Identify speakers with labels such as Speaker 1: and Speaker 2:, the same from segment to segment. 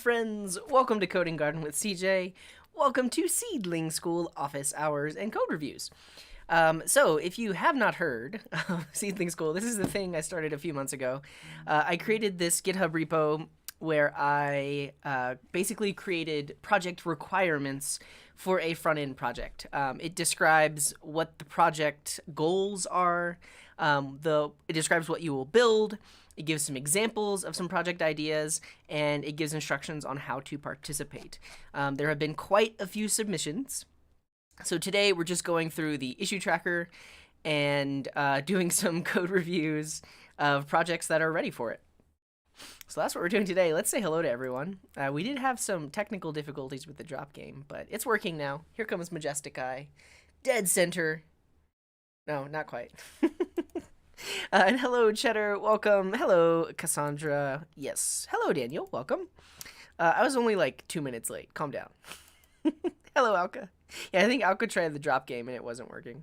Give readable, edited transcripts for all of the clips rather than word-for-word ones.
Speaker 1: friends! Welcome to Coding Garden with CJ. Welcome to Seedling School office hours and code reviews. So, if you have not heard of Seedling School, this is the thing I started a few months ago. I created this GitHub repo where I basically created project requirements for a front-end project. It describes what the project goals are. It describes what you will build. It gives some examples of some project ideas, and it gives instructions on how to participate. There have been quite a few submissions. So today we're just going through the issue tracker and doing some code reviews of projects that are ready for it. So that's what we're doing today. Let's say hello to everyone. We did have some technical difficulties with the drop game, but it's working now. Here comes Majestic Eye. Dead center. No, not quite. And hello, Cheddar. Welcome. Hello, Cassandra. Yes. Hello, Daniel. Welcome. I was only like 2 minutes late. Calm down. Hello, Alka. Yeah, I think Alka tried the drop game and it wasn't working.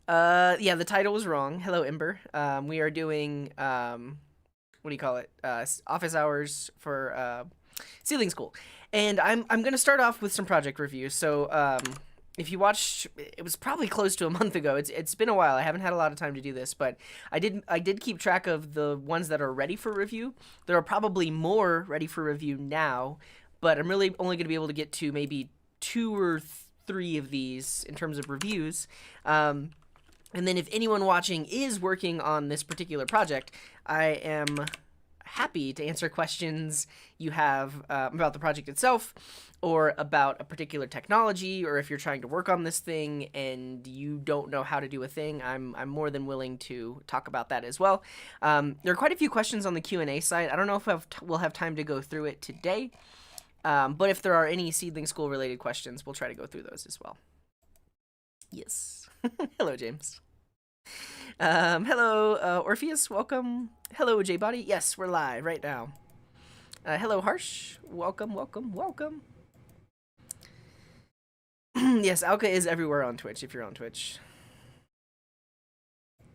Speaker 1: Yeah, the title was wrong. Hello, Ember. We are doing, what do you call it? Office hours for Seedling School. And I'm going to start off with some project reviews. So, if you watched, it was probably close to a month ago. It's been a while. I haven't had a lot of time to do this, but I did keep track of the ones that are ready for review. There are probably more ready for review now, but I'm really only going to be able to get to maybe 2 or 3 of these in terms of reviews. And then if anyone watching is working on this particular project, I am happy to answer questions you have about the project itself, or about a particular technology, or if you're trying to work on this thing and you don't know how to do a thing, I'm more than willing to talk about that as well. There are quite a few questions on the Q&A site. I don't know if we'll have time to go through it today, but if there are any Seedling School related questions, we'll try to go through those as well. Yes. Hello, James. Hello, Orpheus, welcome. Hello, J-Body. Yes, we're live right now. Hello, Harsh. Welcome, welcome, welcome. Yes, Alka is everywhere on Twitch, if you're on Twitch.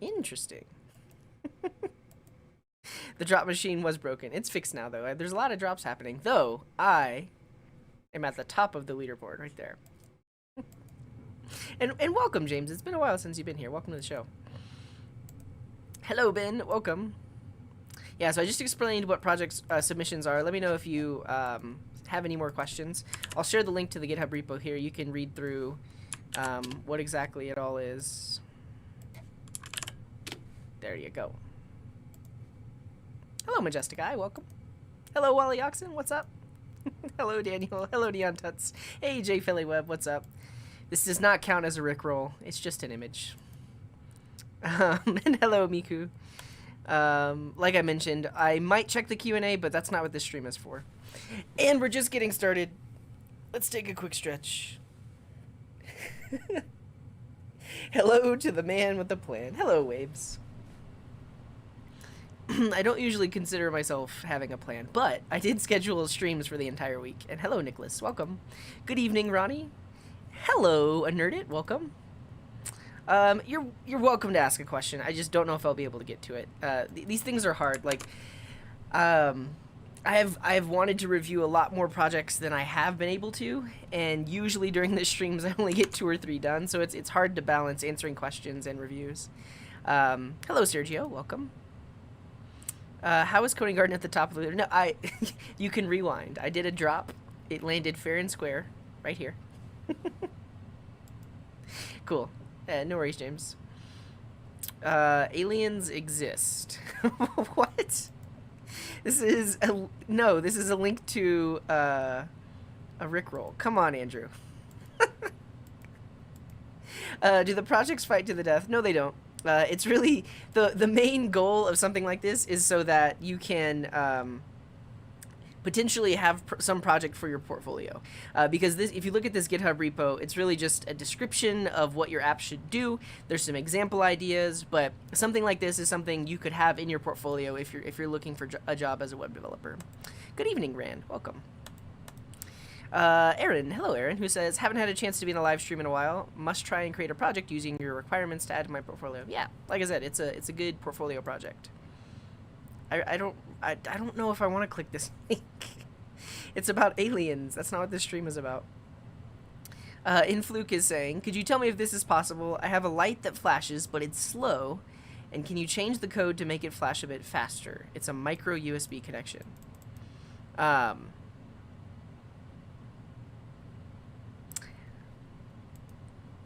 Speaker 1: Interesting. The drop machine was broken. It's fixed now, though. There's a lot of drops happening, though I am at the top of the leaderboard right there. And welcome, James. It's been a while since you've been here. Welcome to the show. Hello, Ben. Welcome. Yeah, so I just explained what project submissions are. Let me know if you have any more questions. I'll share the link to the GitHub repo here. You can read through what exactly it all is. There you go. Hello, Majestic Eye. Welcome. Hello, Wally Oxen. What's up? Hello, Daniel. Hello, Neon Tuts. Hey, J. Philly Webb. What's up? This does not count as a Rickroll. It's just an image. And hello, Miku. Like I mentioned, I might check the Q&A, but that's not what this stream is for. And we're just getting started. Let's take a quick stretch. Hello to the man with the plan. Hello, Waves. I don't usually consider myself having a plan, but I did schedule streams for the entire week. And hello, Nicholas. Welcome. Good evening, Ronnie. Hello, a Nerdit. Welcome. You're welcome to ask a question. I just don't know if I'll be able to get to it. These things are hard. Like, I've wanted to review a lot more projects than I have been able to, and usually during the streams I only get 2 or 3 done, so it's hard to balance answering questions and reviews. Hello, Sergio. Welcome. How is Coding Garden at the top of the leader? No, you can rewind. I did a drop. It landed fair and square right here. Cool. No worries, James. Aliens exist. What? This is a link to a Rickroll. Come on, Andrew. Do the projects fight to the death? No, they don't. It's really the main goal of something like this is so that you can potentially have some project for your portfolio, because if you look at this GitHub repo, it's really just a description of what your app should do. There's some example ideas, but something like this is something you could have in your portfolio if you're looking for a job as a web developer. Good evening, Rand. Welcome. Aaron, hello, Aaron, who says, haven't had a chance to be in a live stream in a while. Must try and create a project using your requirements to add to my portfolio. Yeah, like I said, it's a good portfolio project. I don't know if I want to click this link. It's about aliens. That's not what this stream is about. Influke is saying, could you tell me if this is possible? I have a light that flashes, but it's slow. And can you change the code to make it flash a bit faster? It's a micro USB connection.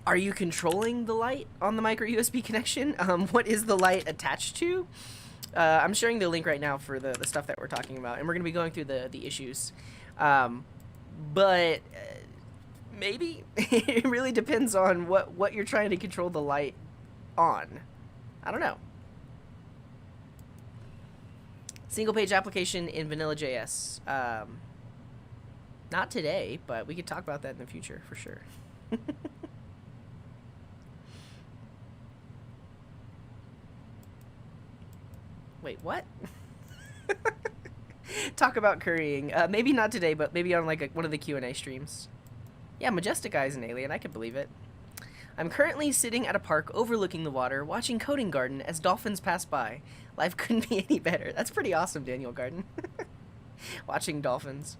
Speaker 1: Are you controlling the light on the micro USB connection? What is the light attached to? I'm sharing the link right now for the stuff that we're talking about, and we're going to be going through the issues. But maybe it really depends on what you're trying to control the light on. I don't know. Single page application in vanilla.js. Not today, but we could talk about that in the future for sure. Wait, what? Talk about currying. Maybe not today, but maybe on like one of the Q&A streams. Yeah, Majestic Eye is an alien. I could believe it. I'm currently sitting at a park overlooking the water, watching Coding Garden as dolphins pass by. Life couldn't be any better. That's pretty awesome, Daniel Garden. Watching dolphins.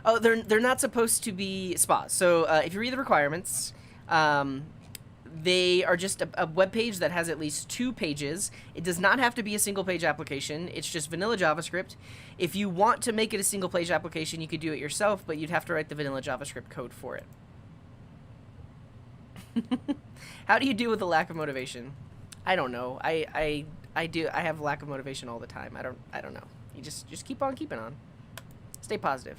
Speaker 1: Oh, they're not supposed to be spas. So if you read the requirements, they are just a web page that has at least 2 pages. It does not have to be a single page application. It's just vanilla JavaScript. If you want to make it a single page application, you could do it yourself, but you'd have to write the vanilla JavaScript code for it. How do you deal with the lack of motivation? I don't know. I have lack of motivation all the time. I don't know. You just keep on keeping on. Stay positive.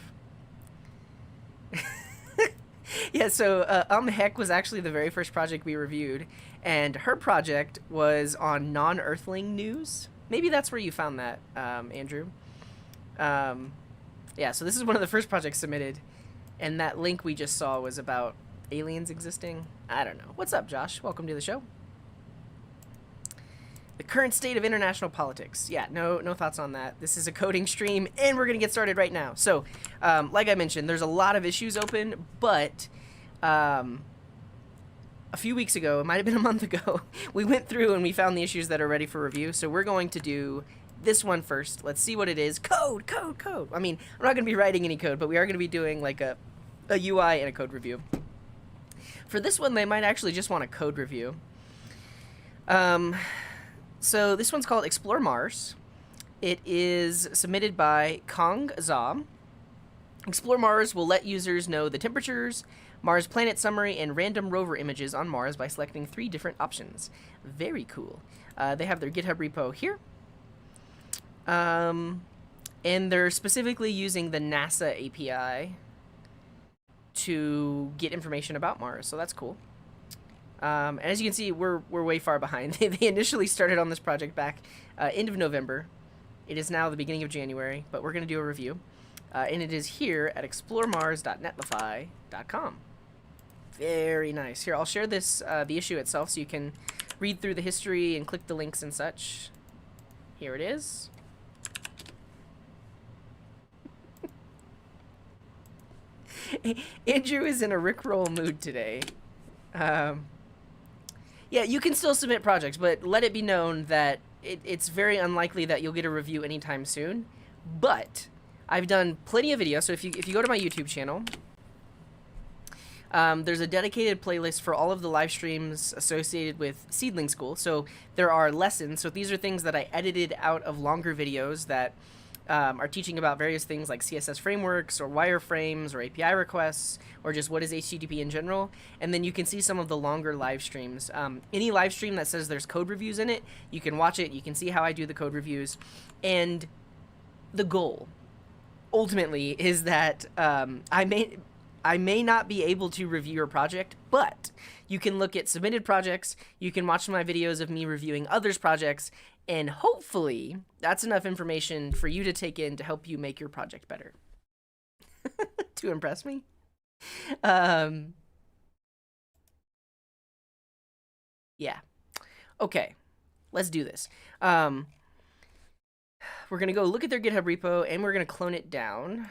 Speaker 1: Yeah, so Heck was actually the very first project we reviewed, and her project was on non-Earthling news. Maybe that's where you found that, Andrew. Yeah, so this is one of the first projects submitted, and that link we just saw was about aliens existing. I don't know. What's up, Josh? Welcome to the show. The current state of international politics. Yeah, no thoughts on that. This is a coding stream, and we're going to get started right now. So, like I mentioned, there's a lot of issues open, but a few weeks ago, it might have been a month ago, we went through and we found the issues that are ready for review. So we're going to do this one first. Let's see what it is. Code. I mean, I'm not going to be writing any code, but we are going to be doing like a UI and a code review. For this one, they might actually just want a code review. So this one's called Explore Mars. It is submitted by Kong Zha. Explore Mars will let users know the temperatures, Mars planet summary, and random rover images on Mars by selecting 3 different options. Very cool. They have their GitHub repo here. And they're specifically using the NASA API to get information about Mars, so that's cool. And as you can see, we're way far behind. They initially started on this project back end of November. It is now the beginning of January, but we're going to do a review. And it is here at exploremars.netlify.com. Very nice. Here, I'll share this the issue itself so you can read through the history and click the links and such. Here it is. Andrew is in a Rickroll mood today. Yeah, you can still submit projects, but let it be known that it's very unlikely that you'll get a review anytime soon. But I've done plenty of videos, so if you go to my YouTube channel, there's a dedicated playlist for all of the live streams associated with Seedling School. So there are lessons. So these are things that I edited out of longer videos that are teaching about various things like CSS frameworks or wireframes or API requests or just what is HTTP in general. And then you can see some of the longer live streams. Any live stream that says there's code reviews in it, you can watch it. You can see how I do the code reviews. And the goal, ultimately, is that I may not be able to review your project, but you can look at submitted projects. You can watch my videos of me reviewing others' projects. And hopefully, that's enough information for you to take in to help you make your project better. To impress me? Yeah. Okay. Let's do this. We're going to go look at their GitHub repo, and we're going to clone it down.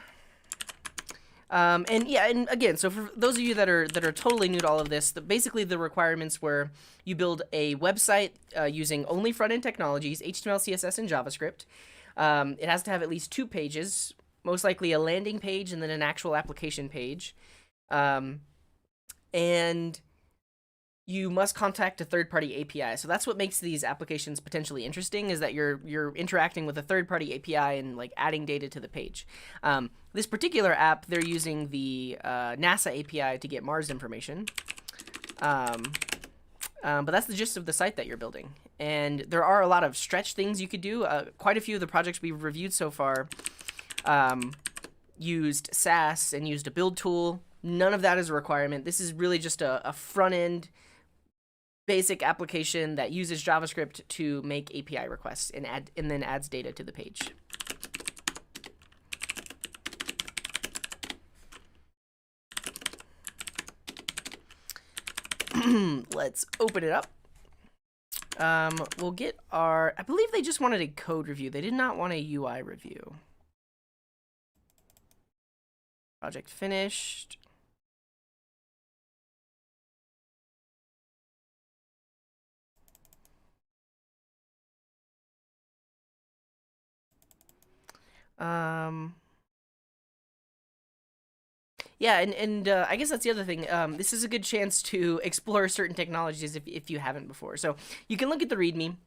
Speaker 1: And yeah, and again, so for those of you that are totally new to all of this, basically the requirements were you build a website using only front-end technologies, HTML, CSS, and JavaScript. It has to have at least 2 pages, most likely a landing page and then an actual application page. And you must contact a third-party API. So that's what makes these applications potentially interesting, is that you're interacting with a third-party API and like adding data to the page. This particular app, they're using the NASA API to get Mars information. But that's the gist of the site that you're building. And there are a lot of stretch things you could do. Quite a few of the projects we've reviewed so far used Sass and used a build tool. None of that is a requirement. This is really just a front-end basic application that uses JavaScript to make API requests and then adds data to the page. Let's open it up. We'll get our, I believe they just wanted a code review. They did not want a UI review. Project finished. Yeah, and I guess that's the other thing. This is a good chance to explore certain technologies if you haven't before. So you can look at the README.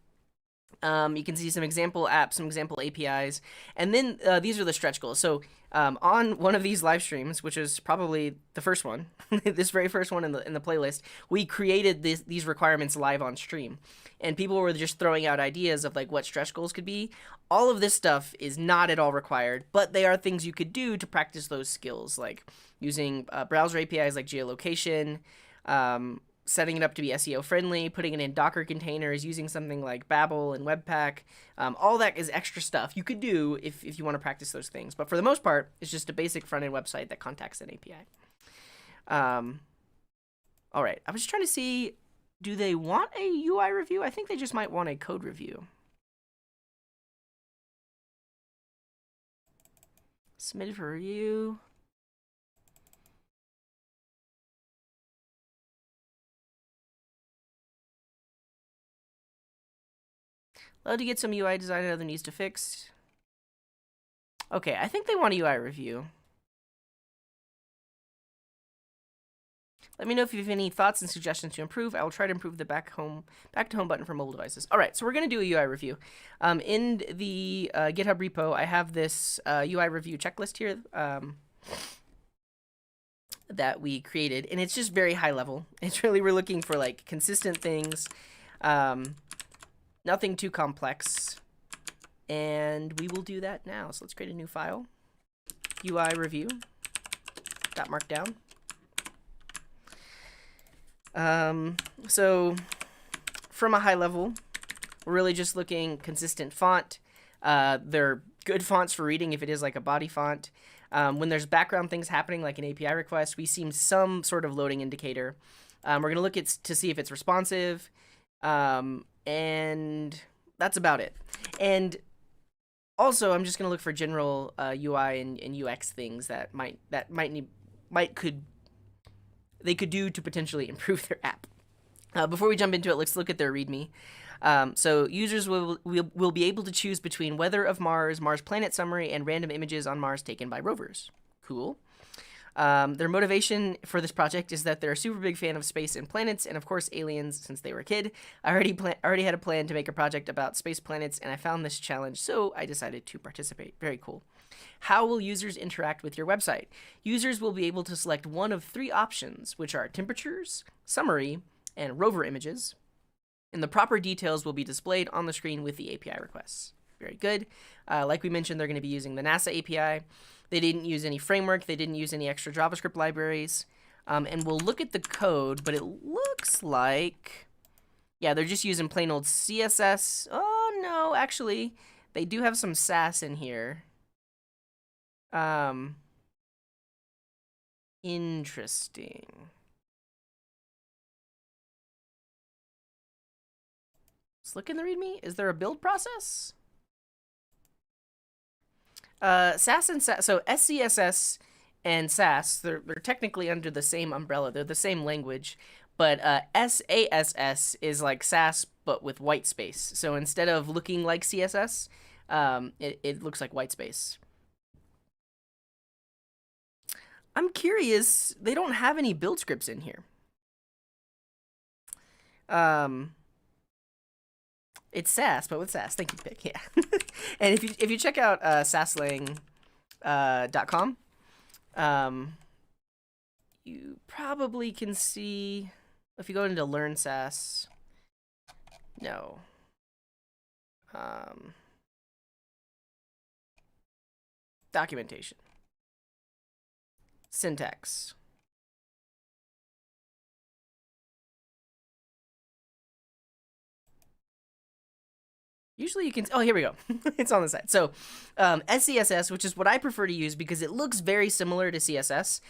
Speaker 1: You can see some example apps, some example APIs, and then these are the stretch goals. So on one of these live streams, which is probably the first one, this very first one in the playlist, we created these requirements live on stream, and people were just throwing out ideas of like what stretch goals could be. All of this stuff is not at all required, but they are things you could do to practice those skills, like using browser APIs like geolocation, setting it up to be SEO friendly, putting it in Docker containers, using something like Babel and Webpack. All that is extra stuff you could do if you want to practice those things. But for the most part, it's just a basic front-end website that contacts an API. All right, I was just trying to see, do they want a UI review? I think they just might want a code review. Submitted for review. Love to get some UI design and other needs to fix. Okay, I think they want a UI review. Let me know if you have any thoughts and suggestions to improve. I will try to improve the back to home button for mobile devices. All right, so we're going to do a UI review. In the GitHub repo, I have this UI review checklist here that we created, and it's just very high level. It's really, we're looking for like consistent things, nothing too complex, and we will do that now. So let's create a new file, UI review, .markdown. So from a high level, we're really just looking consistent font. They're good fonts for reading if it is like a body font. When there's background things happening like an API request, we see some sort of loading indicator. We're going to look to see if it's responsive. And that's about it. And also, I'm just going to look for general UI and UX things that they could do to potentially improve their app. Before we jump into it, let's look at their README. So users will be able to choose between weather of Mars, Mars planet summary, and random images on Mars taken by rovers. Cool. Their motivation for this project is that they're a super big fan of space and planets, and of course aliens since they were a kid. I already had a plan to make a project about space planets, and I found this challenge, so I decided to participate. Very cool. How will users interact with your website? Users will be able to select one of three options, which are temperatures, summary, and rover images. And the proper details will be displayed on the screen with the API requests. Very good. Like we mentioned, they're going to be using the NASA API. They didn't use any framework. They didn't use any extra JavaScript libraries. And we'll look at the code, but it looks like, yeah, they're just using plain old CSS. Oh, no, actually, they do have some Sass in here. Interesting. Let's look in the README. Is there a build process? Sass and Sass, so SCSS and Sass, they're technically under the same umbrella. They're the same language, but SASS is like Sass but with white space. So instead of looking like CSS, it looks like white space. I'm curious. They don't have any build scripts in here. It's Sass, but with Sass. Thank you, Pick. Yeah. And if you check out sassling.com, you probably can see if you go into Learn Sass. No. Documentation. Syntax. Usually you can, oh, here we go. It's on the side. So SCSS, which is what I prefer to use because it looks very similar to CSS.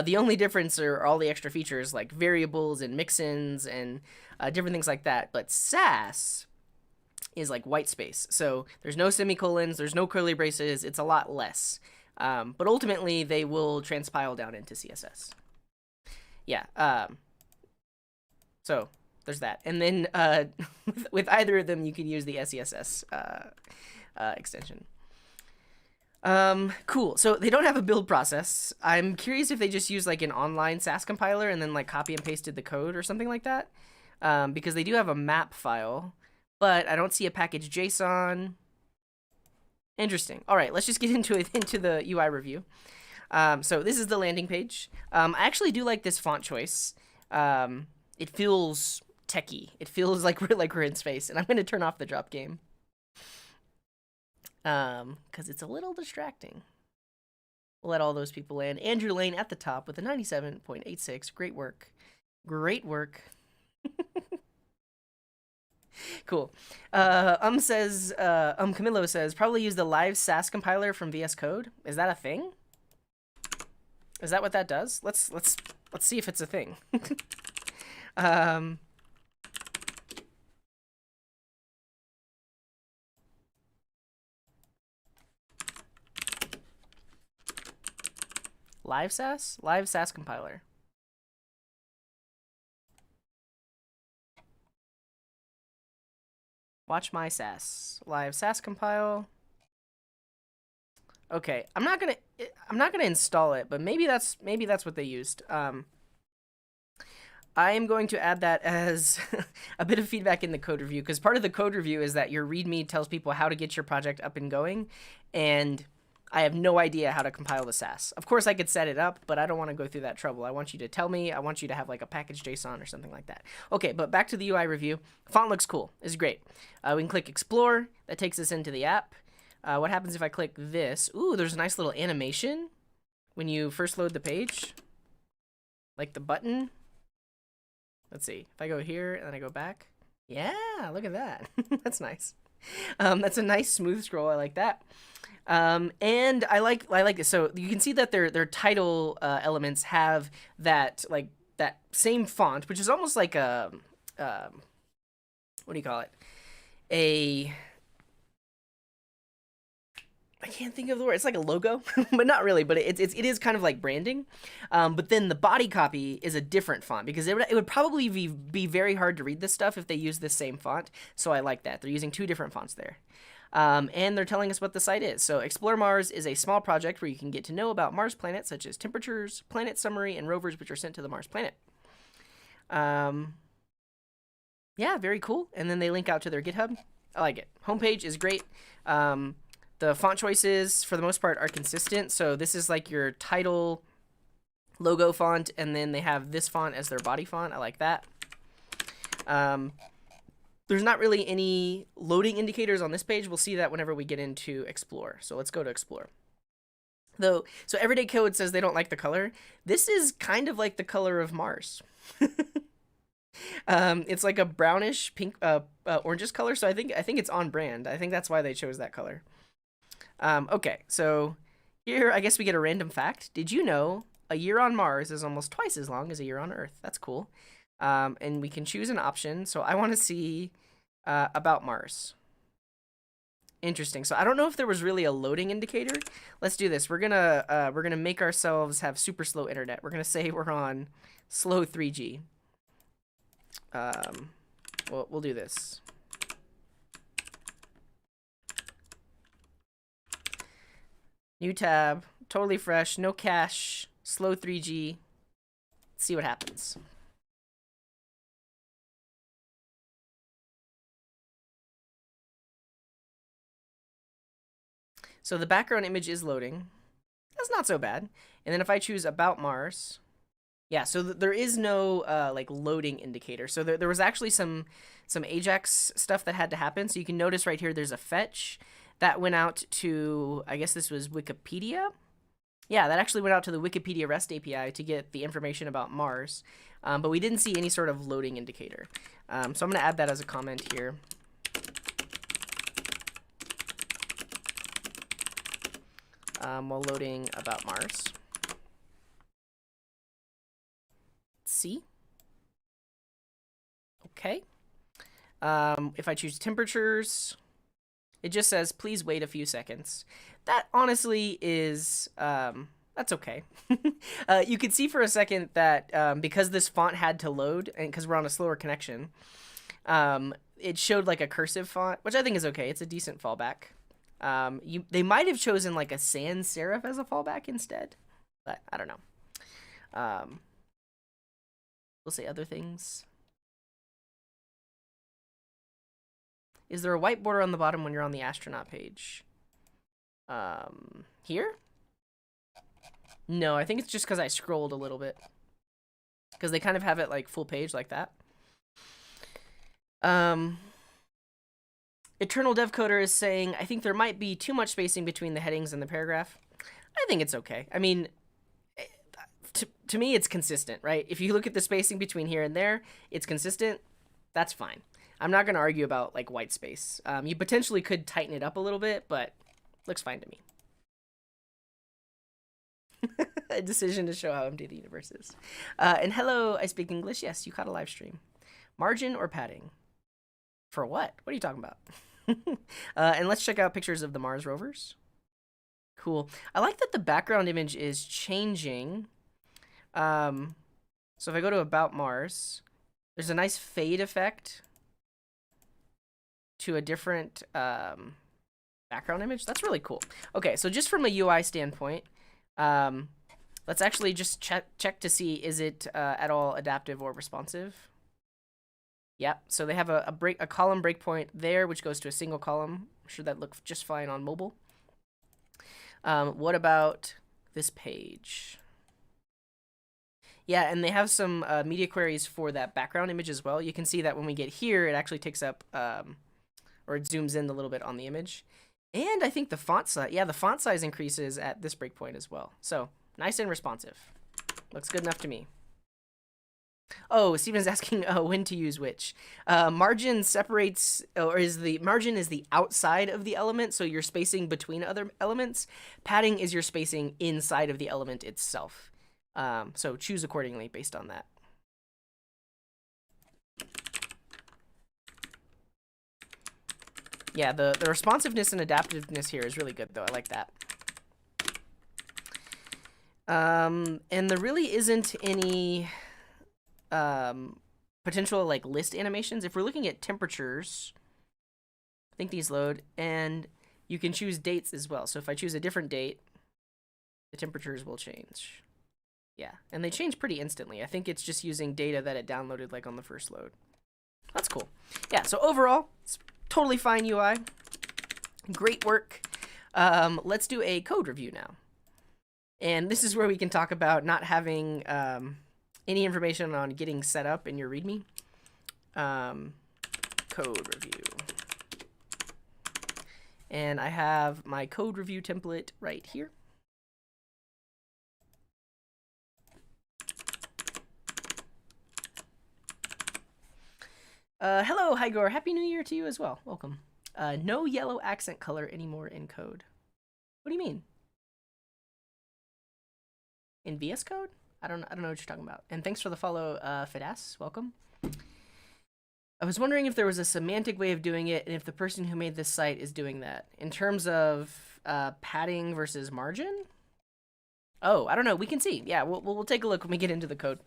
Speaker 1: The only difference are all the extra features like variables and mix-ins and different things like that. But Sass is like white space. So there's no semicolons, there's no curly braces, it's a lot less. But ultimately they will transpile down into CSS. Yeah. So there's that. And then with either of them, you can use the SCSS extension. Cool. So they don't have a build process. I'm curious if they just use like an online Sass compiler and then like copy and pasted the code or something like that. Because they do have a map file, but I don't see a package JSON. Interesting. All right, let's just get into the UI review. So this is the landing page. I actually do like this font choice. It feels techie. It feels like we're in space, and I'm going to turn off the drop game because it's a little distracting. We'll let all those people land. Andrew Lane at the top with a 97.86. Great work. Great work. Cool. Camillo says probably use the live Sass compiler from VS Code. Is that a thing? Is that what that does? Let's see if it's a thing. Live Sass? Live Sass compiler. Watch my Sass. Live Sass compile. Okay, I'm not gonna install it, but maybe that's what they used. I am going to add that as a bit of feedback in the code review, because part of the code review is that your README tells people how to get your project up and going, and I have no idea how to compile the Sass. Of course, I could set it up, but I don't want to go through that trouble. I want you to tell me. I want you to have like a package JSON or something like that. Okay, but back to the UI review. Font looks cool. It's great. We can click Explore. That takes us into the app. What happens if I click this? Ooh, there's a nice little animation when you first load the page. Like the button. Let's see. If I go here and then I go back. Yeah, look at that. That's nice. That's a nice smooth scroll. I like that. And I like this. So you can see that their title elements have that same font, which is almost like a what do you call it? I can't think of the word. It's like a logo, but not really. But it is kind of like branding. But then the body copy is a different font because it would probably be very hard to read this stuff if they use the same font. So I like that. They're using two different fonts there. And they're telling us what the site is. So Explore Mars is a small project where you can get to know about Mars planets, such as temperatures, planet summary, and rovers which are sent to the Mars planet. Yeah, very cool. And then they link out to their GitHub. I like it. Homepage is great. The font choices, for the most part, are consistent. So this is like your title logo font, and then they have this font as their body font. I like that. There's not really any loading indicators on this page. We'll see that whenever we get into Explore. So let's go to Explore. So Everyday Code says they don't like the color. This is kind of like the color of Mars. It's like a brownish pink, orangish color. So I think it's on brand. I think that's why they chose that color. Okay, so here I guess we get a random fact. Did you know a year on Mars is almost twice as long as a year on Earth? That's cool. And we can choose an option. So I want to see about Mars. Interesting. So I don't know if there was really a loading indicator. Let's do this. We're gonna make ourselves have super slow internet. We're gonna say we're on slow 3G. We'll do this. New tab, totally fresh, no cache, slow 3G. See what happens. So the background image is loading. That's not so bad. And then if I choose About Mars, yeah, so there is no like loading indicator. So there was actually some Ajax stuff that had to happen. So you can notice right here there's a fetch that went out to, I guess this was Wikipedia. Yeah, that actually went out to the Wikipedia REST API to get the information about Mars. But we didn't see any sort of loading indicator. So I'm going to add that as a comment here. While loading About Mars. See? Okay. If I choose temperatures, it just says, please wait a few seconds. That honestly is, that's okay. You could see for a second that because this font had to load, and because we're on a slower connection, it showed like a cursive font, which I think is okay. It's a decent fallback. They might have chosen like a sans serif as a fallback instead, but I don't know. We'll say other things. Is there a white border on the bottom when you're on the astronaut page? Here? No, I think it's just because I scrolled a little bit. Because they kind of have it like full page like that. Eternal Dev Coder is saying, I think there might be too much spacing between the headings and the paragraph. I think it's okay. I mean, to me, it's consistent, right? If you look at the spacing between here and there, it's consistent. That's fine. I'm not going to argue about like white space. You potentially could tighten it up a little bit, but looks fine to me. A decision to show how empty the universe is. And hello, I speak English. Yes, you caught a live stream. Margin or padding? For what? What are you talking about? And let's check out pictures of the Mars rovers. Cool. I like that the background image is changing. So if I go to About Mars, there's a nice fade effect to a different background image. That's really cool. Okay, so just from a UI standpoint, let's actually just check to see, is it at all adaptive or responsive? Yep, so they have a column breakpoint there, which goes to a single column. I'm sure that looks just fine on mobile. What about this page? Yeah, and they have some media queries for that background image as well. You can see that when we get here, it actually takes up, or it zooms in a little bit on the image. And I think the font size, yeah, the font size increases at this breakpoint as well. So nice and responsive. Looks good enough to me. Oh, Steven's asking when to use which. Margin separates, or is the margin is the outside of the element, so you're spacing between other elements. Padding is your spacing inside of the element itself. So choose accordingly based on that. Yeah, the responsiveness and adaptiveness here is really good, though. I like that. And there really isn't any potential like list animations. If we're looking at temperatures, I think these load, and you can choose dates as well. So if I choose a different date, the temperatures will change. Yeah, and they change pretty instantly. I think it's just using data that it downloaded like on the first load. That's cool. Yeah, so overall, it's totally fine UI. Great work. Let's do a code review now. And this is where we can talk about not having any information on getting set up in your README. Code review. And I have my code review template right here. Hello, Hygor. Happy New Year to you as well. Welcome. No yellow accent color anymore in code. What do you mean? In VS Code? I don't know what you're talking about. And thanks for the follow, Fidas. Welcome. I was wondering if there was a semantic way of doing it, and if the person who made this site is doing that in terms of padding versus margin. Oh, I don't know. We can see. Yeah, we'll take a look when we get into the code.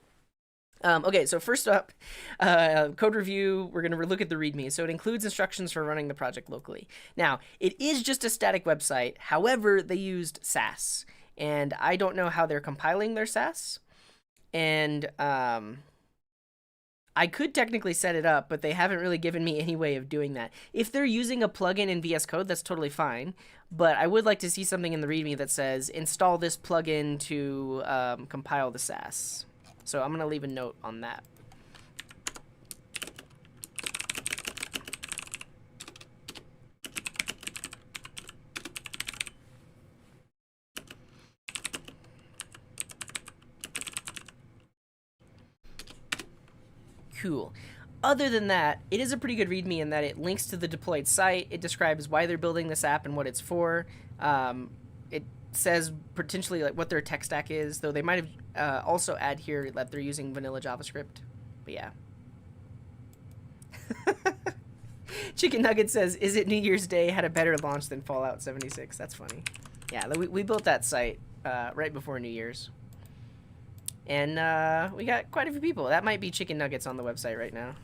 Speaker 1: Okay, so first up, code review, we're going to look at the README. So it includes instructions for running the project locally. Now, it is just a static website. However, they used Sass. and I don't know how they're compiling their Sass. And I could technically set it up, but they haven't really given me any way of doing that. If they're using a plugin in VS Code, that's totally fine. But I would like to see something in the README that says, install this plugin to compile the Sass. So I'm going to leave a note on that. Cool. Other than that, it is a pretty good README in that it links to the deployed site. It describes why they're building this app and what it's for. It says potentially like what their tech stack is, though they might have also add here that they're using vanilla JavaScript. But yeah. Chicken Nugget says, "Is it New Year's Day had a better launch than Fallout 76?" That's funny. Yeah, we built that site right before New Year's. And we got quite a few people. That might be Chicken Nuggets on the website right now.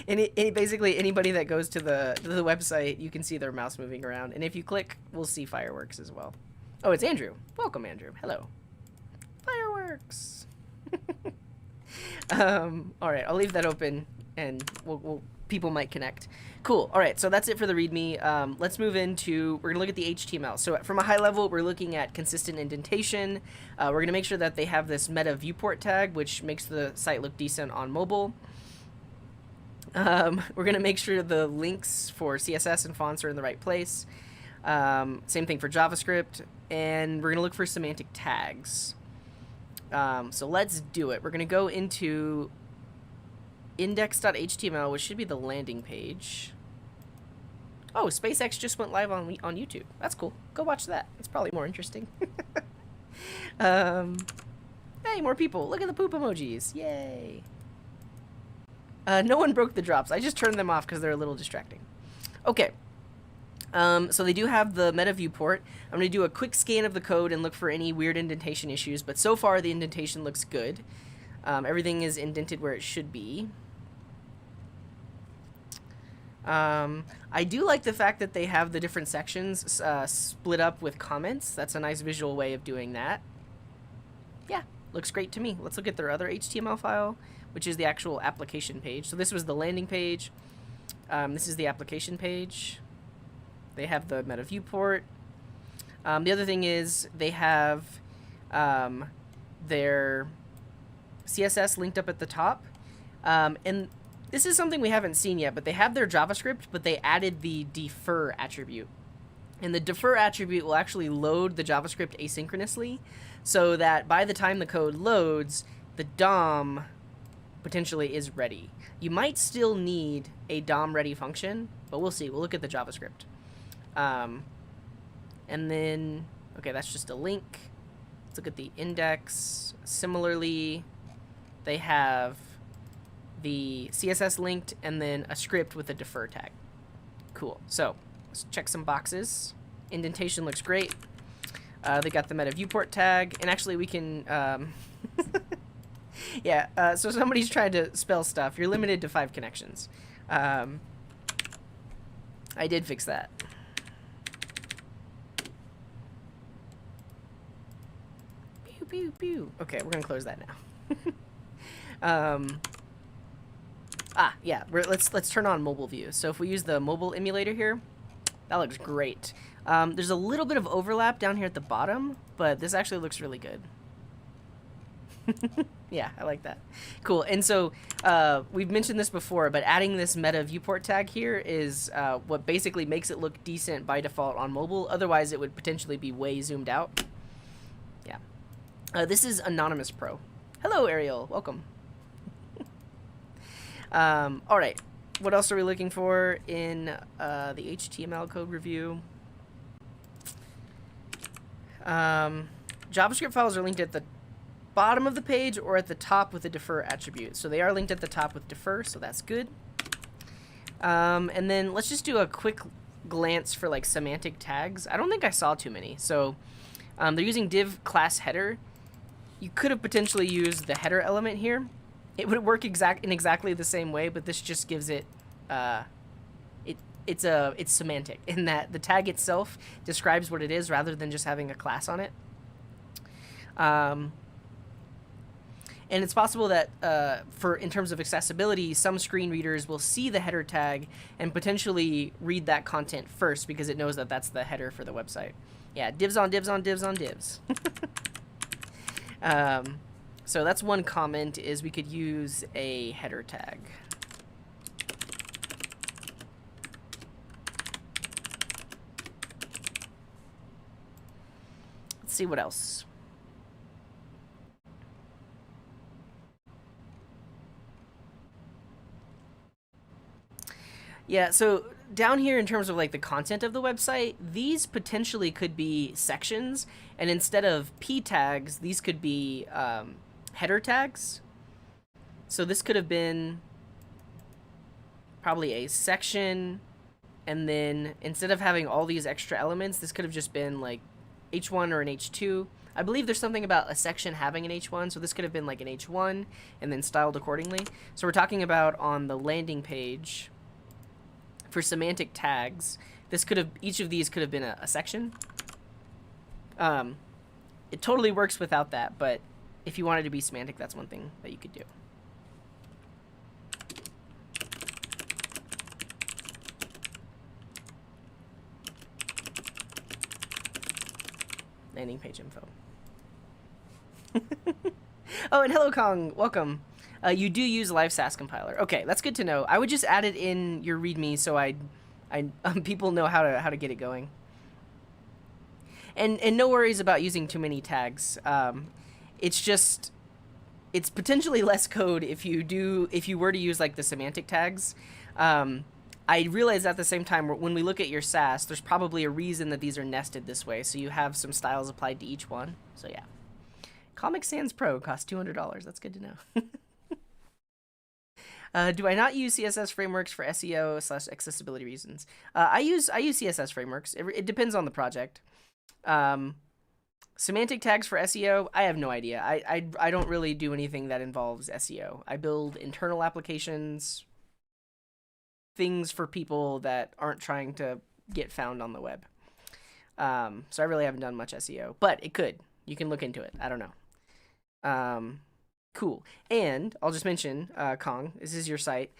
Speaker 1: Basically, anybody that goes to the website, you can see their mouse moving around. And if you click, we'll see fireworks as well. Oh, it's Andrew. Welcome, Andrew. Hello. Fireworks. All right, I'll leave that open, and people might connect. Cool. All right, so that's it for the README. Let's move into, we're going to look at the HTML. So from a high level, we're looking at consistent indentation. We're going to make sure that they have this meta viewport tag, which makes the site look decent on mobile. We're going to make sure the links for CSS and fonts are in the right place. Same thing for JavaScript. And we're going to look for semantic tags. So let's do it. We're going to go into index.html, which should be the landing page. Oh, SpaceX just went live on YouTube. That's cool. Go watch that. It's probably more interesting. Hey, more people. Look at the poop emojis. Yay. No one broke the drops. I just turned them off because they're a little distracting. Okay. So they do have the meta viewport. I'm going to do a quick scan of the code and look for any weird indentation issues, but so far the indentation looks good. Everything is indented where it should be. I do like the fact that they have the different sections split up with comments. That's a nice visual way of doing that. Yeah, looks great to me. Let's look at their other HTML file, which is the actual application page. So this was the landing page. This is the application page. They have the meta viewport. The other thing is they have their CSS linked up at the top. And this is something we haven't seen yet, but they have their JavaScript, but they added the defer attribute. And the defer attribute will actually load the JavaScript asynchronously so that by the time the code loads, the DOM potentially is ready. You might still need a DOM ready function, but we'll see. We'll look at the JavaScript. And then, okay, that's just a link. Let's look at the index. Similarly, they have the CSS linked and then a script with a defer tag. Cool. So let's check some boxes. Indentation looks great. They got the meta viewport tag, and actually we can yeah, so somebody's trying to spell stuff. You're limited to 5 connections. I did fix that. Pew pew pew. Okay, we're gonna close that now. Yeah, let's turn on mobile view. So if we use the mobile emulator here, that looks great. There's a little bit of overlap down here at the bottom, but this actually looks really good. Yeah, I like that. Cool. And so we've mentioned this before, but adding this meta viewport tag here is what basically makes it look decent by default on mobile. Otherwise, it would potentially be way zoomed out. Yeah. This is Anonymous Pro. Hello, Ariel. Welcome. All right. What else are we looking for in the HTML code review? JavaScript files are linked at the bottom of the page or at the top with the defer attribute. So they are linked at the top with defer, so that's good. And then let's just do a quick glance for like semantic tags. I don't think I saw too many. So they're using div class header. You could have potentially used the header element here. It would work in exactly the same way, but this just gives it, it's semantic in that the tag itself describes what it is rather than just having a class on it. And it's possible that in terms of accessibility, some screen readers will see the header tag and potentially read that content first because it knows that that's the header for the website. Yeah, divs on divs on divs on divs. So that's one comment, is we could use a header tag. Let's see what else. Yeah, so down here in terms of like the content of the website, these potentially could be sections, and instead of p tags, these could be header tags. So this could have been probably a section, and then instead of having all these extra elements, this could have just been like h1 or an h2. I believe there's something about a section having an h1, so this could have been like an h1 and then styled accordingly. So we're talking about on the landing page for semantic tags, this could have, each of these could have been a section. It totally works without that, but if you wanted to be semantic, that's one thing that you could do. Landing page info. Oh, and hello Kong, welcome. You do use live Sass compiler. Okay, that's good to know. I would just add it in your README so people know how to get it going. And no worries about using too many tags. It's potentially less code if you were to use like the semantic tags. I realize at the same time, when we look at your Sass, there's probably a reason that these are nested this way, so you have some styles applied to each one. So yeah. Comic Sans Pro costs $200. That's good to know. Do I not use CSS frameworks for SEO/accessibility reasons? I use CSS frameworks. It depends on the project. Semantic tags for SEO, I have no idea. I don't really do anything that involves SEO. I build internal applications, things for people that aren't trying to get found on the web. So I really haven't done much SEO, but it could. You can look into it. I don't know. Cool. And I'll just mention, Kong, this is your site.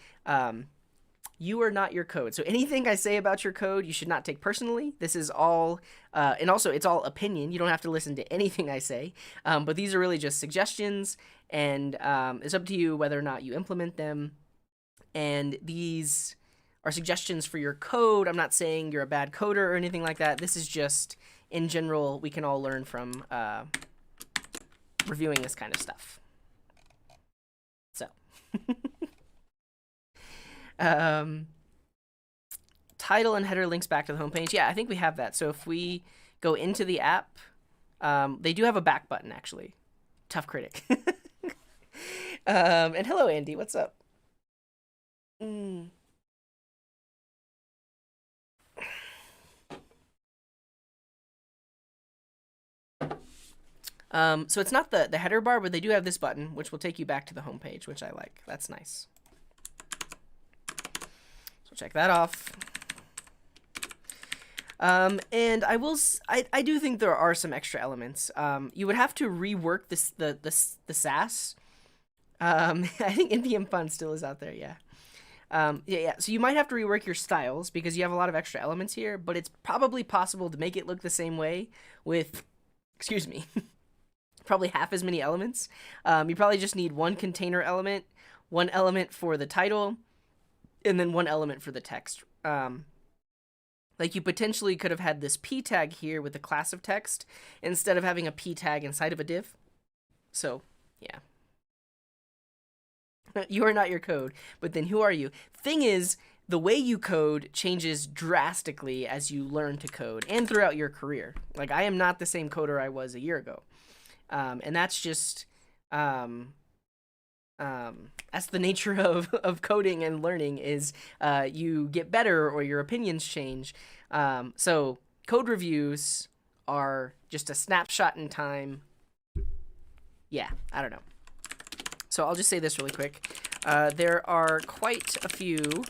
Speaker 1: You are not your code. So anything I say about your code, you should not take personally. This is all, and also it's all opinion. You don't have to listen to anything I say. But these are really just suggestions, and it's up to you whether or not you implement them. And these are suggestions for your code. I'm not saying you're a bad coder or anything like that. This is just, in general, we can all learn from reviewing this kind of stuff. So, title and header links back to the homepage. Yeah, I think we have that. So if we go into the app, they do have a back button, actually. Tough critic. And hello, Andy. What's up? So it's not the header bar, but they do have this button, which will take you back to the home page, which I like. That's nice. So check that off. And I do think there are some extra elements. You would have to rework the Sass. I think NPM Fun still is out there, yeah. Yeah. So you might have to rework your styles because you have a lot of extra elements here, but it's probably possible to make it look the same way with, excuse me, probably half as many elements. You probably just need one container element, one element for the title, and then one element for the text. Like you potentially could have had this p tag here with the class of text instead of having a p tag inside of a div. So, yeah. You are not your code, but then who are you? Thing is, the way you code changes drastically as you learn to code and throughout your career. Like, I am not the same coder I was a year ago. And that's just, that's the nature of coding and learning is you get better or your opinions change. So code reviews are just a snapshot in time. Yeah, I don't know. So I'll just say this really quick. There are quite a few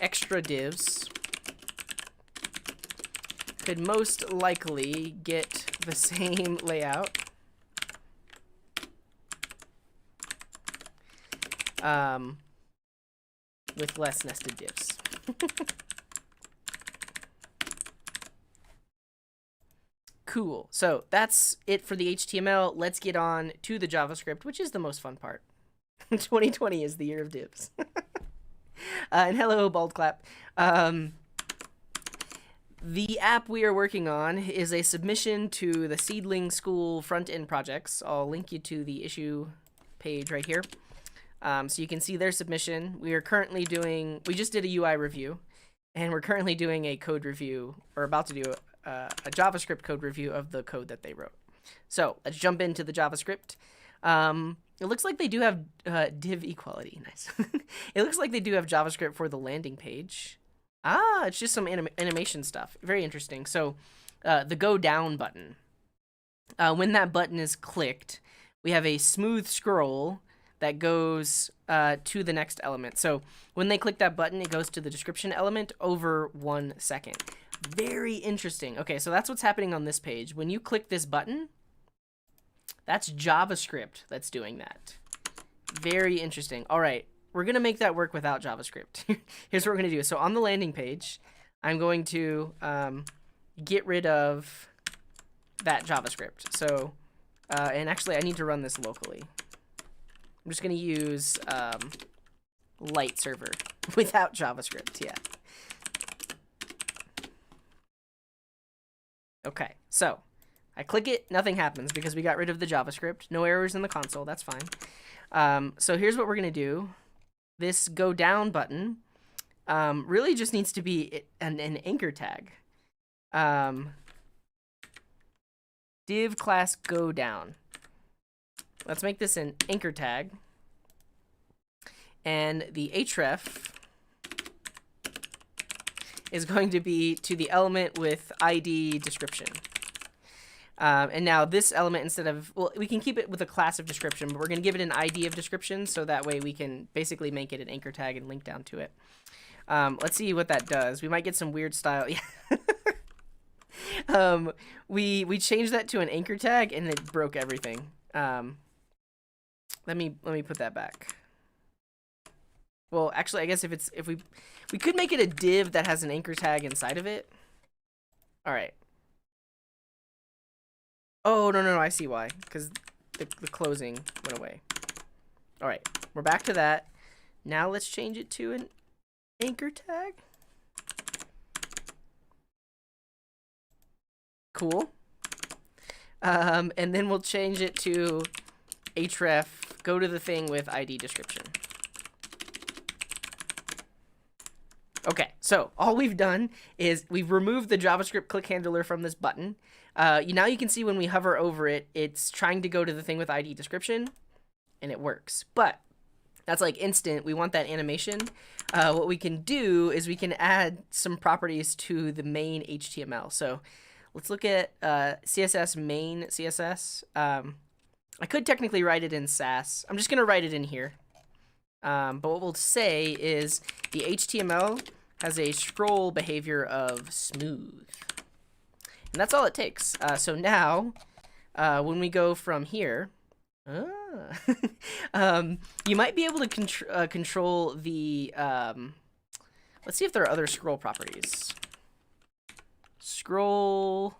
Speaker 1: extra divs could most likely get the same layout with less nested divs. Cool. So that's it for the HTML. Let's get on to the JavaScript, which is the most fun part. 2020 is the year of divs. And hello, bald clap. The app we are working on is a submission to the Seedling School front-end projects. I'll link you to the issue page right here. So you can see their submission. We just did a UI review, and we're currently doing a code review, or about to do a JavaScript code review of the code that they wrote. So let's jump into the JavaScript. It looks like they do have div equality. Nice. It looks like they do have JavaScript for the landing page. Ah, it's just some animation stuff. Very interesting. So the go down button. When that button is clicked, we have a smooth scroll that goes to the next element. So when they click that button, it goes to the description element over 1 second. Very interesting. Okay, so that's what's happening on this page. When you click this button, that's JavaScript that's doing that. Very interesting. All right, we're going to make that work without JavaScript. Here's what we're going to do. So on the landing page, I'm going to get rid of that JavaScript. So, and actually, I need to run this locally. I'm just going to use light server without JavaScript. Yeah. Okay, so I click it, nothing happens because we got rid of the JavaScript. No errors in the console, that's fine. So here's what we're going to do. This go down button really just needs to be an anchor tag. Div class go down. Let's make this an anchor tag. And the href is going to be to the element with ID description. And now this element, instead of, well, we can keep it with a class of description, but we're going to give it an ID of description, so that way we can basically make it an anchor tag and link down to it. Let's see what that does. We might get some weird style. We changed that to an anchor tag, and it broke everything. Let me put that back. Well, actually, I guess if we could make it a div that has an anchor tag inside of it. All right. Oh, no, I see why. Because the closing went away. All right, we're back to that. Now let's change it to an anchor tag. Cool. And then we'll change it to href, go to the thing with ID description. Okay, so all we've done is we've removed the JavaScript click handler from this button. Now you can see when we hover over it, it's trying to go to the thing with ID description, and it works. But that's like instant. We want that animation. What we can do is we can add some properties to the main HTML. So let's look at CSS main CSS. I could technically write it in Sass. I'm just going to write it in here. But what we'll say is the HTML has a scroll behavior of smooth. And that's all it takes. So now, when we go from here, you might be able to control the, let's see if there are other scroll properties. Scroll,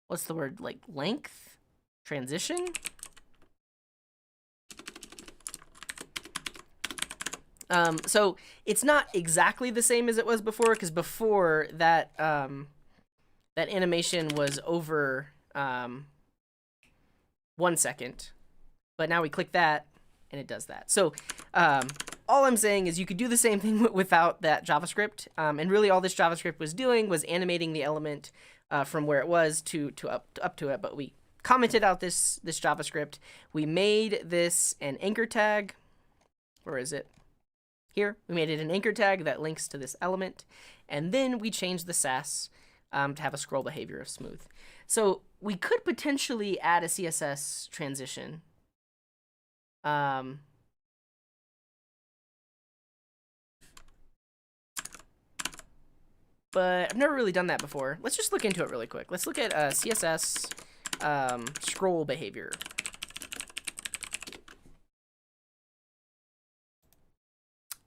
Speaker 1: what's the word, like length? Transition? So it's not exactly the same as it was before, because before that that animation was over 1 second, but now we click that and it does that. So all I'm saying is you could do the same thing without that JavaScript, and really all this JavaScript was doing was animating the element from where it was to up to it, but we commented out this JavaScript. We made this an anchor tag. Where is it? Here. We made it an anchor tag that links to this element, and then we changed the Sass to have a scroll behavior of smooth. So we could potentially add a CSS transition. but I've never really done that before. Let's just look into it really quick. Let's look at CSS scroll behavior.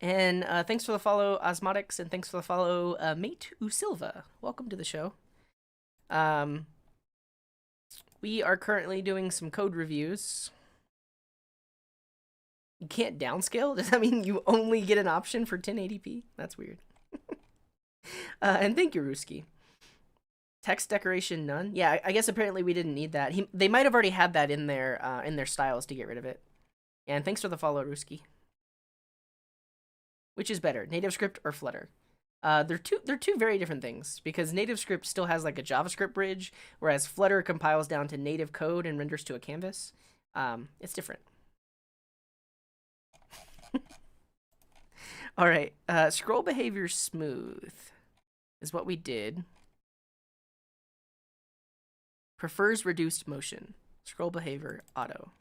Speaker 1: And thanks for the follow, Osmotics, and thanks for the follow, Mate Usilva. Welcome to the show. We are currently doing some code reviews. You can't downscale? Does that mean you only get an option for 1080p? That's weird. And thank you, Ruski. Text decoration none. Yeah, I guess apparently we didn't need that. They might have already had that in their styles to get rid of it. And thanks for the follow, Ruski. Which is better, NativeScript or Flutter? They're two very different things, because NativeScript still has like a JavaScript bridge, whereas Flutter compiles down to native code and renders to a canvas. It's different. All right, scroll behavior smooth is what we did. Prefers reduced motion. Scroll behavior auto.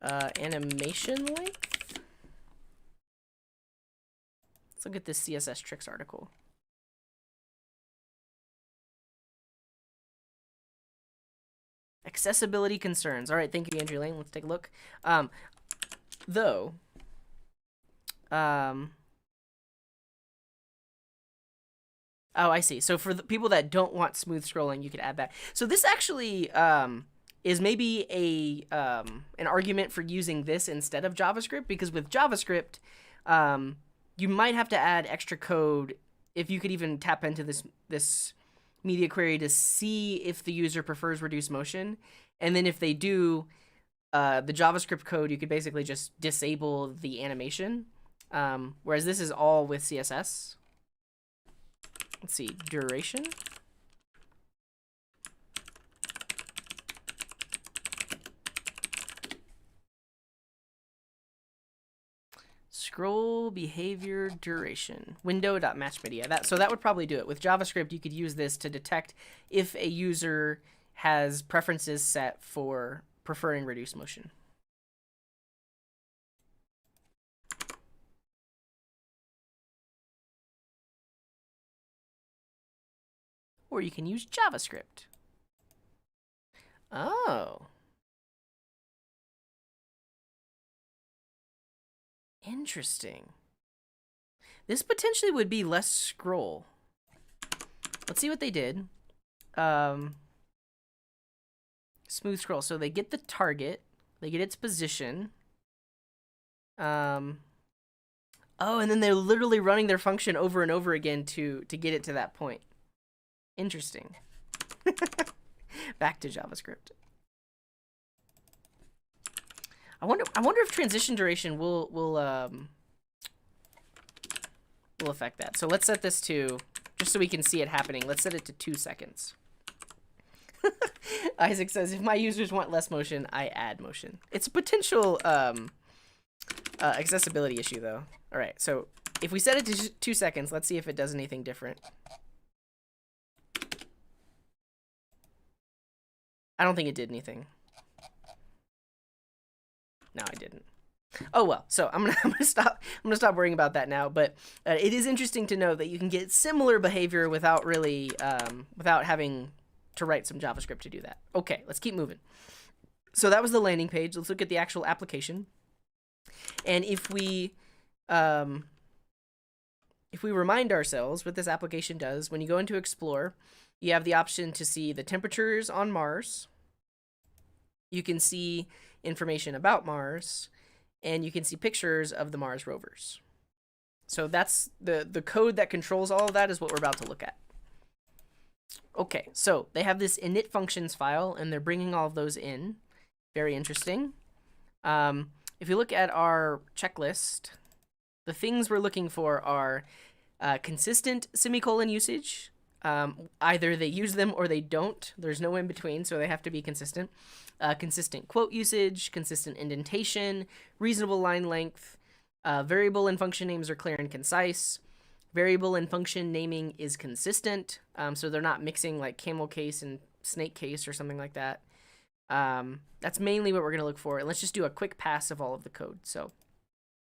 Speaker 1: Animation length. Let's look at this CSS tricks article. Accessibility concerns. All right, thank you, Andrew Lane. Let's take a look. Oh, I see. So for the people that don't want smooth scrolling, you could add that. So this actually is maybe an argument for using this instead of JavaScript, because with JavaScript, you might have to add extra code if you could even tap into this media query to see if the user prefers reduced motion. And then if they do, the JavaScript code, you could basically just disable the animation. Whereas this is all with CSS. Let's see, duration. Scroll behavior duration. Window.matchMedia. So that would probably do it. With JavaScript, you could use this to detect if a user has preferences set for preferring reduced motion. Or you can use JavaScript. Oh. Interesting. This potentially would be less scroll. Let's see what they did. Smooth scroll. So they get the target. They get its position. Oh, and then they're literally running their function over and over again to get it to that point. Interesting. Back to JavaScript. I wonder if transition duration will affect that. So let's set this to, just so we can see it happening, let's set it to 2 seconds. Isaac says, if my users want less motion, I add motion. It's a potential accessibility issue, though. All right, so if we set it to 2 seconds, let's see if it does anything different. I don't think it did anything. No, I didn't. Oh well. So I'm gonna stop worrying about that now. But it is interesting to know that you can get similar behavior without really without having to write some JavaScript to do that. Okay, let's keep moving. So that was the landing page. Let's look at the actual application. And if we remind ourselves what this application does, when you go into Explore, you have the option to see the temperatures on Mars. You can see information about Mars, and you can see pictures of the Mars rovers. So that's the code that controls all of that is what we're about to look at. Okay, so they have this init functions file, and they're bringing all of those in. Very interesting. If you look at our checklist, the things we're looking for are consistent semicolon usage. Either they use them or they don't. There's no in between, so they have to be consistent. Consistent quote usage, consistent indentation, reasonable line length, variable and function names are clear and concise. Variable and function naming is consistent, so they're not mixing like camel case and snake case or something like that. That's mainly what we're going to look for. And let's just do a quick pass of all of the code. So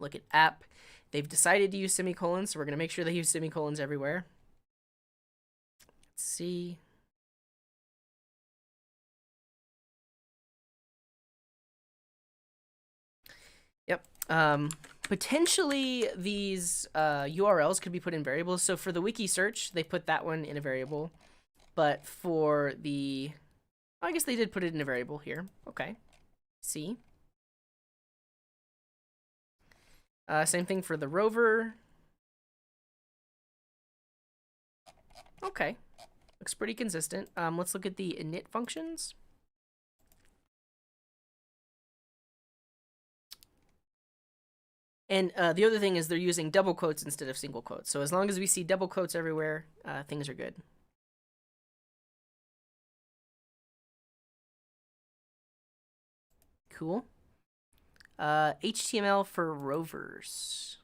Speaker 1: look at app. They've decided to use semicolons, so we're going to make sure they use semicolons everywhere. Let's see. Yep. Potentially these URLs could be put in variables. So for the wiki search, they put that one in a variable. But for the... I guess they did put it in a variable here. Okay. See. Same thing for the rover. Okay. Looks pretty consistent. Let's look at the init functions. And the other thing is they're using double quotes instead of single quotes. So as long as we see double quotes everywhere, things are good. Cool. HTML for rovers.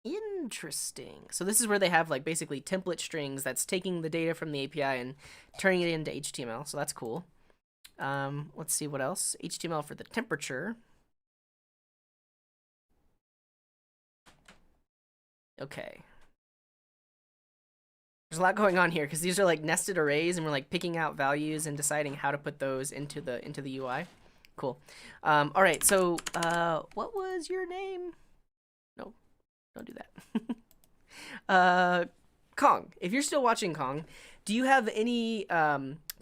Speaker 1: Interesting. So this is where they have like basically template strings that's taking the data from the API and turning it into HTML. So that's cool. Let's see what else. HTML for the temperature. Okay. There's a lot going on here because these are like nested arrays and we're like picking out values and deciding how to put those into the UI. Cool. All right. So what was your name? No, don't do that. Kong, if you're still watching, Kong, do you have any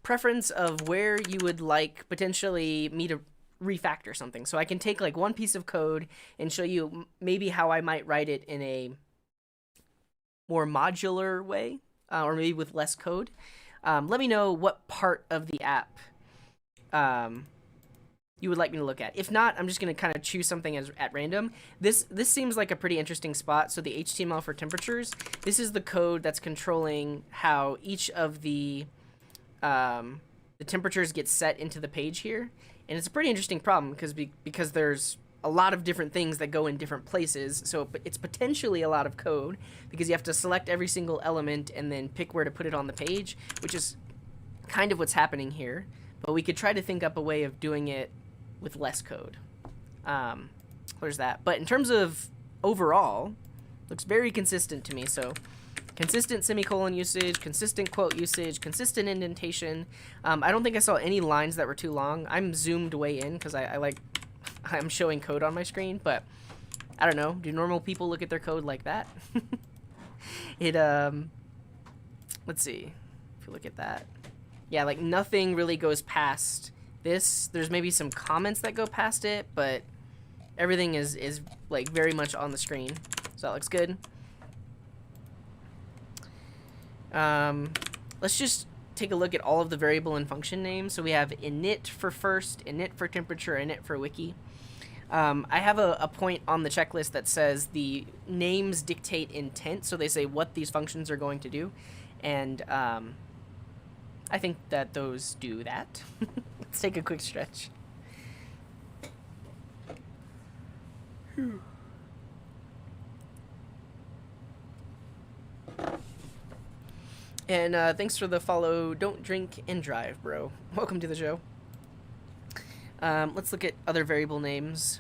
Speaker 1: preference of where you would like potentially me to refactor something? So I can take like one piece of code and show you maybe how I might write it in a more modular way, or maybe with less code. Let me know what part of the app you would like me to look at. If not, I'm just going to kind of choose something at random. This seems like a pretty interesting spot. So the HTML for temperatures, this is the code that's controlling how each of the temperatures get set into the page here. And it's a pretty interesting problem because there's a lot of different things that go in different places. So it's potentially a lot of code because you have to select every single element and then pick where to put it on the page, which is kind of what's happening here. But we could try to think up a way of doing it with less code. There's that. But in terms of overall, looks very consistent to me. So consistent semicolon usage, consistent quote usage, consistent indentation. I don't think I saw any lines that were too long. I'm zoomed way in because I'm showing code on my screen, but I don't know. Do normal people look at their code like that? Let's see. If you look at that. Yeah, like nothing really goes past this. There's maybe some comments that go past it, but everything is like very much on the screen. So that looks good. Let's just take a look at all of the variable and function names. So we have init for first, init for temperature, init for wiki. I have a point on the checklist that says the names dictate intent. So they say what these functions are going to do. And I think that those do that. Let's take a quick stretch. And thanks for the follow. Don't drink and drive, bro. Welcome to the show. Let's look at other variable names.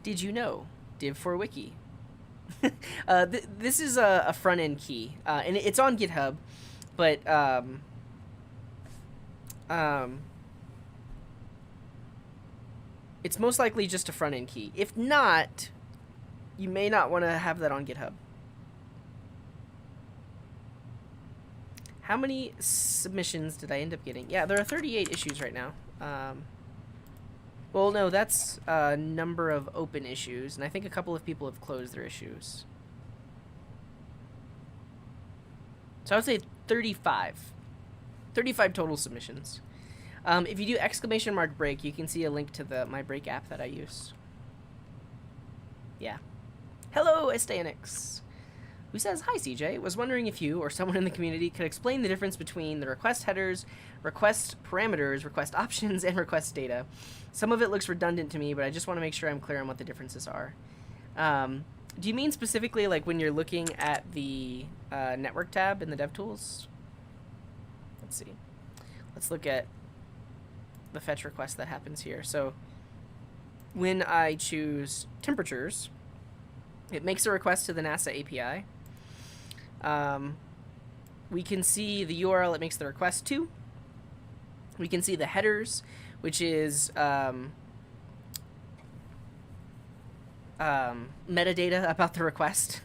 Speaker 1: Did you know? Div for wiki. This is a front-end key. And it's on GitHub. But it's most likely just a front-end key. If not, you may not want to have that on GitHub. How many submissions did I end up getting? Yeah, there are 38 issues right now. Well, no, that's a number of open issues, and I think a couple of people have closed their issues. So I would say 35. 35 total submissions. If you do ! break, you can see a link to my break app that I use. Yeah. Hello, Estanix, who says, "Hi, CJ. Was wondering if you or someone in the community could explain the difference between the request headers, request parameters, request options, and request data. Some of it looks redundant to me, but I just want to make sure I'm clear on what the differences are." Do you mean specifically like when you're looking at the network tab in the DevTools? Let's see. Let's look at the fetch request that happens here. So when I choose temperatures, it makes a request to the NASA API. We can see the URL it makes the request to. We can see the headers, which is metadata about the request.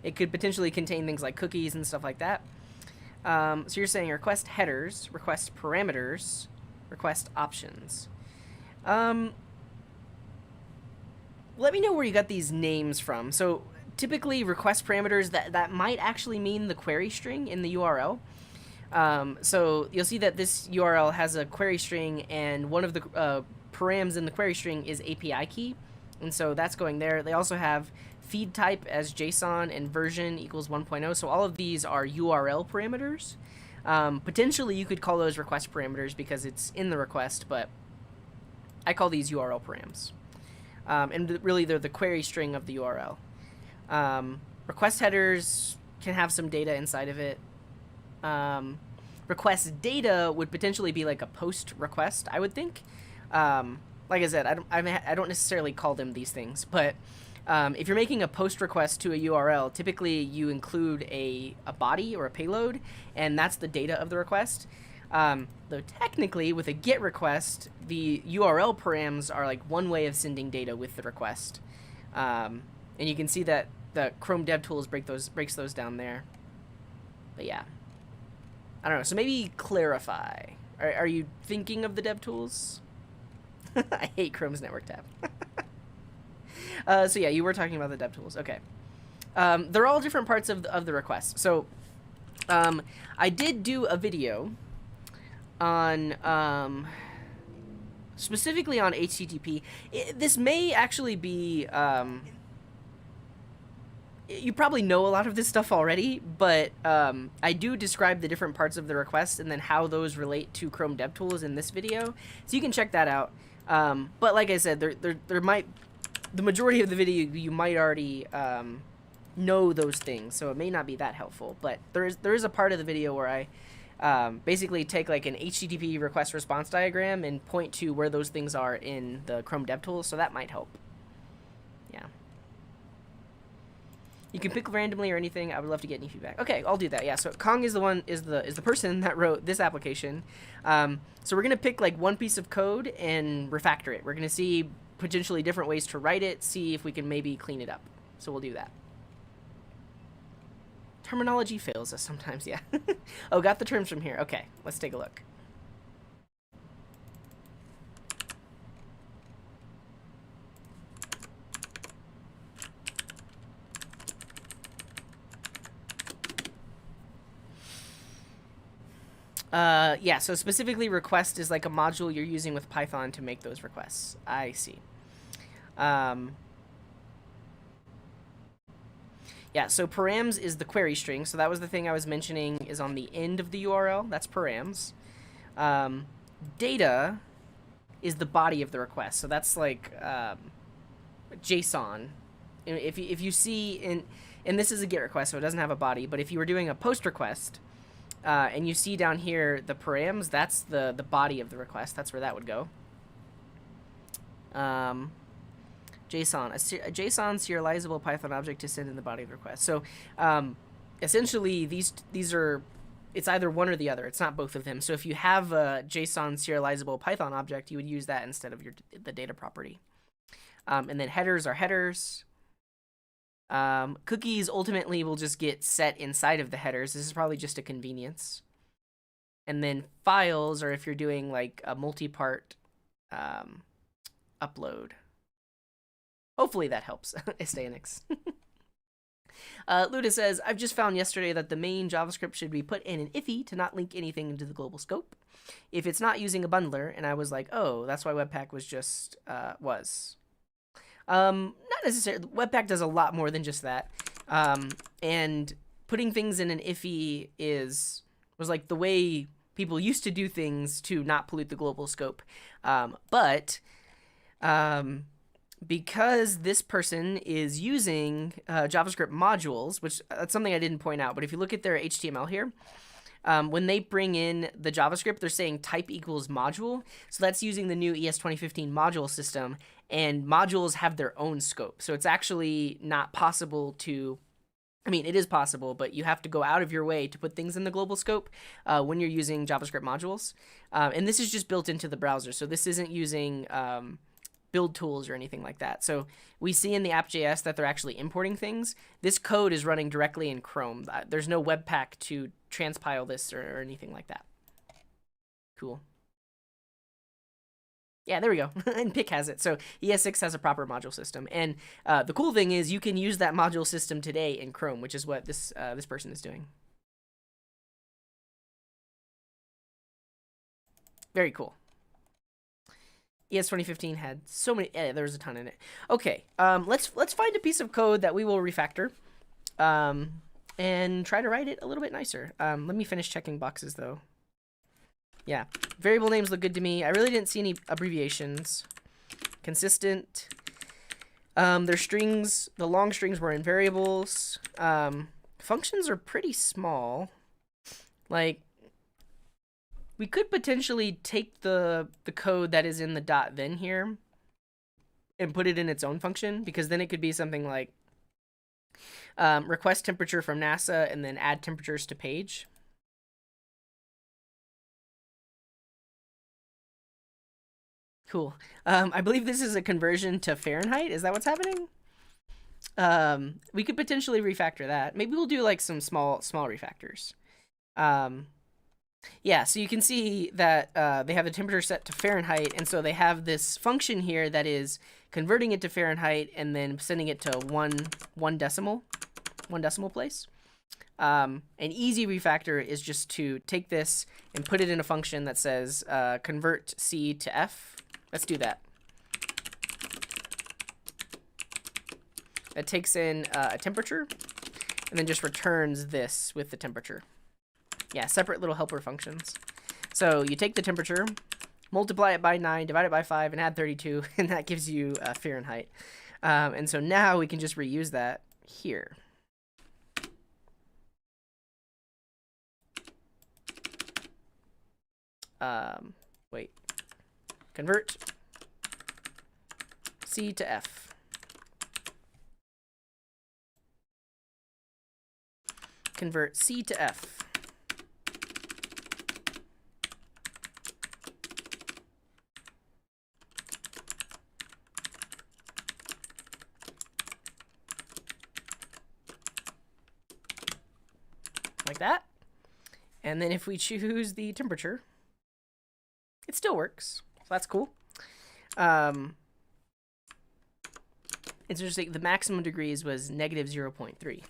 Speaker 1: It could potentially contain things like cookies and stuff like that. So you're saying request headers, request parameters, request options. Let me know where you got these names from. So typically request parameters, that might actually mean the query string in the URL. So you'll see that this URL has a query string, and one of the params in the query string is API key. And so that's going there. They also have feed type as JSON and version equals 1.0. So all of these are URL parameters. Potentially you could call those request parameters because it's in the request, but I call these URL params. And really they're the query string of the URL. Request headers can have some data inside of it. Request data would potentially be like a post request, I would think. Like I said, I don't necessarily call them these things, but if you're making a post request to a URL, typically you include a body or a payload, and that's the data of the request. Though technically, with a GET request, the URL params are like one way of sending data with the request. And you can see that the Chrome DevTools breaks those down there. But yeah, I don't know. So maybe clarify. Are you thinking of the DevTools? I hate Chrome's network tab. So yeah, you were talking about the DevTools. Okay. They're all different parts of the request. So I did do a video on specifically on HTTP. This may actually be you probably know a lot of this stuff already, but I do describe the different parts of the request and then how those relate to Chrome DevTools in this video, so you can check that out. But like I said, there might, the majority of the video you might already know those things, so it may not be that helpful. But there is a part of the video where I basically take like an HTTP request response diagram and point to where those things are in the Chrome DevTools, so that might help. Yeah. You can pick randomly or anything. I would love to get any feedback. Okay, I'll do that. Yeah. So Kong is the person that wrote this application. So we're gonna pick like one piece of code and refactor it. We're gonna see potentially different ways to write it. See if we can maybe clean it up. So we'll do that. Terminology fails us sometimes. Yeah. Oh, got the terms from here. Okay, let's take a look. Yeah, so specifically request is like a module you're using with Python to make those requests. I see. Yeah, so params is the query string. So that was the thing I was mentioning is on the end of the URL. That's params. Data is the body of the request. So that's like JSON. If you see and this is a GET request, so it doesn't have a body. But if you were doing a POST request, and you see down here the params, that's the body of the request. That's where that would go. JSON, a JSON serializable Python object to send in the body of the request. So essentially these are, it's either one or the other. It's not both of them. So if you have a JSON serializable Python object, you would use that instead of the data property. And then headers are headers. Cookies ultimately will just get set inside of the headers. This is probably just a convenience. And then files are if you're doing like a multi-part upload. Hopefully that helps. Astanix. Luda says, I've just found yesterday that the main JavaScript should be put in an IFI to not link anything into the global scope. If it's not using a bundler, and I was like, oh, that's why Webpack was just, not necessarily. Webpack does a lot more than just that. And putting things in an IFI was like the way people used to do things to not pollute the global scope. But because this person is using JavaScript modules, which that's something I didn't point out, but if you look at their HTML here, when they bring in the JavaScript, they're saying type equals module. So that's using the new ES 2015 module system, and modules have their own scope. So it's actually not possible to, I mean, it is possible, but you have to go out of your way to put things in the global scope when you're using JavaScript modules. And this is just built into the browser. So this isn't using build tools or anything like that. So we see in the app.js that they're actually importing things. This code is running directly in Chrome. There's no Webpack to transpile this or anything like that. Cool. Yeah, there we go. And Pick has it. So ES6 has a proper module system. And the cool thing is you can use that module system today in Chrome, which is what this person is doing. Very cool. ES 2015 had so many, there was a ton in it. Okay, let's find a piece of code that we will refactor and try to write it a little bit nicer. Let me finish checking boxes though. Yeah, variable names look good to me. I really didn't see any abbreviations. Consistent. Their strings, the long strings were in variables. Functions are pretty small. Like, we could potentially take the code that is in the .then here and put it in its own function, because then it could be something like request temperature from NASA and then add temperatures to page. Cool. I believe this is a conversion to Fahrenheit. Is that what's happening? We could potentially refactor that. Maybe we'll do like some small refactors. Yeah, so you can see that they have the temperature set to Fahrenheit, and so they have this function here that is converting it to Fahrenheit and then sending it to one decimal place. An easy refactor is just to take this and put it in a function that says convert C to F. Let's do that. That takes in a temperature and then just returns this with the temperature. Yeah, separate little helper functions. So you take the temperature, multiply it by 9, divide it by 5, and add 32, and that gives you Fahrenheit. And so now we can just reuse that here. Wait. Convert C to F. Convert C to F. Like that. And then if we choose the temperature, it still works. So that's cool. It's interesting. The maximum degrees was negative 0.3.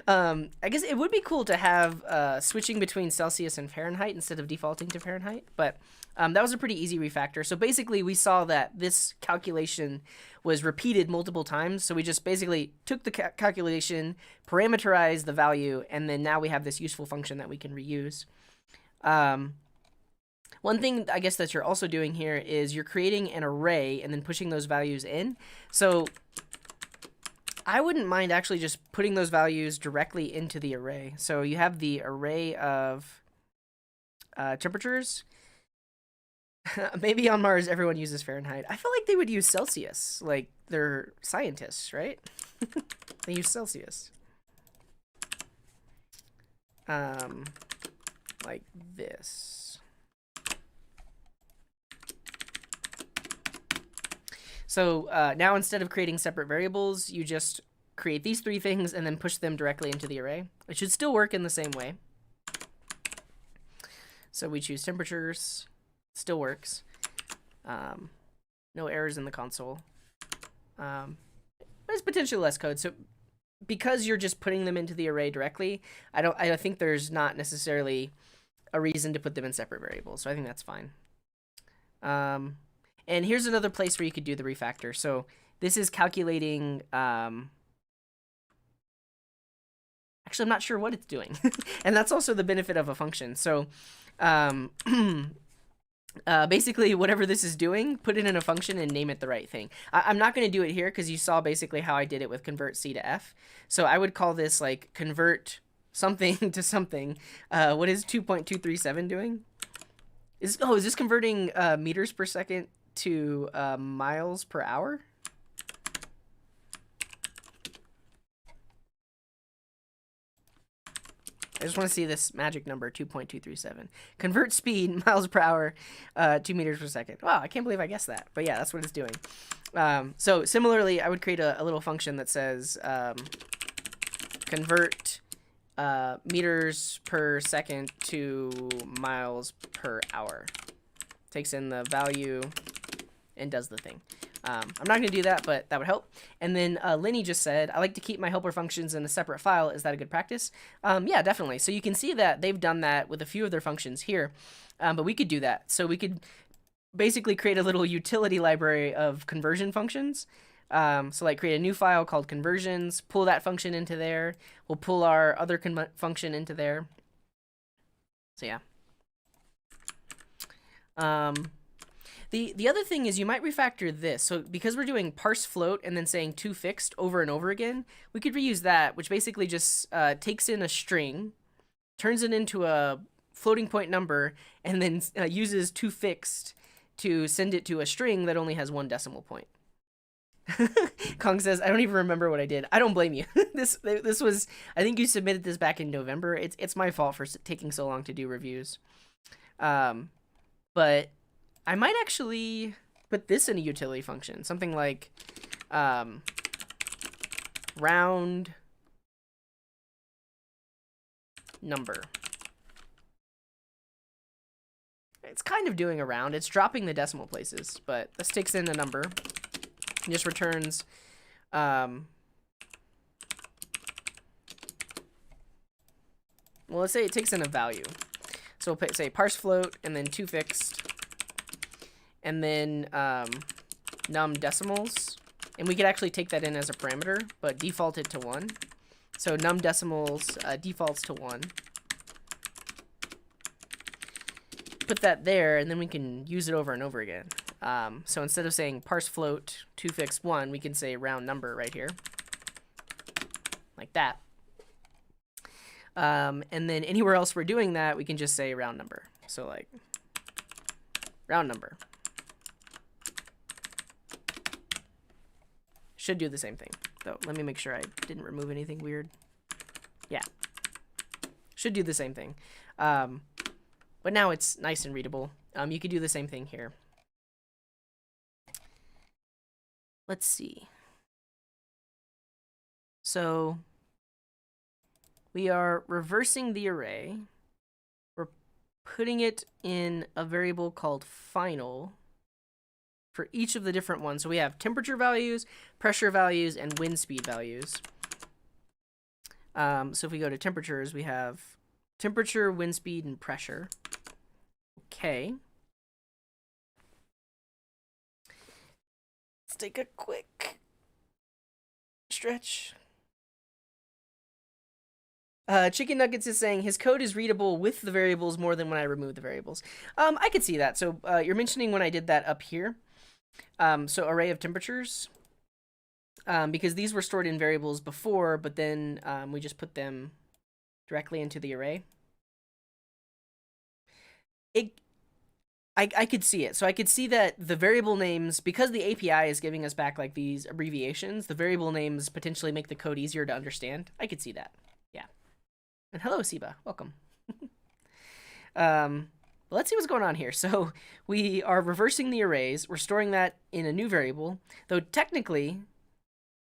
Speaker 1: I guess it would be cool to have switching between Celsius and Fahrenheit instead of defaulting to Fahrenheit, but that was a pretty easy refactor. So basically we saw that this calculation was repeated multiple times. So we just basically took the calculation, parameterized the value, and then now we have this useful function that we can reuse. One thing I guess that you're also doing here is you're creating an array and then pushing those values in. So I wouldn't mind actually just putting those values directly into the array. So you have the array of temperatures. Maybe on Mars everyone uses Fahrenheit. I feel like they would use Celsius. Like, they're scientists, right? They use Celsius. Like this. So now instead of creating separate variables, you just create these three things and then push them directly into the array. It should still work in the same way. So we choose temperatures. Still works. No errors in the console. But it's potentially less code. So because you're just putting them into the array directly, I think there's not necessarily a reason to put them in separate variables. So I think that's fine. And here's another place where you could do the refactor. So this is calculating, actually, I'm not sure what it's doing. And that's also the benefit of a function. So basically, whatever this is doing, put it in a function and name it the right thing. I'm not going to do it here because you saw basically how I did it with convert C to F. So I would call this like convert something to something. What is 2.237 doing? Is this converting meters per second to miles per hour? I just want to see this magic number, 2.237. Convert speed, miles per hour, 2 meters per second. Wow, I can't believe I guessed that. But yeah, that's what it's doing. So similarly, I would create a little function that says convert meters per second to miles per hour. Takes in the value and does the thing. I'm not going to do that, but that would help. And then Lenny just said, I like to keep my helper functions in a separate file. Is that a good practice? Yeah, definitely. So you can see that they've done that with a few of their functions here, but we could do that. So we could basically create a little utility library of conversion functions. So like create a new file called conversions, pull that function into there. We'll pull our other function into there. So yeah. The other thing is you might refactor this. So because we're doing parse float and then saying toFixed over and over again, we could reuse that, which basically just takes in a string, turns it into a floating point number, and then uses toFixed to send it to a string that only has 1 decimal point. Kong says, I don't even remember what I did. I don't blame you. This was, I think you submitted this back in November. It's my fault for taking so long to do reviews. But I might actually put this in a utility function, something like round number. It's kind of doing a round. It's dropping the decimal places, but this takes in a number and just returns well, let's say it takes in a value. So we'll say parse float and then toFixed and then num decimals. And we could actually take that in as a parameter, but default it to 1. So num decimals defaults to 1. Put that there, and then we can use it over and over again. So instead of saying parse float toFixed 1, we can say round number right here. Like that. And then anywhere else we're doing that, we can just say round number. So like round number. Should do the same thing, though. Let me make sure I didn't remove anything weird. Yeah. Should do the same thing. But now it's nice and readable. You could do the same thing here. Let's see. So we are reversing the array. We're putting it in a variable called final for each of the different ones. So we have temperature values, pressure values, and wind speed values. So if we go to temperatures, we have temperature, wind speed, and pressure. Okay. Let's take a quick stretch. Chicken Nuggets is saying his code is readable with the variables more than when I remove the variables. I could see that. So you're mentioning when I did that up here. So array of temperatures. Because these were stored in variables before, but then we just put them directly into the array. I could see it. So I could see that the variable names, because the API is giving us back like these abbreviations, the variable names potentially make the code easier to understand. I could see that. Yeah. And hello, Siba. Welcome. Let's see what's going on here. So we are reversing the arrays. We're storing that in a new variable, though technically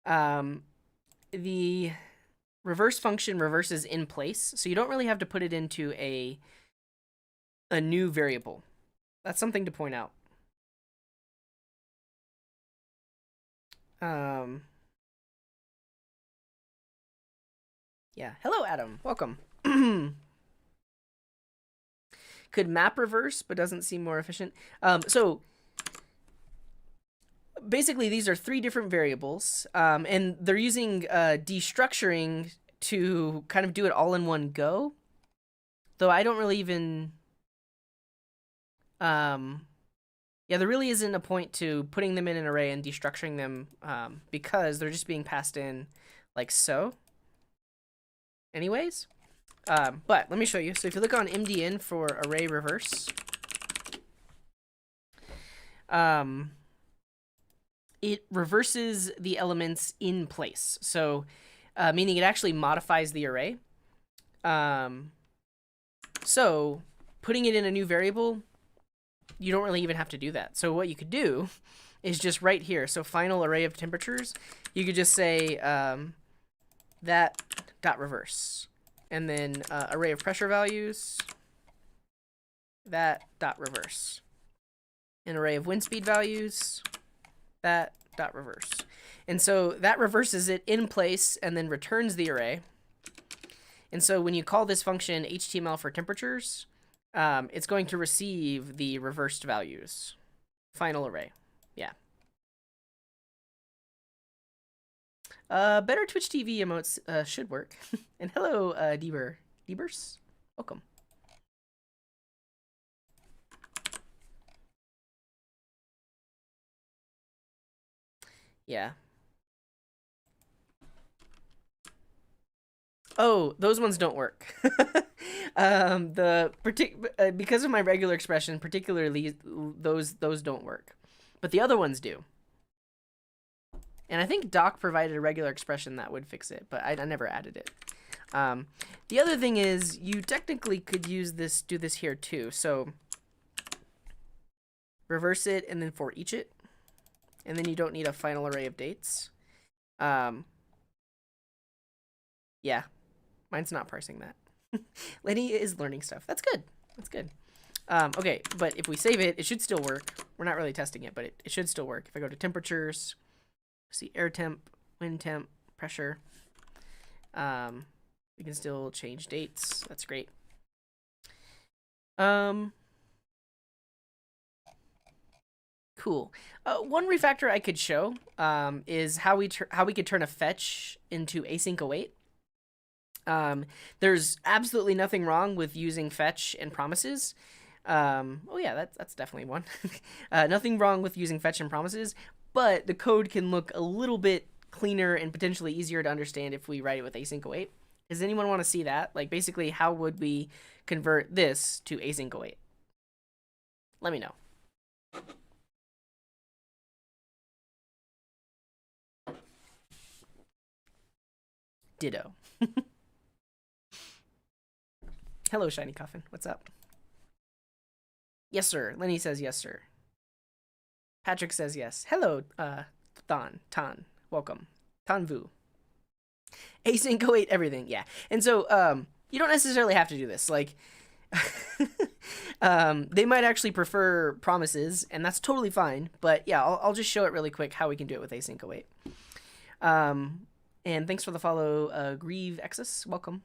Speaker 1: the reverse function reverses in place, so you don't really have to put it into a new variable. That's something to point out. Yeah. Hello, Adam. Welcome. Could map reverse, but doesn't seem more efficient. So basically, these are 3 different variables, and they're using destructuring to kind of do it all in one go. Though I don't really even... yeah, there really isn't a point to putting them in an array and destructuring them because they're just being passed in like so. Anyways, But let me show you. So if you look on MDN for array reverse, it reverses the elements in place. So meaning it actually modifies the array. So putting it in a new variable, you don't really even have to do that. So what you could do is just right here. So final array of temperatures, you could just say that dot reverse, and then array of pressure values, that dot reverse, an array of wind speed values, that dot reverse. And so that reverses it in place and then returns the array. And so when you call this function HTML for temperatures, it's going to receive the reversed values. Final array. Yeah. Better Twitch TV emotes should work. And hello, Debers. Welcome. Yeah. Oh, those ones don't work. Because of my regular expression, particularly those don't work, but the other ones do. And I think doc provided a regular expression that would fix it, but I never added it. The other thing is you technically could use this, do this here too. So reverse it and then for each it, and then you don't need a final array of dates. Yeah. Mine's not parsing that. Lenny is learning stuff. That's good. That's good. Okay, but if we save it, it should still work. We're not really testing it, but it should still work. If I go to temperatures, see air temp, wind temp, pressure. We can still change dates. That's great. Cool. One refactor I could show is how we could turn a fetch into async await. There's absolutely nothing wrong with using fetch and promises. Oh yeah, that's definitely one. Nothing wrong with using fetch and promises, but the code can look a little bit cleaner and potentially easier to understand if we write it with async await. Does anyone want to see that? Like basically, how would we convert this to async await? Let me know. Ditto. Hello, Shiny Coffin. What's up? Yes, sir. Lenny says yes, sir. Patrick says yes. Hello, Tan. Welcome. Tanvu. Async await everything. Yeah. And so, you don't necessarily have to do this. Like, they might actually prefer promises, and that's totally fine. But yeah, I'll just show it really quick how we can do it with async await. And thanks for the follow, Grieve Exus. Welcome.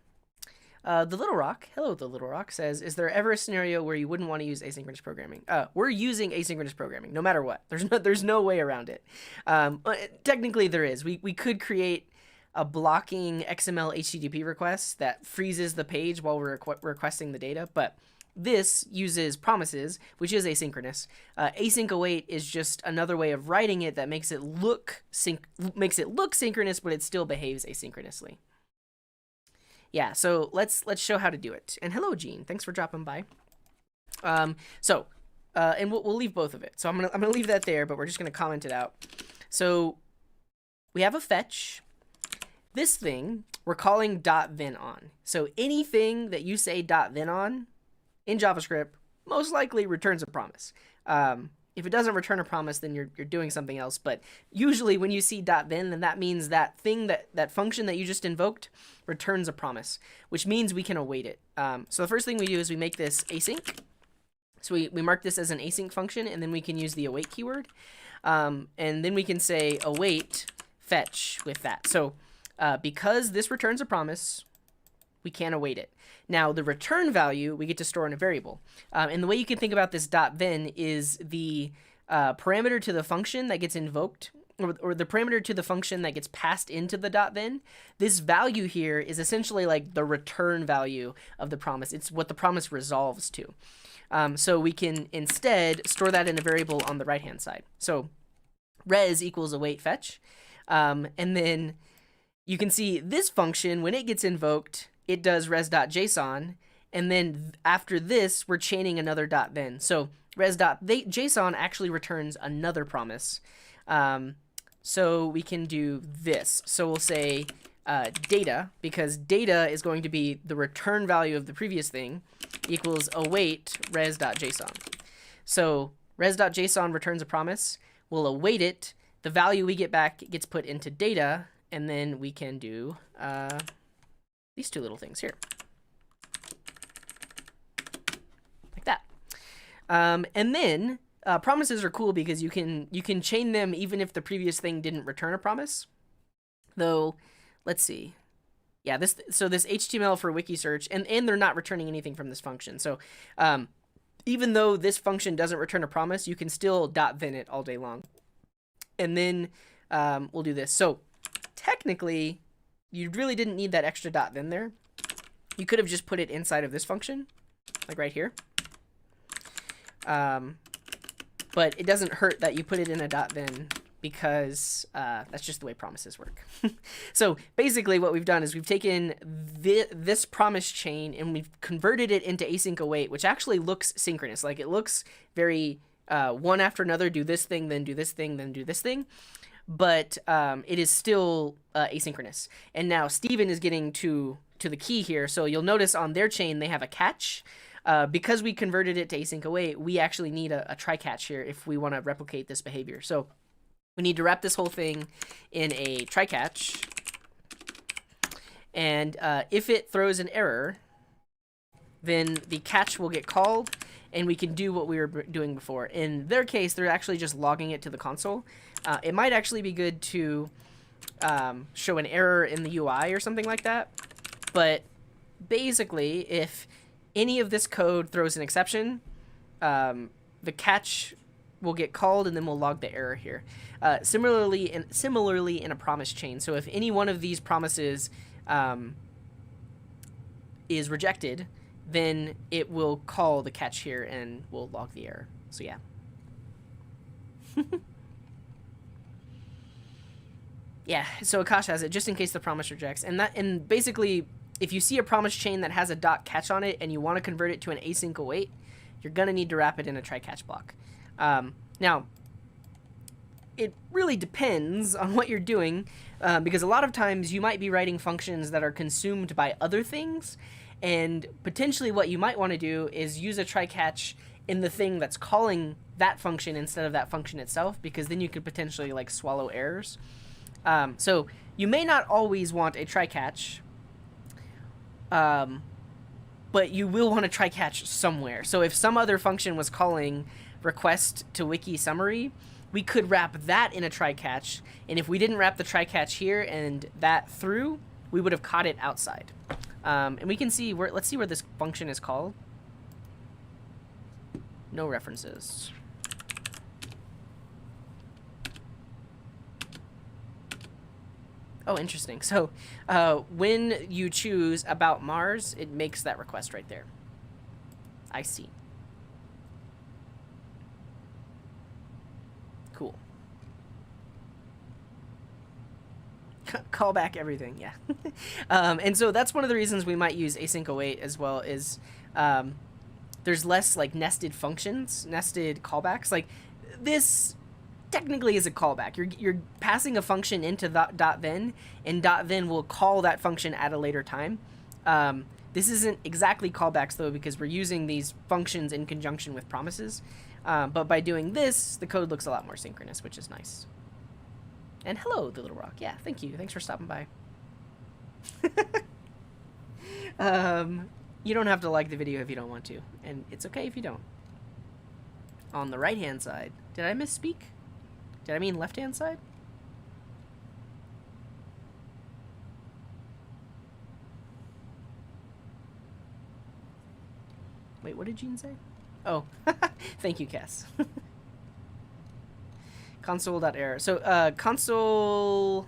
Speaker 1: The Little Rock, hello, The Little Rock says, is there ever a scenario where you wouldn't want to use asynchronous programming? We're using asynchronous programming, no matter what. There's no way around it. Technically, there is. We could create a blocking XML HTTP request that freezes the page while we're requesting the data, but this uses promises, which is asynchronous. Async await is just another way of writing it that makes it look synchronous, but it still behaves asynchronously. Yeah, so let's show how to do it. And hello, Gene. Thanks for dropping by. And we'll leave both of it. So I'm gonna leave that there, but we're just gonna comment it out. So we have a fetch. This thing we're calling .then on. So anything that you say .then on in JavaScript most likely returns a promise. If it doesn't return a promise, then you're doing something else. But usually when you see .then that means that thing, that function that you just invoked returns a promise, which means we can await it. So the first thing we do is we make this async. So we mark this as an async function, and then we can use the await keyword. And then we can say await fetch with that. So because this returns a promise, we can await it. Now, the return value we get to store in a variable. And the way you can think about this .then is the parameter to the function that gets invoked, or the parameter to the function that gets passed into the .then. This value here is essentially like the return value of the promise. It's what the promise resolves to. So we can instead store that in a variable on the right-hand side. So res equals await fetch. And then you can see this function, when it gets invoked, it does res.json, and then after this, we're chaining another dot then. So res.json actually returns another promise. So we can do this. So we'll say data, because data is going to be the return value of the previous thing, equals await res.json. So res.json returns a promise. We'll await it. The value we get back gets put into data, and then we can do these two little things here. Like that. And then promises are cool because you can chain them even if the previous thing didn't return a promise. Though, let's see. Yeah, this HTML for wiki search, and they're not returning anything from this function. So even though this function doesn't return a promise, you can still .then it all day long. And then we'll do this. So technically, you really didn't need that extra .then there. You could have just put it inside of this function, like right here. But it doesn't hurt that you put it in a .then, because that's just the way promises work. So basically what we've done is we've taken this promise chain and we've converted it into async await, which actually looks synchronous. Like, it looks very one after another, do this thing, then do this thing, then do this thing. But it is still asynchronous. And now Steven is getting to the key here. So you'll notice on their chain they have a catch. Because we converted it to async await, we actually need a try catch here if we want to replicate this behavior. So we need to wrap this whole thing in a try catch. And if it throws an error, then the catch will get called, and we can do what we were doing before. In their case, they're actually just logging it to the console. It might actually be good to show an error in the UI or something like that. But basically, if any of this code throws an exception, the catch will get called, and then we'll log the error here. Similarly in a promise chain. So if any one of these promises is rejected, then it will call the catch here and we'll log the error. So yeah. Yeah, so Akash has it just in case the promise rejects. And basically, if you see a promise chain that has a .catch on it and you want to convert it to an async await, you're going to need to wrap it in a try catch block. Now, it really depends on what you're doing, because a lot of times you might be writing functions that are consumed by other things, and potentially what you might want to do is use a try catch in the thing that's calling that function instead of that function itself, because then you could potentially like swallow errors. So you may not always want a try catch, but you will want to try catch somewhere. So if some other function was calling request to wiki summary, we could wrap that in a try catch, and if we didn't wrap the try catch here and that through, we would have caught it outside. And we can see where, let's see where this function is called. No references. Oh, interesting. So when you choose about Mars, it makes that request right there. I see. Cool. Call back everything, yeah. And so that's one of the reasons we might use async await as well, is there's less like nested functions, nested callbacks. Like this technically is a callback. You're passing a function into .then, and .then will call that function at a later time. This isn't exactly callbacks though, because we're using these functions in conjunction with promises. But by doing this, the code looks a lot more synchronous, which is nice. And hello, the little rock. Yeah, thank you. Thanks for stopping by. You don't have to like the video if you don't want to, and it's okay if you don't. On the right-hand side, did I misspeak? Did I mean left-hand side? Wait, what did Gene say? Oh, thank you, Cass. Console.error. So, console...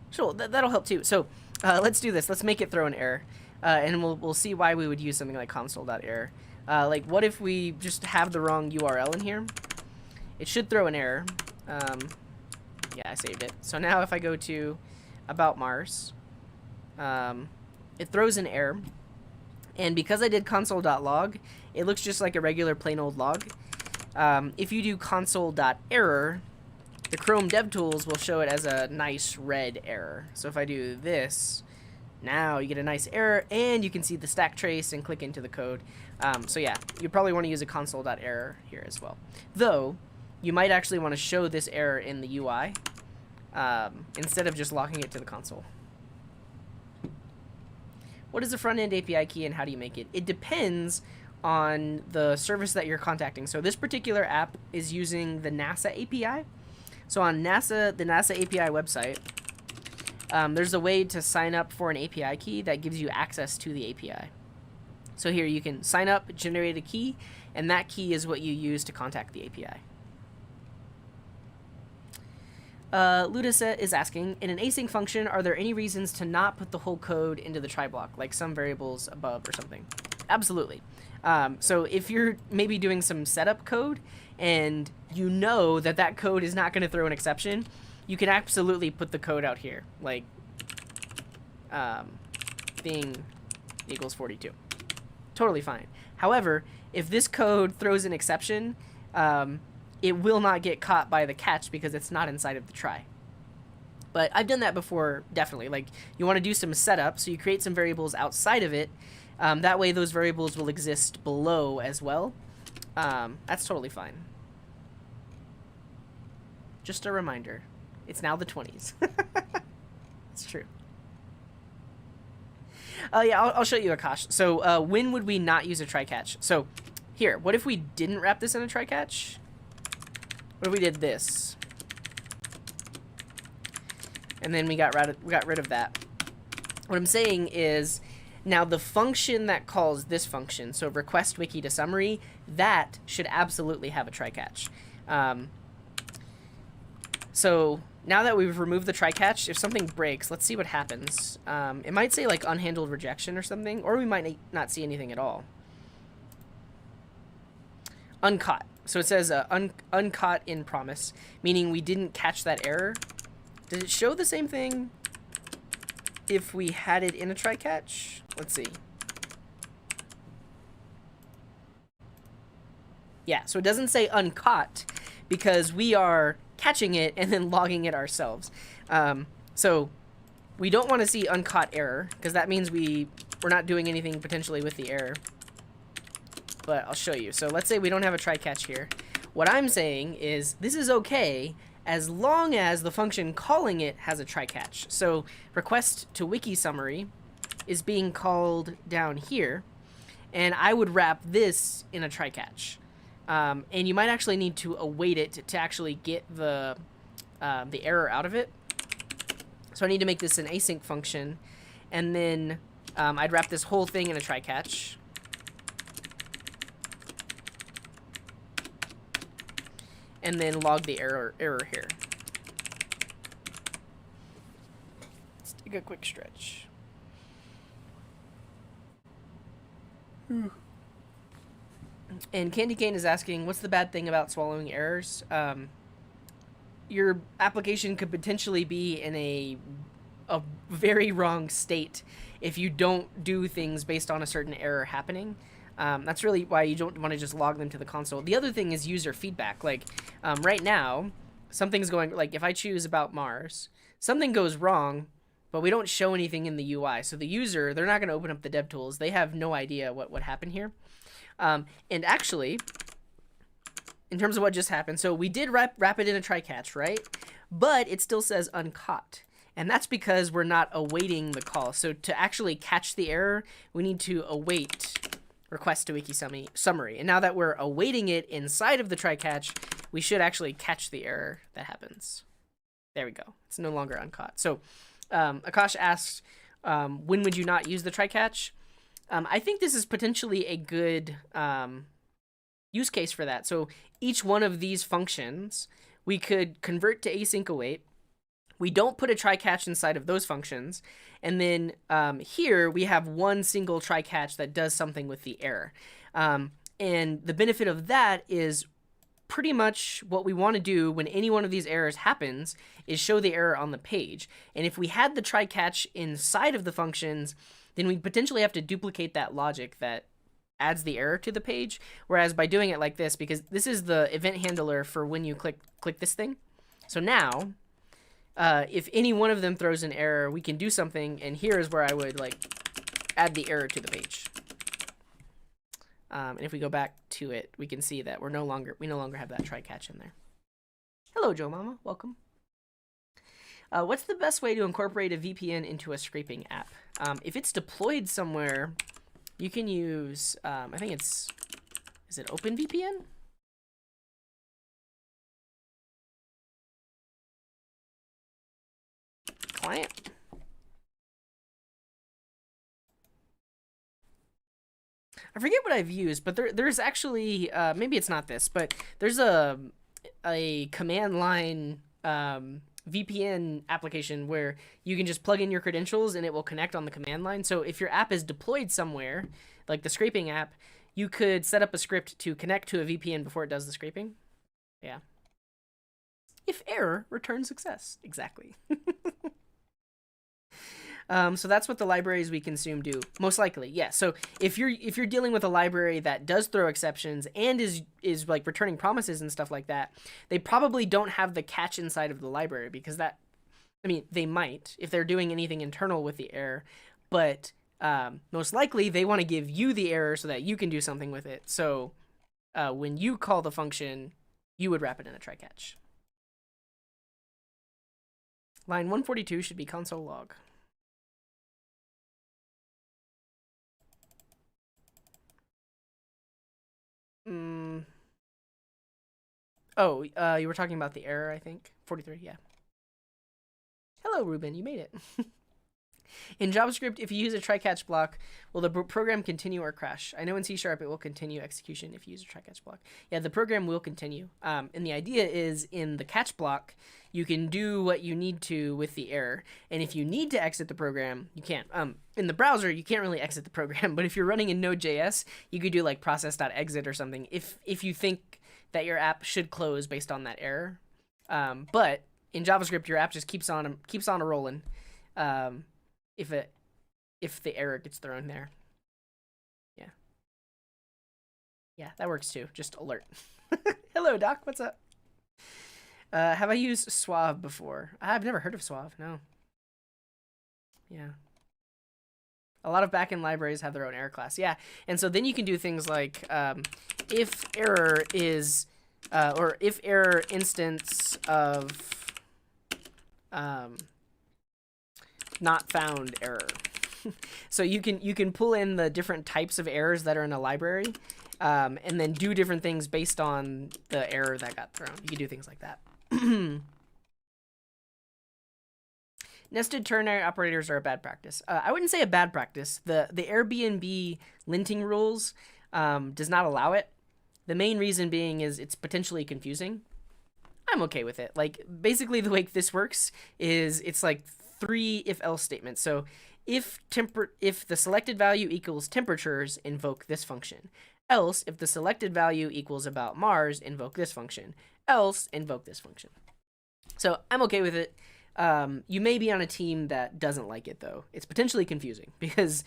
Speaker 1: Sure, that'll help too. So, let's do this. Let's make it throw an error. And we'll see why we would use something like console.error. Like, what if we just have the wrong URL in here? It should throw an error. Yeah, I saved it. So now if I go to About Mars, it throws an error. And because I did console.log, it looks just like a regular plain old log. If you do console.error, the Chrome DevTools will show it as a nice red error. So if I do this, now you get a nice error, and you can see the stack trace and click into the code. So yeah, you probably want to use a console.error here as well. Though, you might actually want to show this error in the UI instead of just logging it to the console. What is the front-end API key and how do you make it? It depends on the service that you're contacting. So this particular app is using the NASA API. So on the NASA API website, there's a way to sign up for an API key that gives you access to the API. So here you can sign up, generate a key, and that key is what you use to contact the API. Luda is asking, in an async function, are there any reasons to not put the whole code into the try block, like some variables above or something? Absolutely. So if you're maybe doing some setup code and you know that that code is not going to throw an exception, you can absolutely put the code out here, like thing equals 42. Totally fine. However, if this code throws an exception, it will not get caught by the catch because it's not inside of the try. But I've done that before, definitely. Like, you want to do some setup, so you create some variables outside of it. That way those variables will exist below as well. That's totally fine. Just a reminder. It's now the 20s. It's true. Yeah, I'll show you, Akash. So when would we not use a try catch? So here, what if we didn't wrap this in a try catch? What if we did this? And then we got rid of that. What I'm saying is, now the function that calls this function, so request wiki to summary, that should absolutely have a try catch. So now that we've removed the try catch, if something breaks, let's see what happens. It might say like unhandled rejection or something, or we might not see anything at all. Uncaught. So it says uncaught in promise, meaning we didn't catch that error. Does it show the same thing if we had it in a try catch? Let's see. Yeah, so it doesn't say uncaught because we are catching it and then logging it ourselves. So we don't want to see uncaught error because that means we're not doing anything potentially with the error. But I'll show you. So let's say we don't have a try catch here. What I'm saying is this is okay as long as the function calling it has a try catch. So request to wiki summary is being called down here, and I would wrap this in a try catch. And you might actually need to await it to actually get the error out of it. So I need to make this an async function, and then I'd wrap this whole thing in a try catch. And then log the error here. Let's take a quick stretch. And Candy Cane is asking, what's the bad thing about swallowing errors? Your application could potentially be in a very wrong state if you don't do things based on a certain error happening. That's really why you don't want to just log them to the console. The other thing is user feedback. Like right now, something's going, like if I choose about Mars, something goes wrong, but we don't show anything in the UI. So the user, they're not going to open up the DevTools. They have no idea what happened here. And actually, in terms of what just happened, so we did wrap it in a try catch, right? But it still says uncaught. And that's because we're not awaiting the call. So to actually catch the error, we need to await request to wiki summary. And now that we're awaiting it inside of the try catch, we should actually catch the error that happens. There we go. It's no longer uncaught. So Akash asks, when would you not use the try catch? I think this is potentially a good use case for that. So each one of these functions, we could convert to async await. We don't put a try catch inside of those functions. And then here we have one single try catch that does something with the error. And the benefit of that is pretty much what we want to do when any one of these errors happens is show the error on the page. And if we had the try catch inside of the functions, then we potentially have to duplicate that logic that adds the error to the page. Whereas by doing it like this, because this is the event handler for when you click this thing. So now, if any one of them throws an error, we can do something, and here is where I would like add the error to the page. And if we go back to it, we can see that we no longer have that try catch in there. Hello, Joe Mama, welcome. What's the best way to incorporate a VPN into a scraping app? If it's deployed somewhere, you can use, I think is it OpenVPN? Client? I forget what I've used, but there's actually, maybe it's not this, but there's a command line VPN application where you can just plug in your credentials and it will connect on the command line. So if your app is deployed somewhere, like the scraping app, you could set up a script to connect to a VPN before it does the scraping. Yeah. If error, return success. Exactly. So that's what the libraries we consume do, most likely. Yeah. So if you're dealing with a library that does throw exceptions and is like returning promises and stuff like that, they probably don't have the catch inside of the library, because that, I mean, they might if they're doing anything internal with the error, but most likely they want to give you the error so that you can do something with it. So when you call the function, you would wrap it in a try catch. Line 142 should be console log. Oh, you were talking about the error, I think. 43, yeah. Hello, Ruben, you made it. In JavaScript, if you use a try-catch block, will the program continue or crash? I know in C# it will continue execution if you use a try-catch block. Yeah, the program will continue. And the idea is in the catch block, you can do what you need to with the error. And if you need to exit the program, you can't. In the browser, you can't really exit the program. But if you're running in node.js, you could do like process.exit or something if you think that your app should close based on that error. But in JavaScript, your app just keeps on a rolling. If the error gets thrown there. Yeah, that works too. Just alert. Hello, Doc. What's up? Have I used Suave before? I've never heard of Suave. No. Yeah. A lot of backend libraries have their own error class. Yeah, and so then you can do things like if error is or if error instance of not found error. So you can pull in the different types of errors that are in a library, and then do different things based on the error that got thrown. You can do things like that. Nested ternary operators are a bad practice. I wouldn't say a bad practice. The Airbnb linting rules does not allow it. The main reason being is it's potentially confusing. I'm okay with it. Like, basically the way this works is it's like 3 if-else statements. So if the selected value equals temperatures, invoke this function. Else, if the selected value equals about Mars, invoke this function. Else, invoke this function. So I'm okay with it. You may be on a team that doesn't like it, though. It's potentially confusing because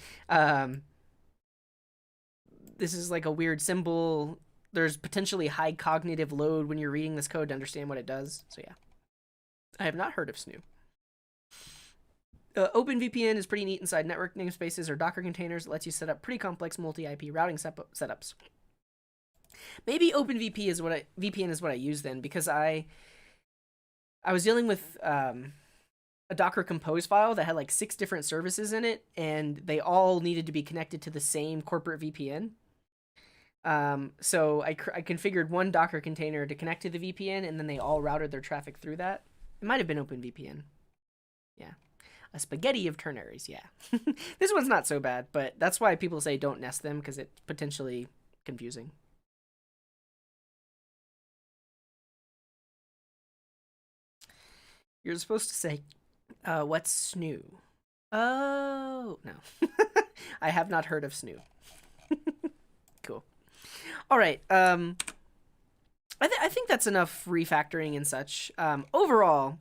Speaker 1: this is like a weird symbol. There's potentially high cognitive load when you're reading this code to understand what it does. So yeah, I have not heard of SNU. OpenVPN is pretty neat inside network namespaces or Docker containers. It lets you set up pretty complex multi-IP routing setups. Maybe OpenVPN is what I use then, because I was dealing with a Docker Compose file that had like 6 different services in it, and they all needed to be connected to the same corporate VPN. So I configured one Docker container to connect to the VPN, and then they all routed their traffic through that. It might have been OpenVPN. Yeah. A spaghetti of ternaries, yeah. This one's not so bad, but that's why people say don't nest them, because it's potentially confusing. You're supposed to say, what's SNU? Oh, no. I have not heard of SNU. Cool. All right. I think that's enough refactoring and such. Overall,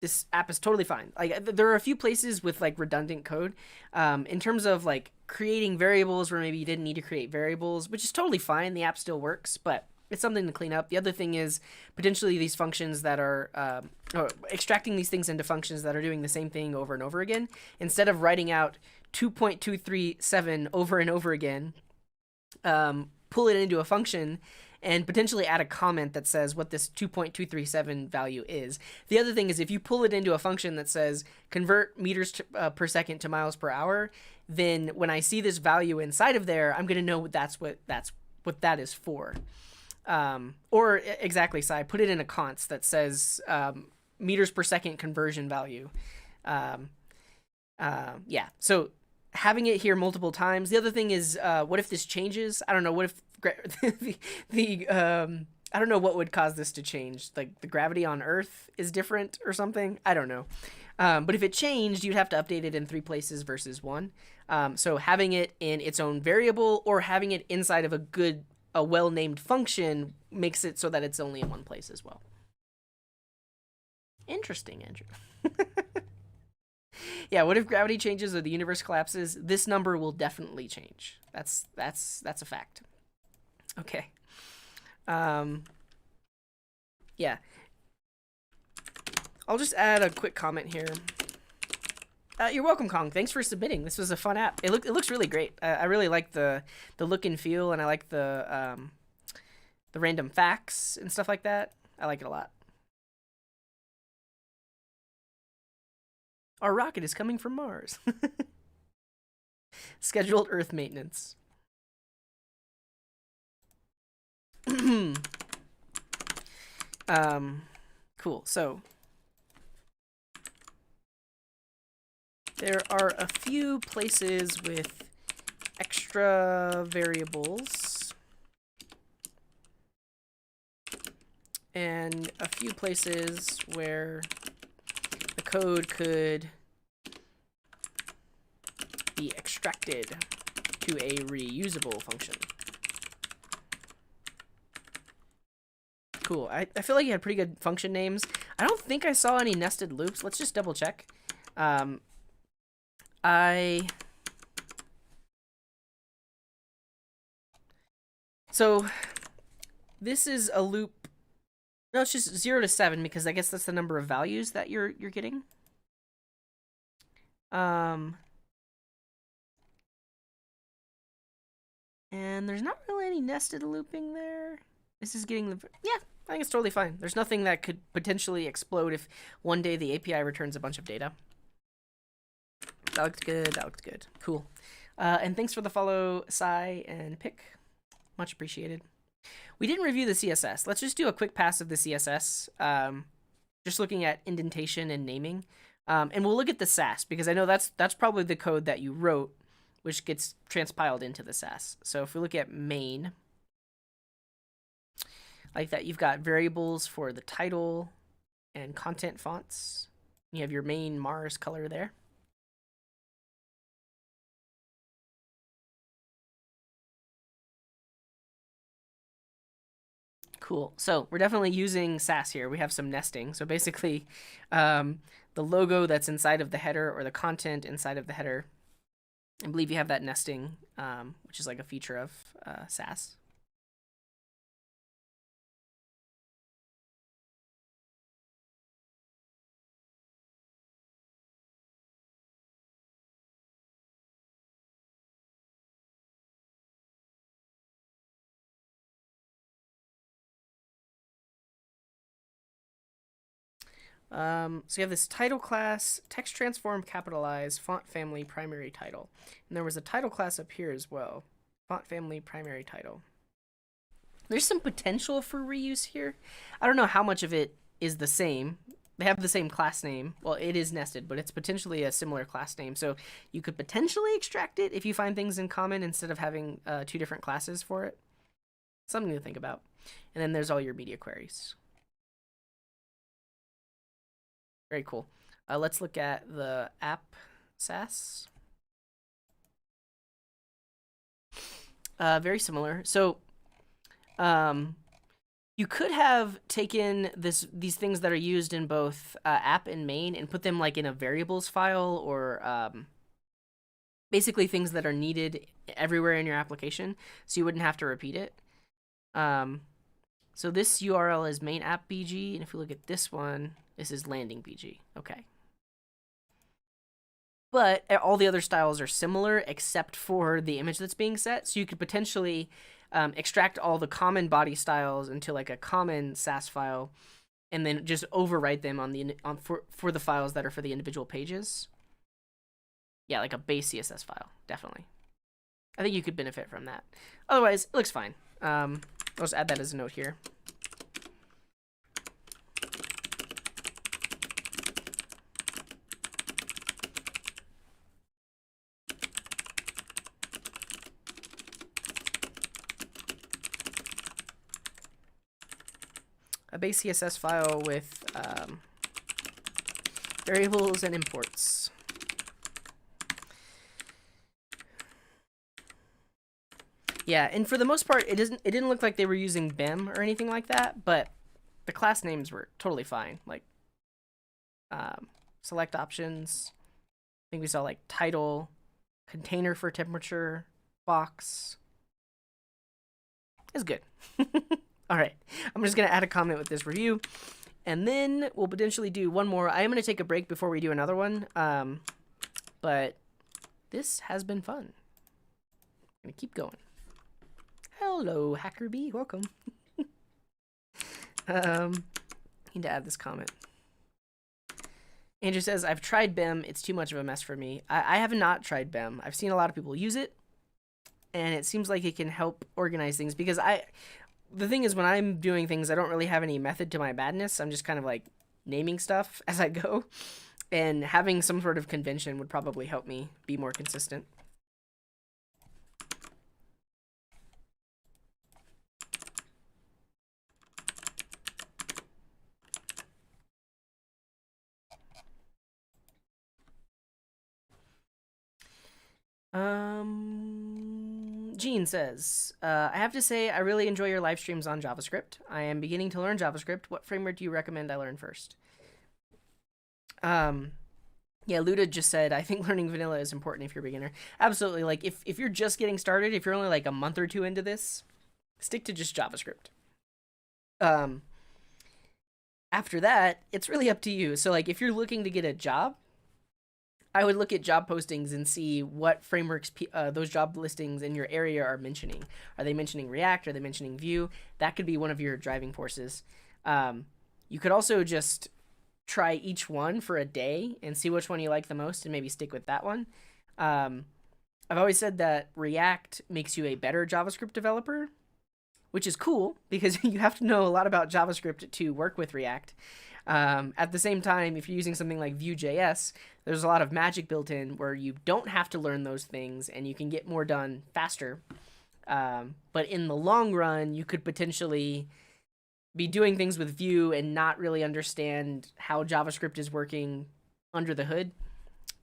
Speaker 1: this app is totally fine. Like there are a few places with like redundant code, in terms of like creating variables where maybe you didn't need to create variables, which is totally fine. The app still works, but it's something to clean up. The other thing is potentially these functions that are or extracting these things into functions that are doing the same thing over and over again. Instead of writing out 2.237 over and over again, pull it into a function and potentially add a comment that says what this 2.237 value is. The other thing is if you pull it into a function that says convert meters per second to miles per hour, then when I see this value inside of there, I'm going to know what that is for. Or exactly, so I put it in a const that says meters per second conversion value. Yeah, so having it here multiple times. The other thing is, what if this changes? I don't know. What if I don't know what would cause this to change. Like the gravity on Earth is different or something. I don't know. But if it changed, you'd have to update it in 3 places versus 1. So having it in its own variable or having it inside of a well-named function makes it so that it's only in 1 place as well. Interesting, Andrew. Yeah, what if gravity changes or the universe collapses? This number will definitely change. That's a fact. Okay. Yeah. I'll just add a quick comment here. You're welcome, Kong. Thanks for submitting. This was a fun app. It looks really great. I really like the look and feel, and I like the random facts and stuff like that. I like it a lot. Our rocket is coming from Mars. Scheduled Earth maintenance. Cool. So there are a few places with extra variables and a few places where the code could be extracted to a reusable function. Cool. I feel like you had pretty good function names. I don't think I saw any nested loops. Let's just double check. So this is a loop. No, it's just 0 to 7 because I guess that's the number of values that you're getting. And there's not really any nested looping there. This is getting the... Yeah, I think it's totally fine. There's nothing that could potentially explode if one day the API returns a bunch of data. That looked good. That looked good. Cool. And thanks for the follow, Sai and Pick. Much appreciated. We didn't review the CSS. Let's just do a quick pass of the CSS. Just looking at indentation and naming. And we'll look at the Sass, because I know that's probably the code that you wrote, which gets transpiled into the Sass. So if we look at main, like that, you've got variables for the title and content fonts. You have your main Mars color there. Cool. So we're definitely using Sass here. We have some nesting. So basically, the logo that's inside of the header or the content inside of the header, I believe you have that nesting, which is like a feature of Sass. So you have this title class, text transform, capitalize, font family, primary title. And there was a title class up here as well. Font family, primary title. There's some potential for reuse here. I don't know how much of it is the same. They have the same class name. Well, it is nested, but it's potentially a similar class name. So you could potentially extract it if you find things in common instead of having 2 different classes for it. Something to think about. And then there's all your media queries. Very cool. Let's look at the app Sass. Very similar. So You could have taken these things that are used in both app and main and put them like in a variables file or basically things that are needed everywhere in your application, so you wouldn't have to repeat it. So this URL is main app bg, and if we look at this one, this is landing bg. Okay. But all the other styles are similar except for the image that's being set, so you could potentially extract all the common body styles into like a common Sass file, and then just overwrite them for the files that are for the individual pages. Yeah, like a base CSS file, definitely. I think you could benefit from that. Otherwise, it looks fine. I'll just add that as a note here. A base CSS file with variables and imports. Yeah, and for the most part, it didn't look like they were using BEM or anything like that, but the class names were totally fine. Like select options. I think we saw like title, container for temperature, box. It's good. All right, I'm just gonna add a comment with this review, and then we'll potentially do one more. I am gonna take a break before we do another one, but this has been fun. I'm gonna keep going. Hello, HackerBee, welcome. Need to add this comment. Andrew says, I've tried BEM. It's too much of a mess for me. I have not tried BEM. I've seen a lot of people use it, and it seems like it can help organize things, because the thing is, when I'm doing things, I don't really have any method to my madness. I'm just kind of like naming stuff as I go, and having some sort of convention would probably help me be more consistent. Gene says, I have to say, I really enjoy your live streams on JavaScript. I am beginning to learn JavaScript. What framework do you recommend I learn first? Yeah, Luda just said, I think learning vanilla is important if you're a beginner. Absolutely. Like, if you're just getting started, if you're only like a month or two into this, stick to just JavaScript. After that, it's really up to you. So, like, if you're looking to get a job, I would look at job postings and see what frameworks those job listings in your area are mentioning. Are they mentioning React? Are they mentioning Vue? That could be one of your driving forces. You could also just try each one for a day and see which one you like the most and maybe stick with that one. I've always said that React makes you a better JavaScript developer, which is cool because you have to know a lot about JavaScript to work with React. At the same time, if you're using something like Vue.js, there's a lot of magic built in where you don't have to learn those things and you can get more done faster. But in the long run, you could potentially be doing things with Vue and not really understand how JavaScript is working under the hood.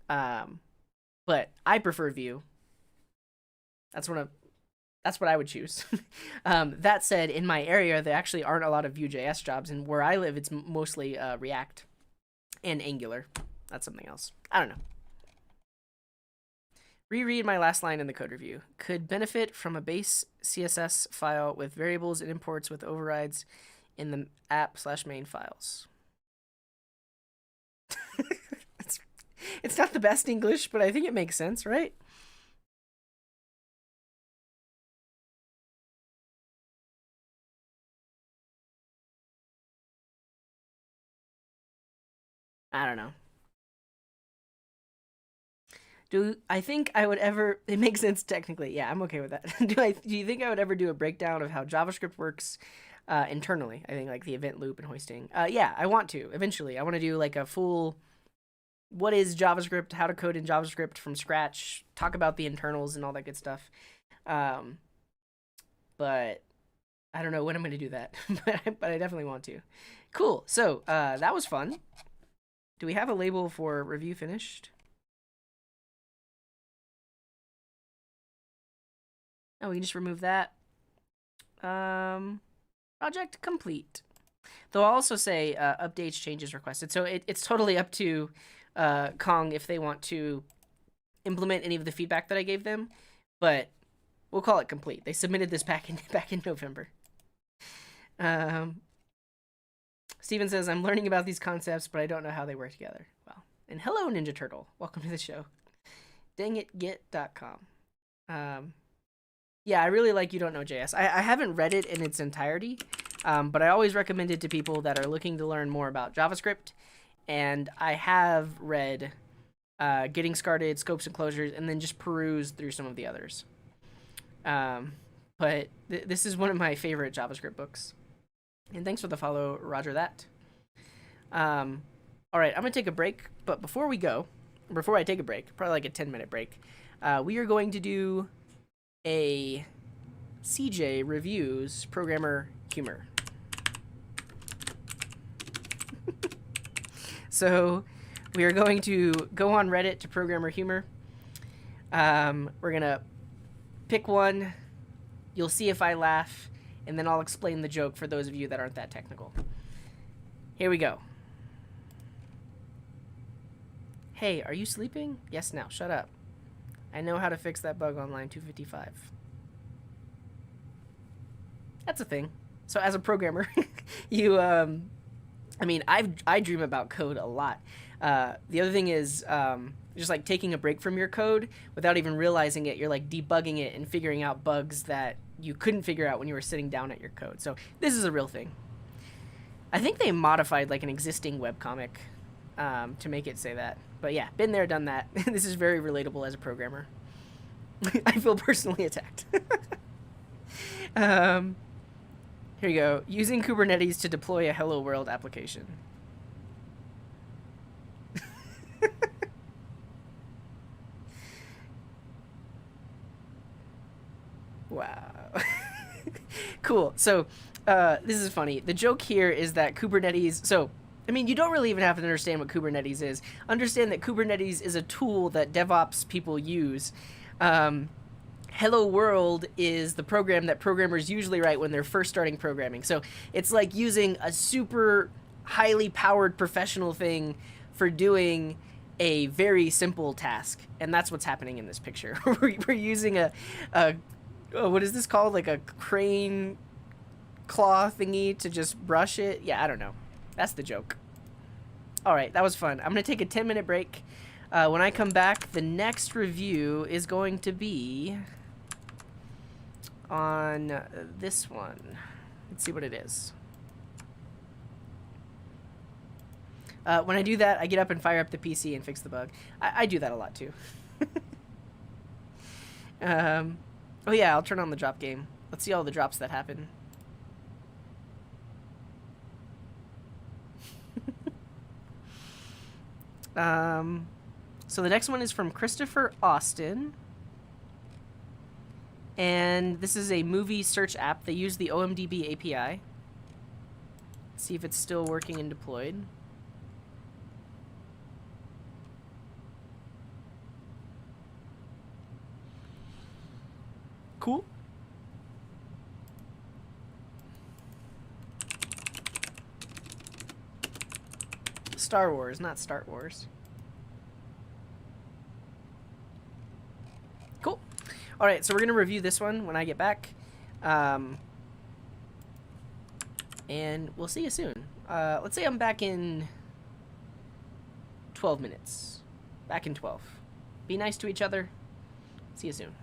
Speaker 1: But I prefer Vue. That's what I would choose. That said, in my area, there actually aren't a lot of Vue.js jobs, and where I live, it's mostly React and Angular. That's something else. I don't know. Reread my last line in the code review. Could benefit from a base CSS file with variables and imports with overrides in the app/main files. It's not the best English, but I think it makes sense, right? I don't know. Do I think I would ever? It makes sense technically. Yeah, I'm okay with that. Do you think I would ever do a breakdown of how JavaScript works internally? I think like the event loop and hoisting. Yeah, I want to eventually. I want to do like a full. What is JavaScript? How to code in JavaScript from scratch? Talk about the internals and all that good stuff. But I don't know when I'm going to do that. but I definitely want to. Cool. So that was fun. Do we have a label for review finished? Oh, we can just remove that. Project complete. Though I'll also say updates, changes requested. So it's totally up to Kong if they want to implement any of the feedback that I gave them, but we'll call it complete. They submitted this back in November. Steven says, I'm learning about these concepts, but I don't know how they work together. Well, and hello, Ninja Turtle. Welcome to the show. Dangitgit.com. Yeah, I really like You Don't Know JS. I haven't read it in its entirety, but I always recommend it to people that are looking to learn more about JavaScript. And I have read Getting Started, Scopes and Closures, and then just perused through some of the others. But this is one of my favorite JavaScript books. And thanks for the follow, Roger that. All right, I'm going to take a break. But before I take a break, probably like a 10-minute break, we are going to do a CJ Reviews Programmer Humor. So we are going to go on Reddit to Programmer Humor. We're going to pick one. You'll see if I laugh, and then I'll explain the joke for those of you that aren't that technical. Here we go. Hey, are you sleeping? Yes, now. Shut up. I know how to fix that bug on line 255. That's a thing. So as a programmer, you, I dream about code a lot. The other thing is just like taking a break from your code without even realizing it. You're like debugging it and figuring out bugs that you couldn't figure out when you were sitting down at your code. So this is a real thing. I think they modified like an existing webcomic to make it say that. But yeah, been there, done that. This is very relatable as a programmer. I feel personally attacked. Here you go. Using Kubernetes to deploy a Hello World application. Wow. Cool. So this is funny. The joke here is that Kubernetes... So, I mean, you don't really even have to understand what Kubernetes is. Understand that Kubernetes is a tool that DevOps people use. Hello World is the program that programmers usually write when they're first starting programming. So it's like using a super highly powered professional thing for doing a very simple task. And that's what's happening in this picture. We're using a what is this called? Like a crane claw thingy to just brush it? Yeah, I don't know. That's the joke. All right, that was fun. I'm going to take a 10-minute break. When I come back, the next review is going to be on this one. Let's see what it is. When I do that, I get up and fire up the PC and fix the bug. I do that a lot too. Oh yeah, I'll turn on the drop game. Let's see all the drops that happen. So the next one is from Christopher Austin. And this is a movie search app. They use the OMDB API. Let's see if it's still working and deployed. Cool. Star Wars, not Start Wars. Cool. All right, so we're going to review this one when I get back. And we'll see you soon. Let's say I'm back in 12 minutes. Back in 12. Be nice to each other. See you soon.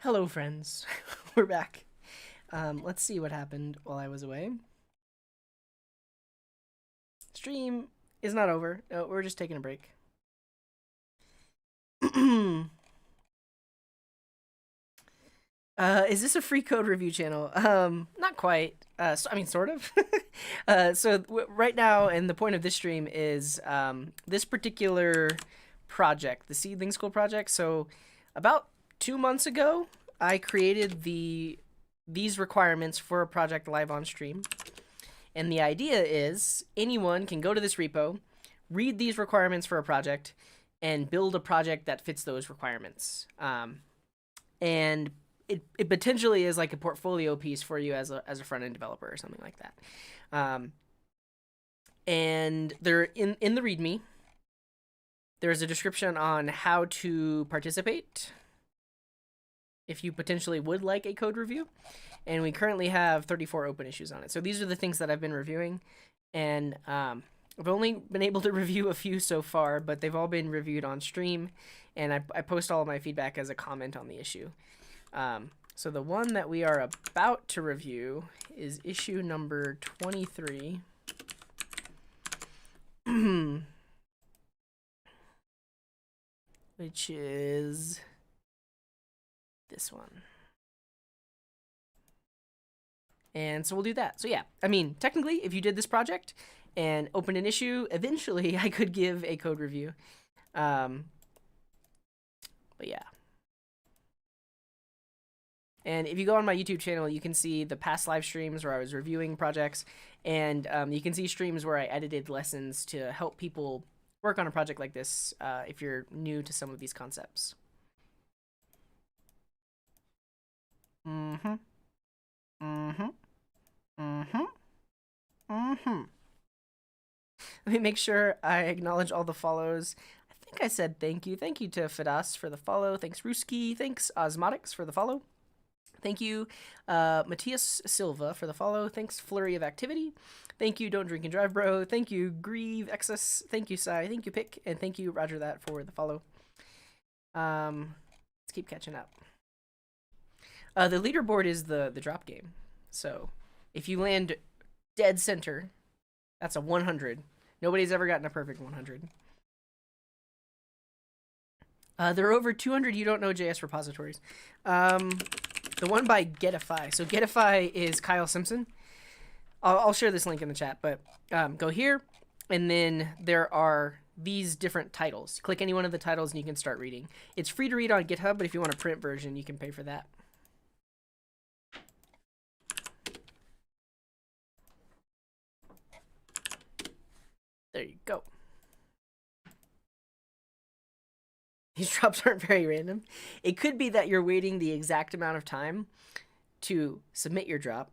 Speaker 1: Hello, friends. We're back. Let's see what happened while I was away. Stream is not over. No, we're just taking a break. Is this a free code review channel? Not quite. I mean, sort of. Right now, and the point of this stream is this particular project, the Seedling School project. So about 2 months ago, I created these requirements for a project live on stream. And the idea is anyone can go to this repo, read these requirements for a project, and build a project that fits those requirements. And it potentially is like a portfolio piece for you as a front-end developer or something like that. And they're in the README. There's a description on how to participate if you potentially would like a code review. And we currently have 34 open issues on it. So these are the things that I've been reviewing. And I've only been able to review a few so far, but they've all been reviewed on stream. And I post all of my feedback as a comment on the issue. So the one that we are about to review is issue number 23. Which is this one. And so we'll do that. So yeah, I mean, technically, if you did this project and opened an issue, eventually I could give a code review. But yeah. And if you go on my YouTube channel, you can see the past live streams where I was reviewing projects. And you can see streams where I edited lessons to help people work on a project like this if you're new to some of these concepts. Let me make sure I acknowledge all the follows. I think I said thank you. Thank you to Fidas for the follow. Thanks, Ruski. Thanks, Osmotics, for the follow. Thank you, Matthias Silva, for the follow. Thanks, Flurry of Activity. Thank you, Don't Drink and Drive Bro. Thank you, Grieve Excess. Thank you, Sai. Thank you, Pick. And thank you, Roger That, for the follow. Let's keep catching up. The leaderboard is the drop game. So if you land dead center, that's a 100. Nobody's ever gotten a perfect 100. There are over 200 you don't know JS repositories. The one by Getify. So Getify is Kyle Simpson. I'll share this link in the chat, but go here, and then there are these different titles. Click any one of the titles and you can start reading. It's free to read on GitHub, but if you want a print version, you can pay for that. There you go. These drops aren't very random. It could be that you're waiting the exact amount of time to submit your drop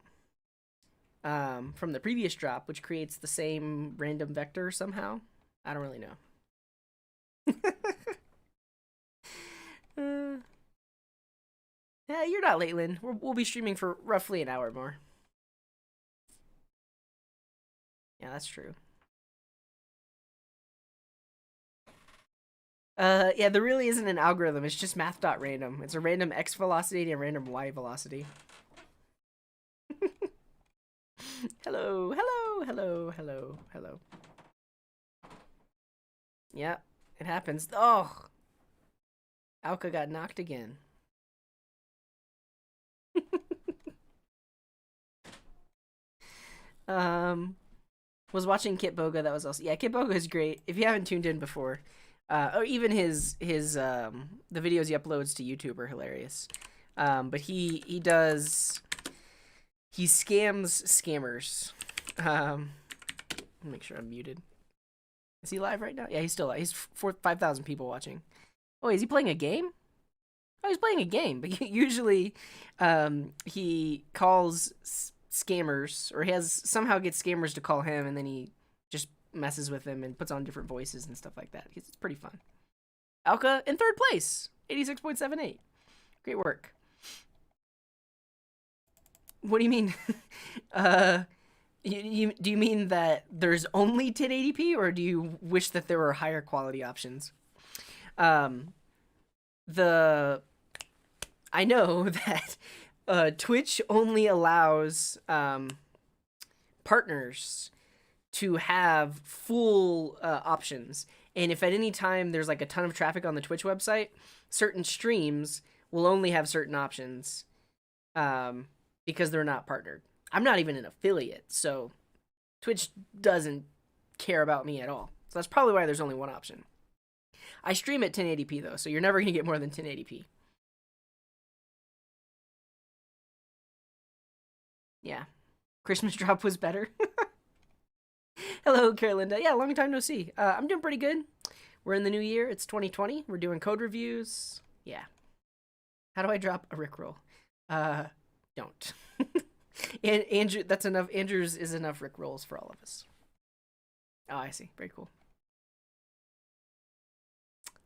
Speaker 1: from the previous drop, which creates the same random vector somehow. I don't really know. Yeah, you're not late, Lynn. We'll be streaming for roughly an hour more. Yeah, that's true. Yeah, there really isn't an algorithm. It's just math.random. It's a random x velocity and a random y velocity. Hello, hello, hello, hello, hello. Yeah, it happens. Oh, Alka got knocked again. Was watching Kit Boga. That was also, yeah, Kit Boga is great. If you haven't tuned in before, or even his the videos he uploads to YouTube are hilarious. But he scams scammers. Make sure I'm muted. Is he live right now? Yeah, he's still live. He's 5,000 people watching. Oh, is he playing a game? Oh, he's playing a game. But usually, he calls scammers, or he somehow gets scammers to call him, and then he just messes with them and puts on different voices and stuff like that. It's pretty fun. Alka in 3rd place, 86.78. Great work. What do you mean? Do you mean that there's only 1080p, or do you wish that there were higher quality options? I know that Twitch only allows partners to have full options. And if at any time there's like a ton of traffic on the Twitch website, certain streams will only have certain options because they're not partnered. I'm not even an affiliate, so Twitch doesn't care about me at all. So that's probably why there's only one option. I stream at 1080p though, so you're never going to get more than 1080p. Yeah. Christmas drop was better. Hello, Carolinda. Yeah, long time no see. I'm doing pretty good. We're in the new year. It's 2020. We're doing code reviews. Yeah. How do I drop a Rickroll? Don't. And Andrew, that's enough. Andrew's is enough Rickrolls for all of us. Oh, I see. Very cool.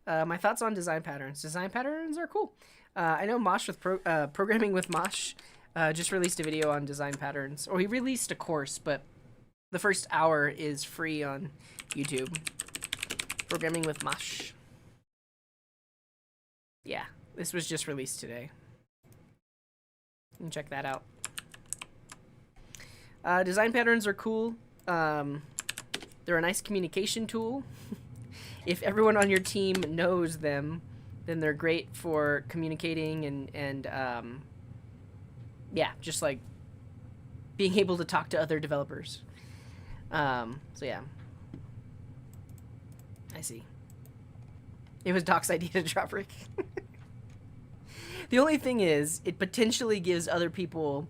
Speaker 1: My thoughts on design patterns. Design patterns are cool. I know Mosh with Programming with Mosh just released a video on design patterns. Or he released a course, but the first hour is free on YouTube. Programming with Mosh. Yeah, this was just released today. You can check that out. Design patterns are cool. They're a nice communication tool. If everyone on your team knows them, then they're great for communicating and yeah, just like being able to talk to other developers. So yeah. I see. It was Doc's idea to drop Rick. The only thing is, it potentially gives other people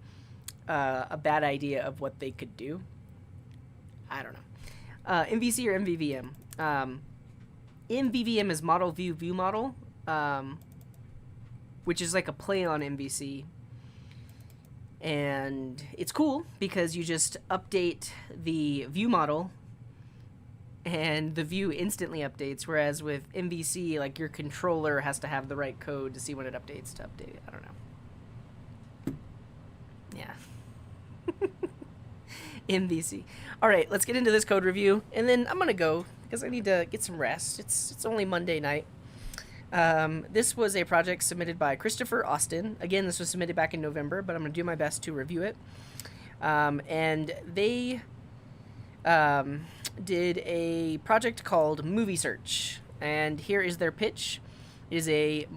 Speaker 1: a bad idea of what they could do. I don't know. MVC or MVVM? MVVM is model view view model, which is like a play on MVC. And it's cool because you just update the view model and the view instantly updates, whereas with MVC, like, your controller has to have the right code to see when it updates to update it. I don't know. Yeah. MVC. All right, let's get into this code review, and then I'm gonna go because I need to get some rest. It's only Monday night. This was a project submitted by Christopher Austin. Again, this was submitted back in November, but I'm gonna do my best to review it. And they did a project called Movie Search, and here is their pitch. It is a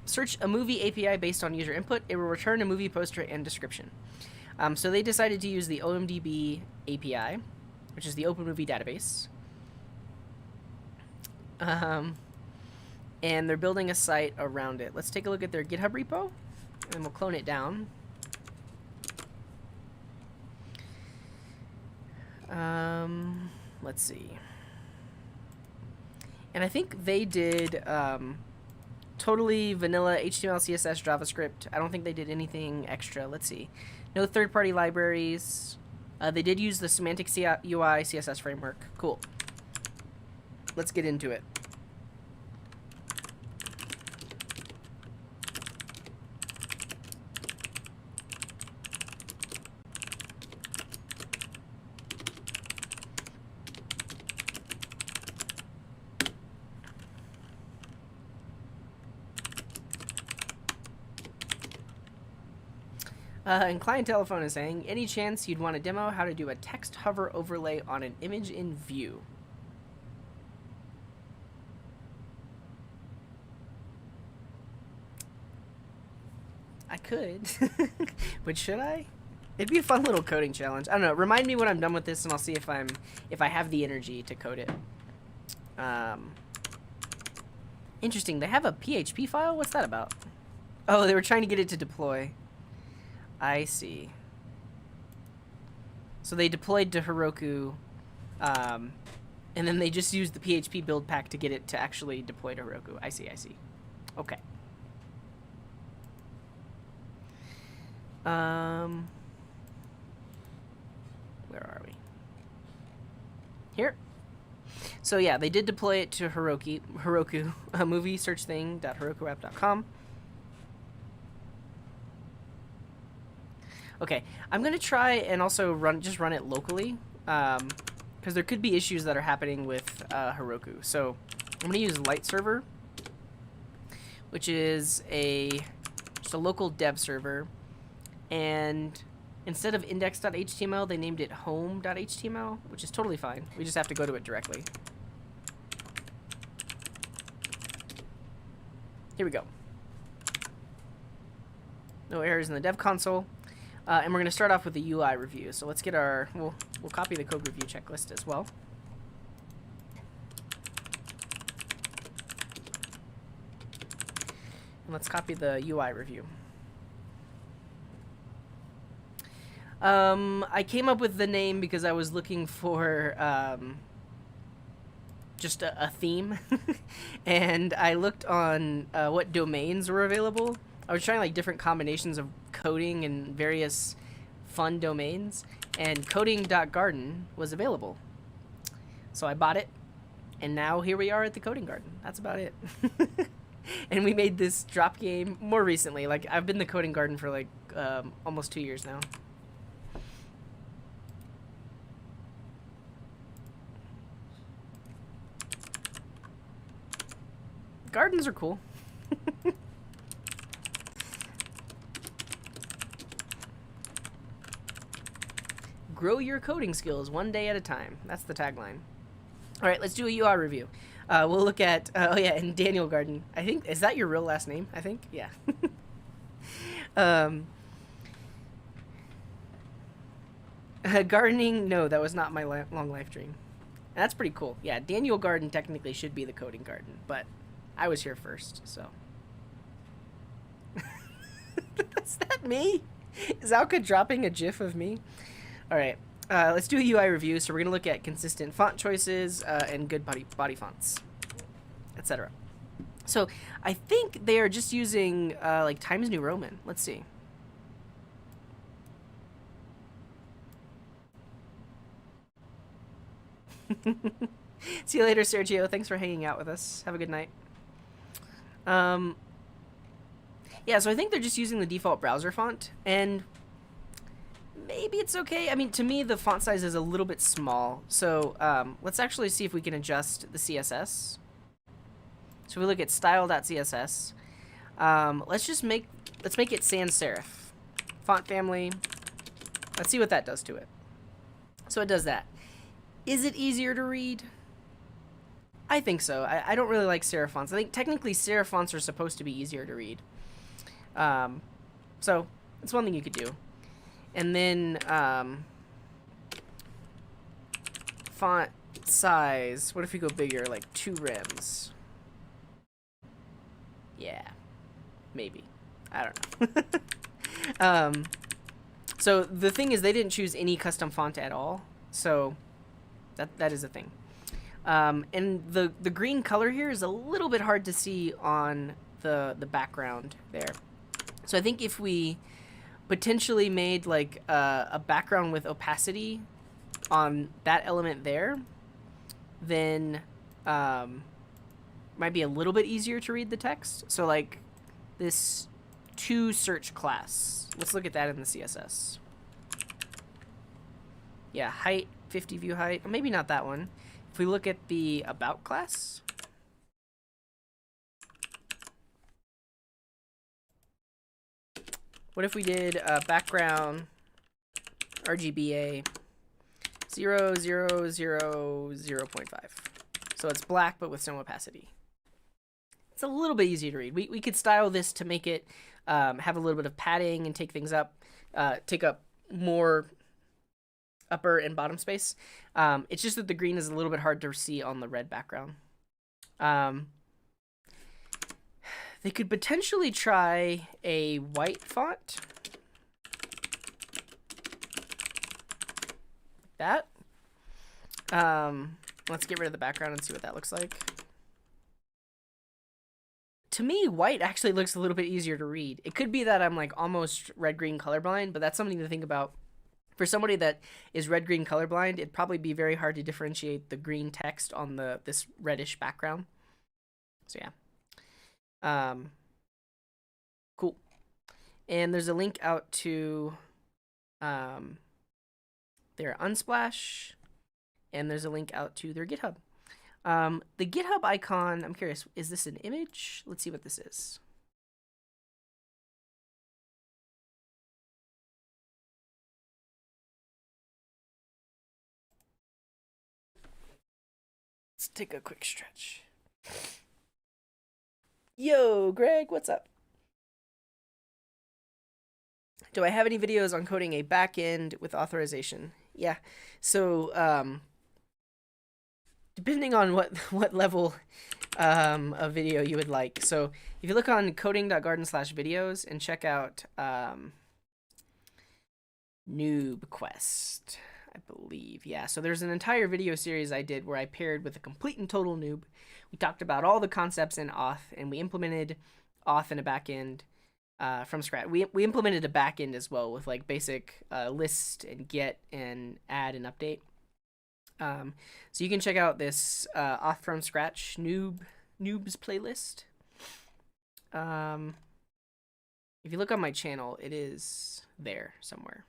Speaker 1: search a movie API based on user input. It will return a movie poster and description. So they decided to use the OMDB API, which is the Open Movie Database. And they're building a site around it. Let's take a look at their GitHub repo, and we'll clone it down. Let's see. And I think they did totally vanilla HTML, CSS, JavaScript. I don't think they did anything extra. Let's see. No third-party libraries. They did use the Semantic UI CSS framework. Cool. Let's get into it. And Client Telephone is saying, any chance you'd want to demo how to do a text hover overlay on an image in Vue? I could, but should I? It'd be a fun little coding challenge. I don't know. Remind me when I'm done with this, and I'll see if I have the energy to code it. Interesting. They have a PHP file. What's that about? Oh, they were trying to get it to deploy. I see. So they deployed to Heroku, and then they just used the PHP build pack to get it to actually deploy to Heroku. I see, I see. Okay. Where are we? Here. So yeah, they did deploy it to Heroku, movie search thing.herokuapp.com. Okay, I'm gonna try and also run it locally, because there could be issues that are happening with Heroku. So I'm gonna use Light Server, which is a just a local dev server, and instead of index.html, they named it home.html, which is totally fine. We just have to go to it directly. Here we go. No errors in the dev console. And we're going to start off with the UI review. So let's get our, we'll copy the code review checklist as well. And let's copy the UI review. I came up with the name because I was looking for just a theme. And I looked on what domains were available. I was trying like different combinations of coding and various fun domains, and coding.garden was available. So I bought it, and now here we are at the Coding Garden. That's about it. And we made this drop game more recently. Like, I've been the Coding Garden for like almost 2 years now. Gardens are cool. Grow your coding skills one day at a time. That's the tagline. All right, let's do a UI review. We'll look at, oh yeah, and Daniel Garden. I think, is that your real last name? I think, yeah. Gardening, no, that was not my long life dream. And that's pretty cool. Yeah, Daniel Garden technically should be the Coding Garden, but I was here first, so. Is that me? Is Alka dropping a GIF of me? All right, let's do a UI review. So we're gonna look at consistent font choices and good body fonts, etc. So I think they are just using like Times New Roman. Let's see. See you later, Sergio. Thanks for hanging out with us. Have a good night. Yeah, so I think they're just using the default browser font, and maybe it's okay. I mean, to me, the font size is a little bit small. So let's actually see if we can adjust the CSS. So we look at style.css. Let's make it sans serif. Font family. Let's see what that does to it. So it does that. Is it easier to read? I think so. I don't really like serif fonts. I think technically serif fonts are supposed to be easier to read. So it's one thing you could do. And then font size. What if we go bigger, like 2 rems? Yeah, maybe. I don't know. So the thing is, they didn't choose any custom font at all. So that is a thing. And the green color here is a little bit hard to see on the background there. So I think if we potentially made like a background with opacity on that element there, then might be a little bit easier to read the text. So like this to search class, let's look at that in the CSS. Yeah, height, 50 view height, or maybe not that one. If we look at the about class, what if we did background RGBA 0.5? So it's black, but with some opacity. It's a little bit easier to read. We could style this to make it have a little bit of padding and take things up, take up more upper and bottom space. It's just that the green is a little bit hard to see on the red background. They could potentially try a white font. Like that. Let's get rid of the background and see what that looks like. To me, white actually looks a little bit easier to read. It could be that I'm like almost red-green colorblind, but that's something to think about. For somebody that is red-green colorblind, it'd probably be very hard to differentiate the green text on this reddish background. So yeah. Cool. And there's a link out to their Unsplash, and there's a link out to their GitHub. The GitHub icon, I'm curious, is this an image? Let's see what this is. take a quick stretch. Yo, Greg, what's up? Do I have any videos on coding a backend with authorization? Yeah. So, depending on what level of video you would like. So, if you look on coding.garden/videos and check out Noob Quest, I believe. Yeah, so there's an entire video series I did where I paired with a complete and total noob. We talked about all the concepts in auth, and we implemented auth in a backend from scratch. We implemented a backend as well with like basic list and get and add and update. So you can check out this auth from scratch noobs playlist. If you look on my channel, it is there somewhere.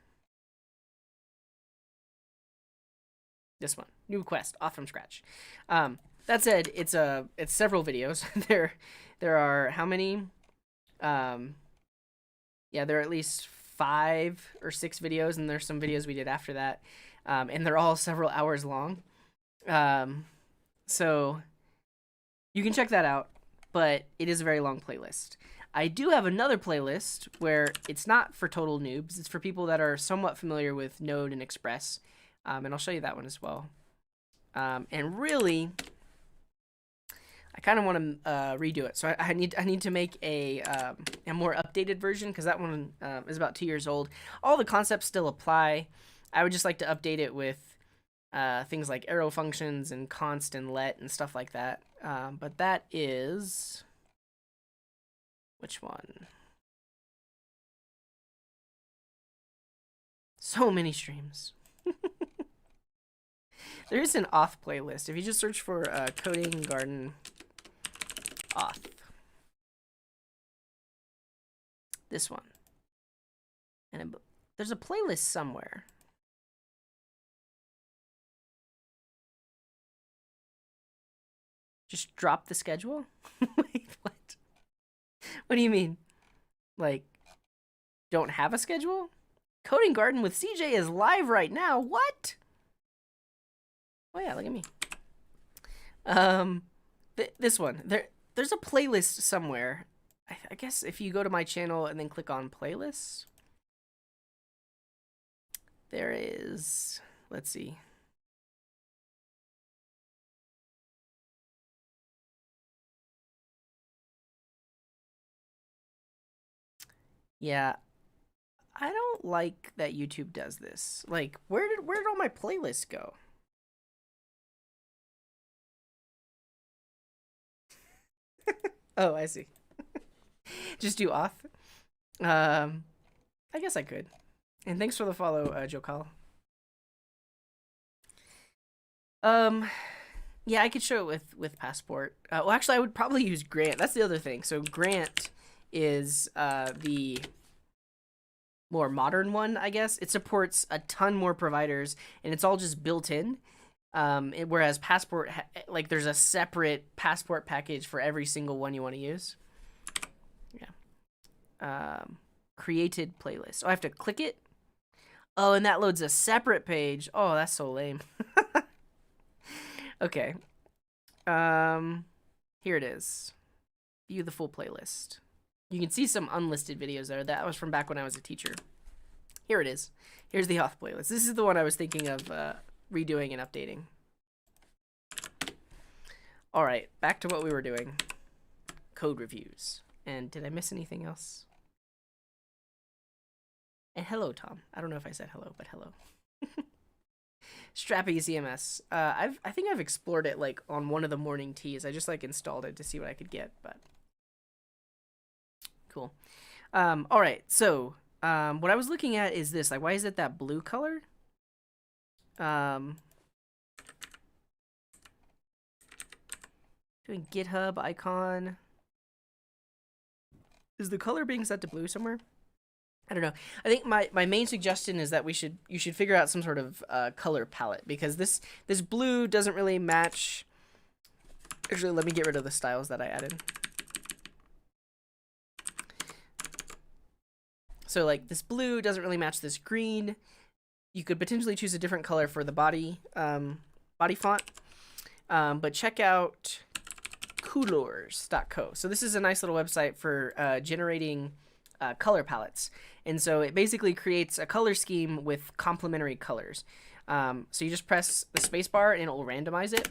Speaker 1: This one, New Quest, auth from scratch. That said, it's several videos. there are how many? Yeah, there are at least 5 or 6 videos, and there's some videos we did after that, and they're all several hours long. So you can check that out, but it is a very long playlist. I do have another playlist where it's not for total noobs. It's for people that are somewhat familiar with Node and Express. And I'll show you that one as well. And really, I kind of want to redo it. So I need to make a more updated version because that one is about 2 years old. All the concepts still apply. I would just like to update it with things like arrow functions and const and let and stuff like that. But that is... which one? So many streams. There is an auth playlist. If you just search for Coding Garden auth. This one. And there's a playlist somewhere. Just drop the schedule? Wait, what? What do you mean? Like, don't have a schedule? Coding Garden with CJ is live right now. What? Oh yeah, look at me. This one. There's a playlist somewhere. I guess if you go to my channel and then click on playlists, there is. Let's see. Yeah, I don't like that YouTube does this. Like, where did all my playlists go? Oh, I see. Just do auth. I guess I could. And thanks for the follow, Joe Call. Yeah, I could show it with Passport. Well, actually, I would probably use Grant. That's the other thing. So Grant is the more modern one, I guess. It supports a ton more providers, and it's all just built in. Whereas Passport, like, there's a separate Passport package for every single one you want to use. Yeah. Created playlist. Oh, I have to click it? Oh, and that loads a separate page. Oh, that's so lame. Okay. Here it is. View the full playlist. You can see some unlisted videos there. That was from back when I was a teacher. Here it is. Here's the auth playlist. This is the one I was thinking of redoing and updating. All right, back to what we were doing. Code reviews. And did I miss anything else? And hello, Tom. I don't know if I said hello, but hello. Strappy CMS. I think I've explored it like on one of the morning teas. I just like installed it to see what I could get, but cool. All right, so what I was looking at is this. Like, why is it that blue color? Doing GitHub icon. Is the color being set to blue somewhere? I don't know. I think my main suggestion is that you should figure out some sort of color palette, because this blue doesn't really match. Actually, let me get rid of the styles that I added. So like this blue doesn't really match this green. You could potentially choose a different color for the body font, but check out coolors.co. So this is a nice little website for generating color palettes. And so it basically creates a color scheme with complementary colors. So you just press the spacebar and it will randomize it.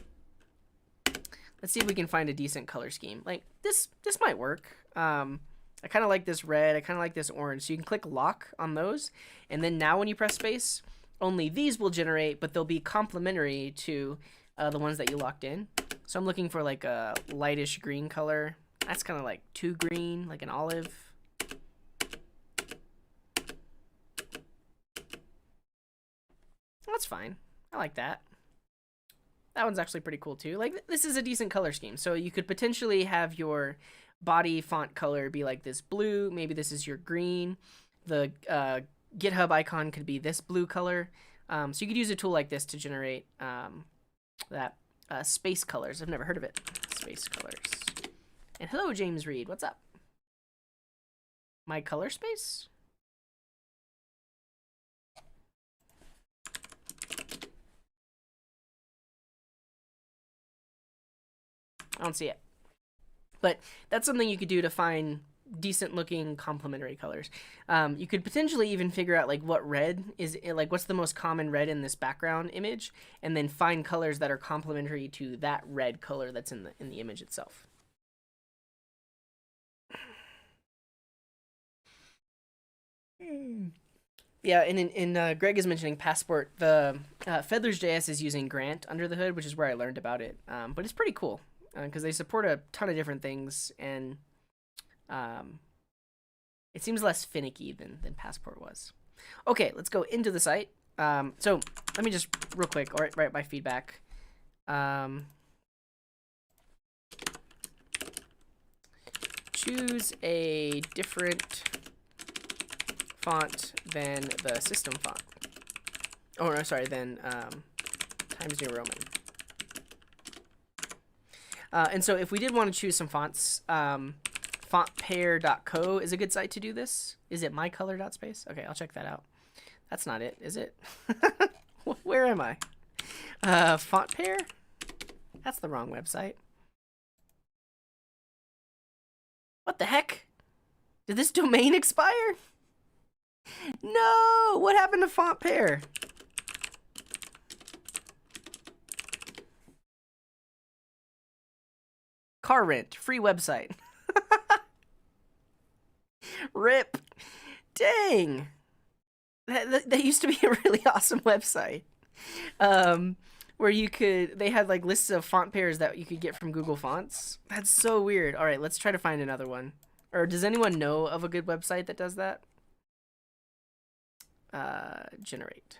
Speaker 1: Let's see if we can find a decent color scheme. Like this might work. I kind of like this red. I kind of like this orange. So you can click lock on those. And then now when you press space, only these will generate, but they'll be complementary to the ones that you locked in. So I'm looking for like a lightish green color. That's kind of like too green, like an olive. That's fine. I like that. That one's actually pretty cool too. Like this is a decent color scheme. So you could potentially have your body font color be like this blue. Maybe this is your green. The GitHub icon could be this blue color. So you could use a tool like this to generate that space colors. I've never heard of it. Space colors. And hello, James Reed. What's up? My color space? I don't see it. But that's something you could do to find decent looking complementary colors. You could potentially even figure out like what red is, like what's the most common red in this background image, and then find colors that are complementary to that red color that's in the image itself. Yeah, and Greg is mentioning Passport. The Feathers.js is using Grant under the hood, which is where I learned about it. But it's pretty cool because they support a ton of different things, and it seems less finicky than Passport was. Okay, let's go into the site. So let me just real quick write my feedback. Choose a different font than the system font. Oh, no, sorry, than Times New Roman. And so if we did want to choose some fonts, fontpair.co is a good site to do this. Is it mycolor.space? Okay, I'll check that out. That's not it, is it? Where am I? Fontpair? That's the wrong website. What the heck? Did this domain expire? No! What happened to Fontpair? Car rent, free website. RIP. Dang. That used to be a really awesome website. Where they had like lists of font pairs that you could get from Google Fonts. That's so weird. All right, let's try to find another one. Or does anyone know of a good website that does that? Generate.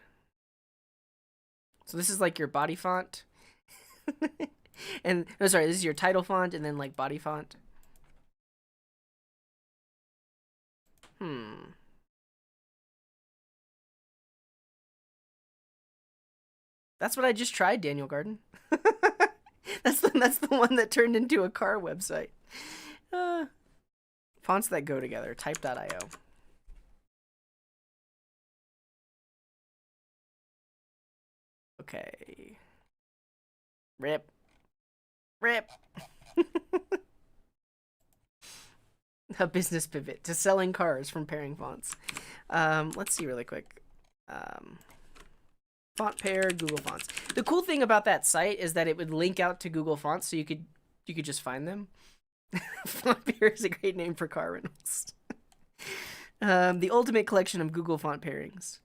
Speaker 1: So this is like your body font. And no, sorry, this is your title font and then like body font. That's what I just tried, Daniel Garden. That's the one that turned into a car website. Fonts that go together, type.io. Okay. RIP. RIP. A business pivot to selling cars from pairing fonts. Let's see really quick. Font pair, Google Fonts. The cool thing about that site is that it would link out to Google Fonts, so you could just find them. Font pair is a great name for car rentals. The ultimate collection of Google font pairings.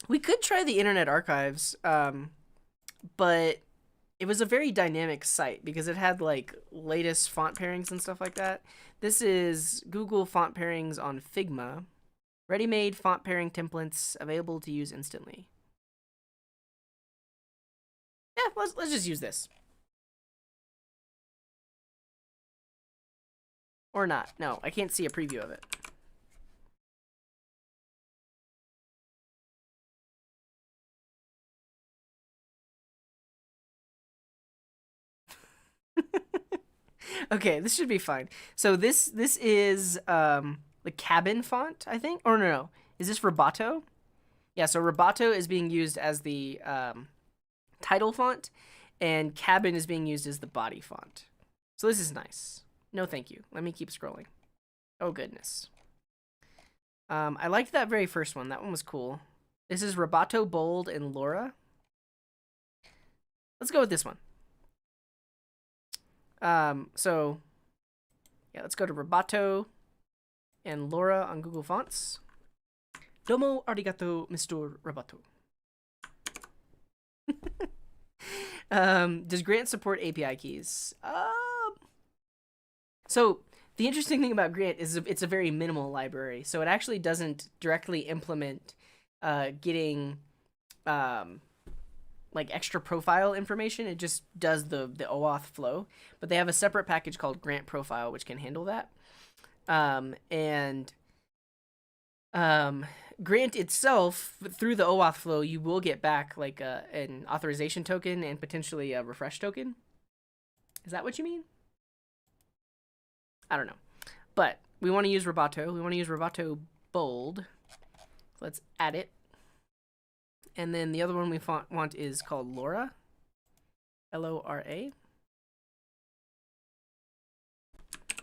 Speaker 1: We could try the Internet Archives, but it was a very dynamic site because it had like latest font pairings and stuff like that. This is Google font pairings on Figma. Ready-made font pairing templates available to use instantly. Yeah, let's just use this. Or not. No, I can't see a preview of it. Okay, this should be fine. So this is the cabin font, I think. Or no. Is this Roboto? Yeah, so Roboto is being used as the title font, and cabin is being used as the body font. So this is nice. No, thank you. Let me keep scrolling. Oh, goodness. I liked that very first one. That one was cool. This is Roboto, Bold, and Laura. Let's go with this one. So, yeah, let's go to Roboto and Laura on Google Fonts. Domo arigato, Mr. Roboto. Does Grant support API keys? So the interesting thing about Grant is it's a very minimal library. So it actually doesn't directly implement getting like extra profile information. It just does the OAuth flow. But they have a separate package called Grant Profile, which can handle that. Grant itself, through the OAuth flow, you will get back like an authorization token and potentially a refresh token. Is that what you mean? I don't know. But we want to use Roboto. We want to use Roboto Bold. Let's add it. And then the other one we want is called Laura. L-O-R-A.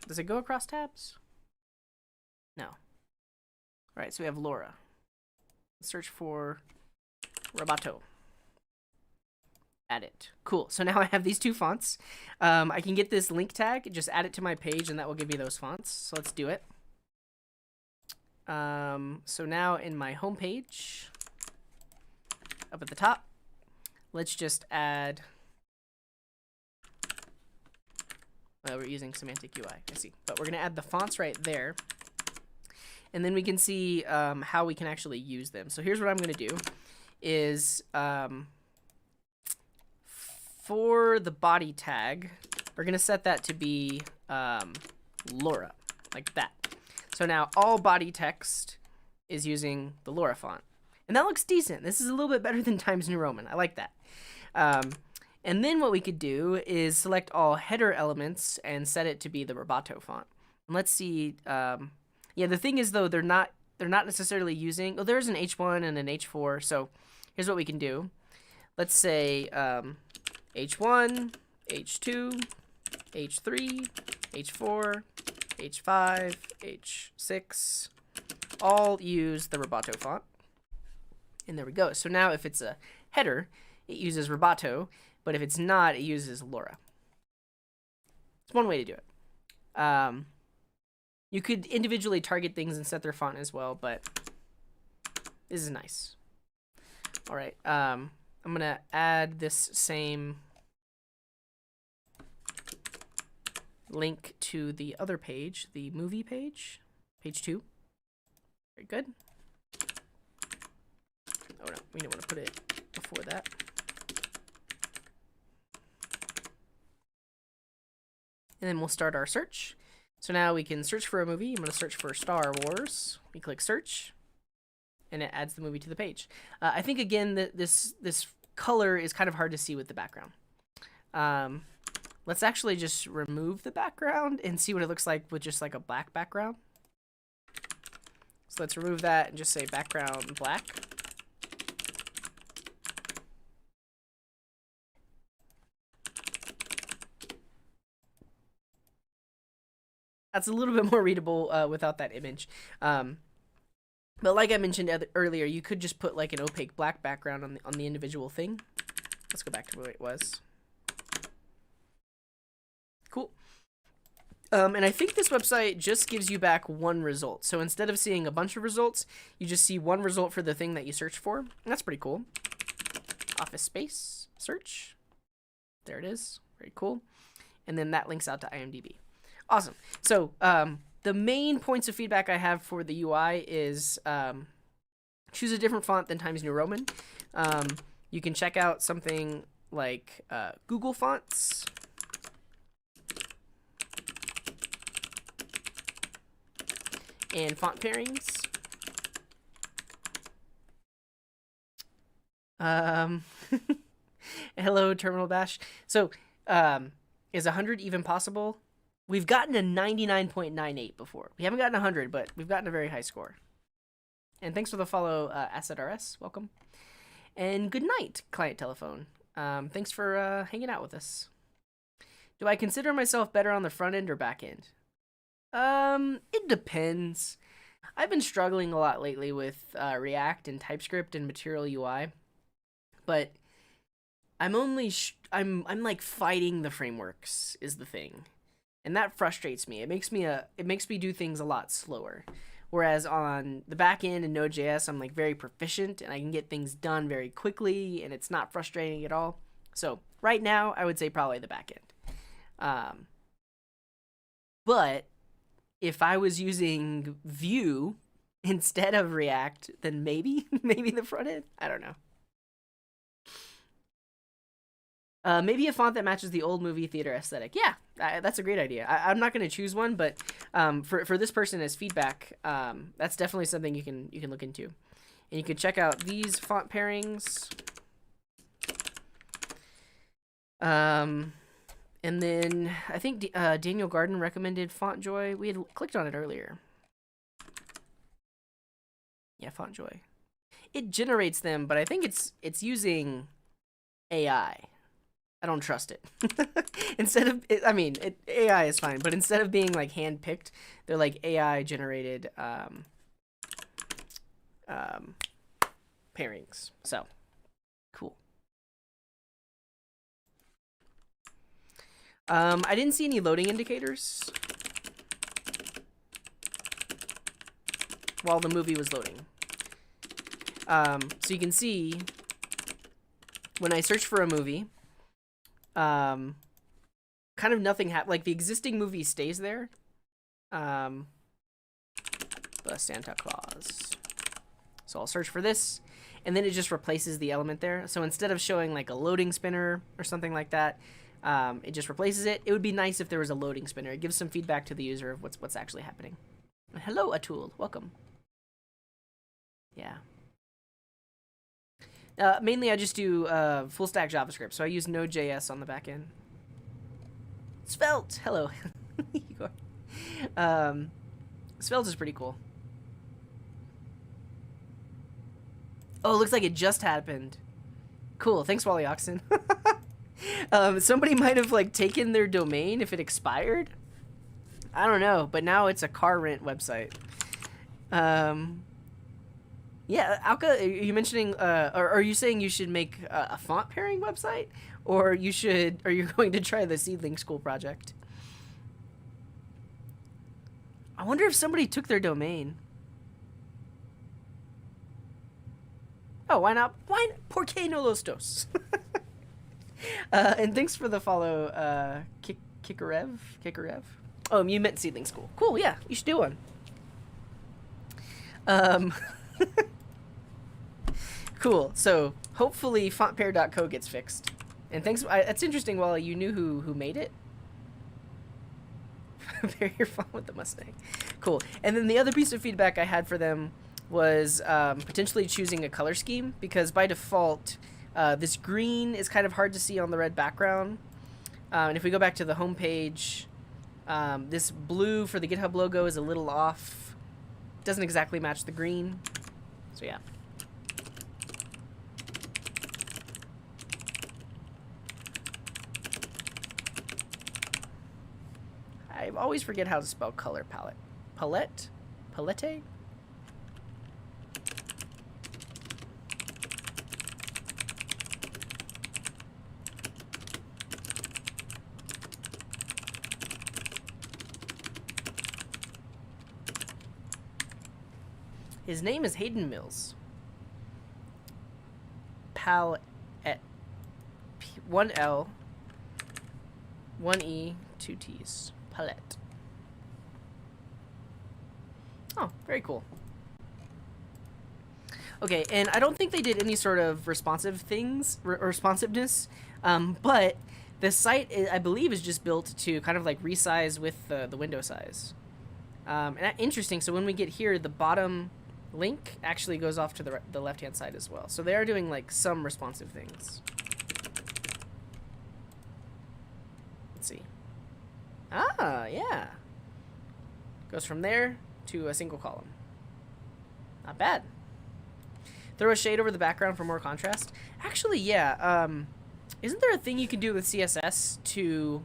Speaker 1: Does it go across tabs? No. All right, so we have Laura. Let's search for Roboto. Add it. Cool. So now I have these two fonts. I can get this link tag, just add it to my page, and that will give me those fonts. So let's do it. So now in my home page, up at the top, let's just add. We're using semantic UI. I see. But we're going to add the fonts right there. And then we can see how we can actually use them. So here's what I'm going to do is for the body tag, we're going to set that to be Laura, like that. So now all body text is using the Laura font. And that looks decent. This is a little bit better than Times New Roman. I like that. And then what we could do is select all header elements and set it to be the Roboto font. And let's see. Yeah, the thing is, though, they're not necessarily using. Oh, there's an H1 and an H4. So here's what we can do. Let's say H1, H2, H3, H4, H5, H6, all use the Roboto font. And there we go. So now if it's a header, it uses Roboto, but if it's not, it uses Laura. It's one way to do it. You could individually target things and set their font as well, but this is nice. All right, I'm gonna add this same link to the other page, the movie page, page 2. Very good. Oh no, we don't want to put it before that. And then we'll start our search. So now we can search for a movie. I'm going to search for Star Wars. We click search, and it adds the movie to the page. I think, again, that this color is kind of hard to see with the background. Let's actually just remove the background and see what it looks like with just like a black background. So let's remove that and just say background black. That's a little bit more readable without that image. But like I mentioned earlier, you could just put like an opaque black background on the individual thing. Let's go back to where it was. Cool. And I think this website just gives you back one result. So instead of seeing a bunch of results, you just see one result for the thing that you searched for. And that's pretty cool. Office space, search. There it is. Very cool. And then that links out to IMDb. Awesome. So the main points of feedback I have for the UI is choose a different font than Times New Roman. You can check out something like Google Fonts. And font pairings. Hello, Terminal Bash. So is 100 even possible? We've gotten a 99.98 before. We haven't gotten 100, but we've gotten a very high score. And thanks for the follow, AssetRS. Welcome. And good night, client telephone. Thanks for hanging out with us. Do I consider myself better on the front end or back end? It depends. I've been struggling a lot lately with React and TypeScript and Material UI, but I'm like fighting the frameworks is the thing, and that frustrates me. It makes me do things a lot slower. Whereas on the back end in node.js, I'm like very proficient and I can get things done very quickly, and it's not frustrating at all. So right now, I would say probably the back end. But if I was using Vue instead of React, then maybe the front end. I don't know. Maybe a font that matches the old movie theater aesthetic. Yeah, that's a great idea. I'm not going to choose one, but for this person as feedback, that's definitely something you can look into. And you can check out these font pairings. And then I think Daniel Garden recommended FontJoy. We had clicked on it earlier. Yeah, FontJoy. It generates them, but I think it's using AI. I don't trust it. AI is fine, but instead of being like hand-picked, they're like AI generated pairings. So cool. I didn't see any loading indicators while the movie was loading. So you can see when I search for a movie, kind of nothing happened. Like the existing movie stays there. The Santa Claus. So I'll search for this, and then it just replaces the element there. So instead of showing like a loading spinner or something like that, it just replaces it. It would be nice if there was a loading spinner. It gives some feedback to the user of what's actually happening. Hello, Atul. Welcome. Yeah. Mainly, I just do full stack JavaScript, so I use node.js on the back end. Svelte, hello. Svelte is pretty cool. Oh, it looks like it just happened. Cool, thanks, Wally Oxen. Somebody might have like taken their domain if it expired. I don't know, but now it's a car rent website. Yeah, Alka, are you mentioning, or are you saying you should make a font pairing website? Or are you going to try the Seedling School project? I wonder if somebody took their domain. Oh, why not? ¿Por qué no los dos? And thanks for the follow, Kikarev. Oh, you meant Seedling School. Cool, yeah, you should do one. Cool. So hopefully fontpair.co gets fixed. And thanks. That's interesting. Wally, you knew who made it. Pair your font with the Mustang. Cool. And then the other piece of feedback I had for them was potentially choosing a color scheme, because by default, this green is kind of hard to see on the red background. And if we go back to the home page, this blue for the GitHub logo is a little off. Doesn't exactly match the green. So yeah. I always forget how to spell color palette. Palette? Palette? His name is Hayden Mills. Palette. 1 L, 1 E, 2 T's. Palette. Oh, very cool. Okay, and I don't think they did any sort of responsive things, responsiveness, but the site, I believe, is just built to kind of like resize with the window size. And interesting, so when we get here, the bottom link actually goes off to the left-hand side as well. So they are doing like some responsive things. Let's see. Ah, yeah. Goes from there to a single column. Not bad. Throw a shade over the background for more contrast. Actually, yeah. Isn't there a thing you can do with CSS to...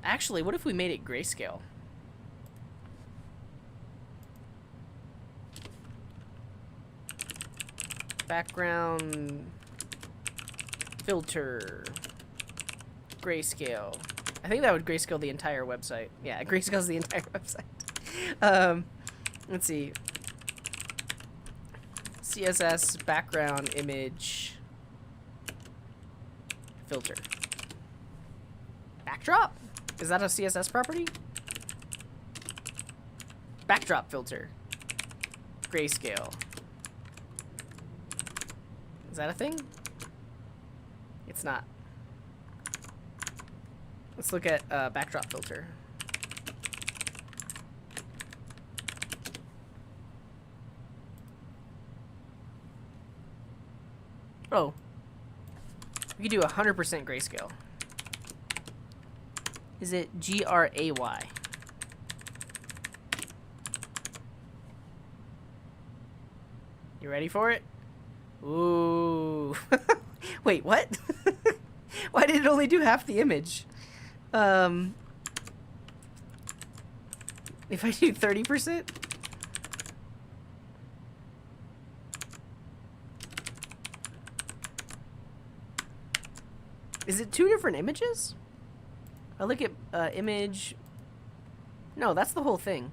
Speaker 1: actually, what if we made it grayscale? Background filter grayscale. I think that would grayscale the entire website. Yeah, it grayscales the entire website. Let's see. CSS background image filter. Backdrop? Is that a CSS property? Backdrop filter. Grayscale. Is that a thing? It's not. Let's look at backdrop filter. Oh. We could do 100% grayscale. Is it G-R-A-Y? You ready for it? Ooh. Wait, what? Why did it only do half the image? If I do 30%? Is it two different images? I look at image. No, that's the whole thing.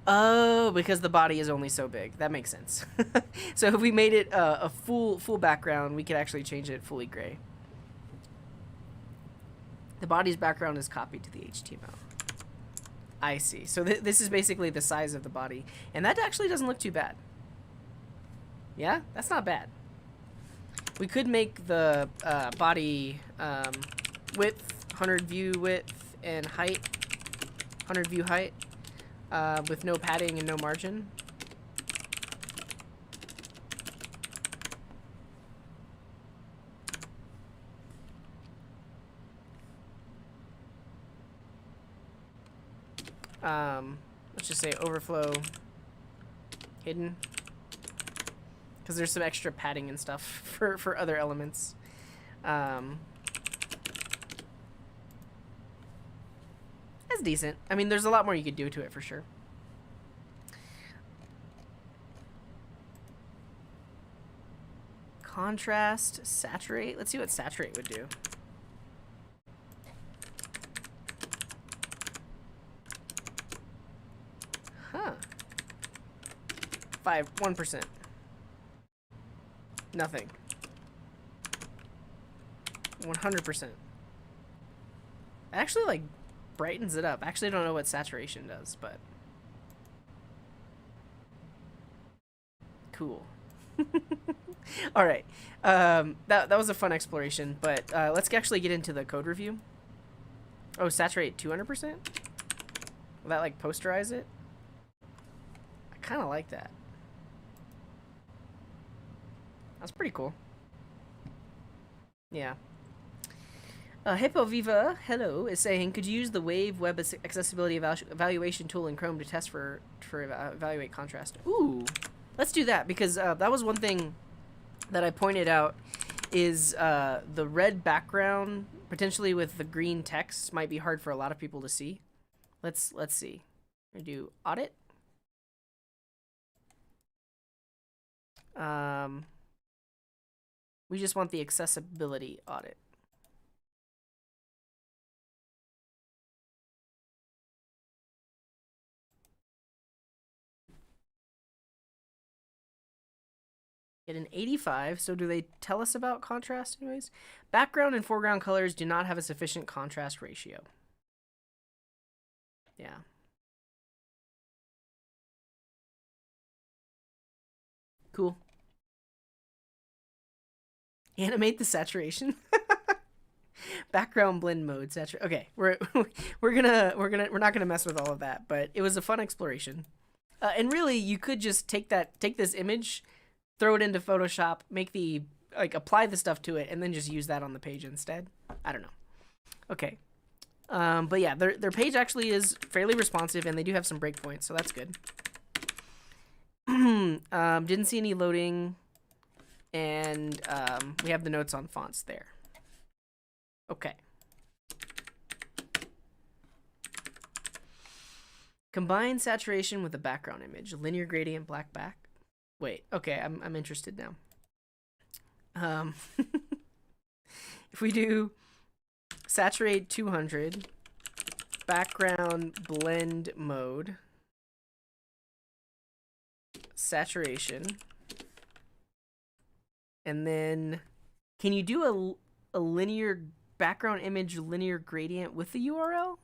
Speaker 1: Oh, because the body is only so big. That makes sense. So if we made it a full background, we could actually change it fully gray. The body's background is copied to the HTML. I see. So this is basically the size of the body. And that actually doesn't look too bad. Yeah? That's not bad. We could make the body width, 100 view width, and height, 100 view height, with no padding and no margin. Let's just say overflow hidden, because there's some extra padding and stuff for other elements. That's decent. I mean, there's a lot more you could do to it for sure. Contrast, saturate. Let's see what saturate would do. Huh. 1%. Nothing. 100%. It actually, like, brightens it up. I actually don't know what saturation does, but cool. All right. That was a fun exploration, but let's actually get into the code review. Oh, saturate 200%? Will that, like, posterize it? I kind of like that. That's pretty cool. Yeah. Hippo Viva, hello, is saying, could you use the Wave Web Accessibility Evaluation tool in Chrome to test for evaluate contrast? Ooh, let's do that, because that was one thing that I pointed out is the red background, potentially with the green text, might be hard for a lot of people to see. Let's see. We do audit. We just want the accessibility audit. Get an 85. So do they tell us about contrast anyways? Background and foreground colors do not have a sufficient contrast ratio. Yeah. Cool. Animate the saturation. Background blend mode saturation. Okay, we're not gonna mess with all of that, but it was a fun exploration. And really, you could just take this image, throw it into Photoshop, apply the stuff to it, and then just use that on the page instead. I don't know. Okay. But yeah, their page actually is fairly responsive, and they do have some breakpoints, so that's good. Didn't see any loading, and we have the notes on fonts there. Okay. Combine saturation with a background image. Linear gradient, black back. Wait, okay, I'm interested now. If we do saturate 200, background blend mode, saturation, and then can you do a linear background image linear gradient with the URL?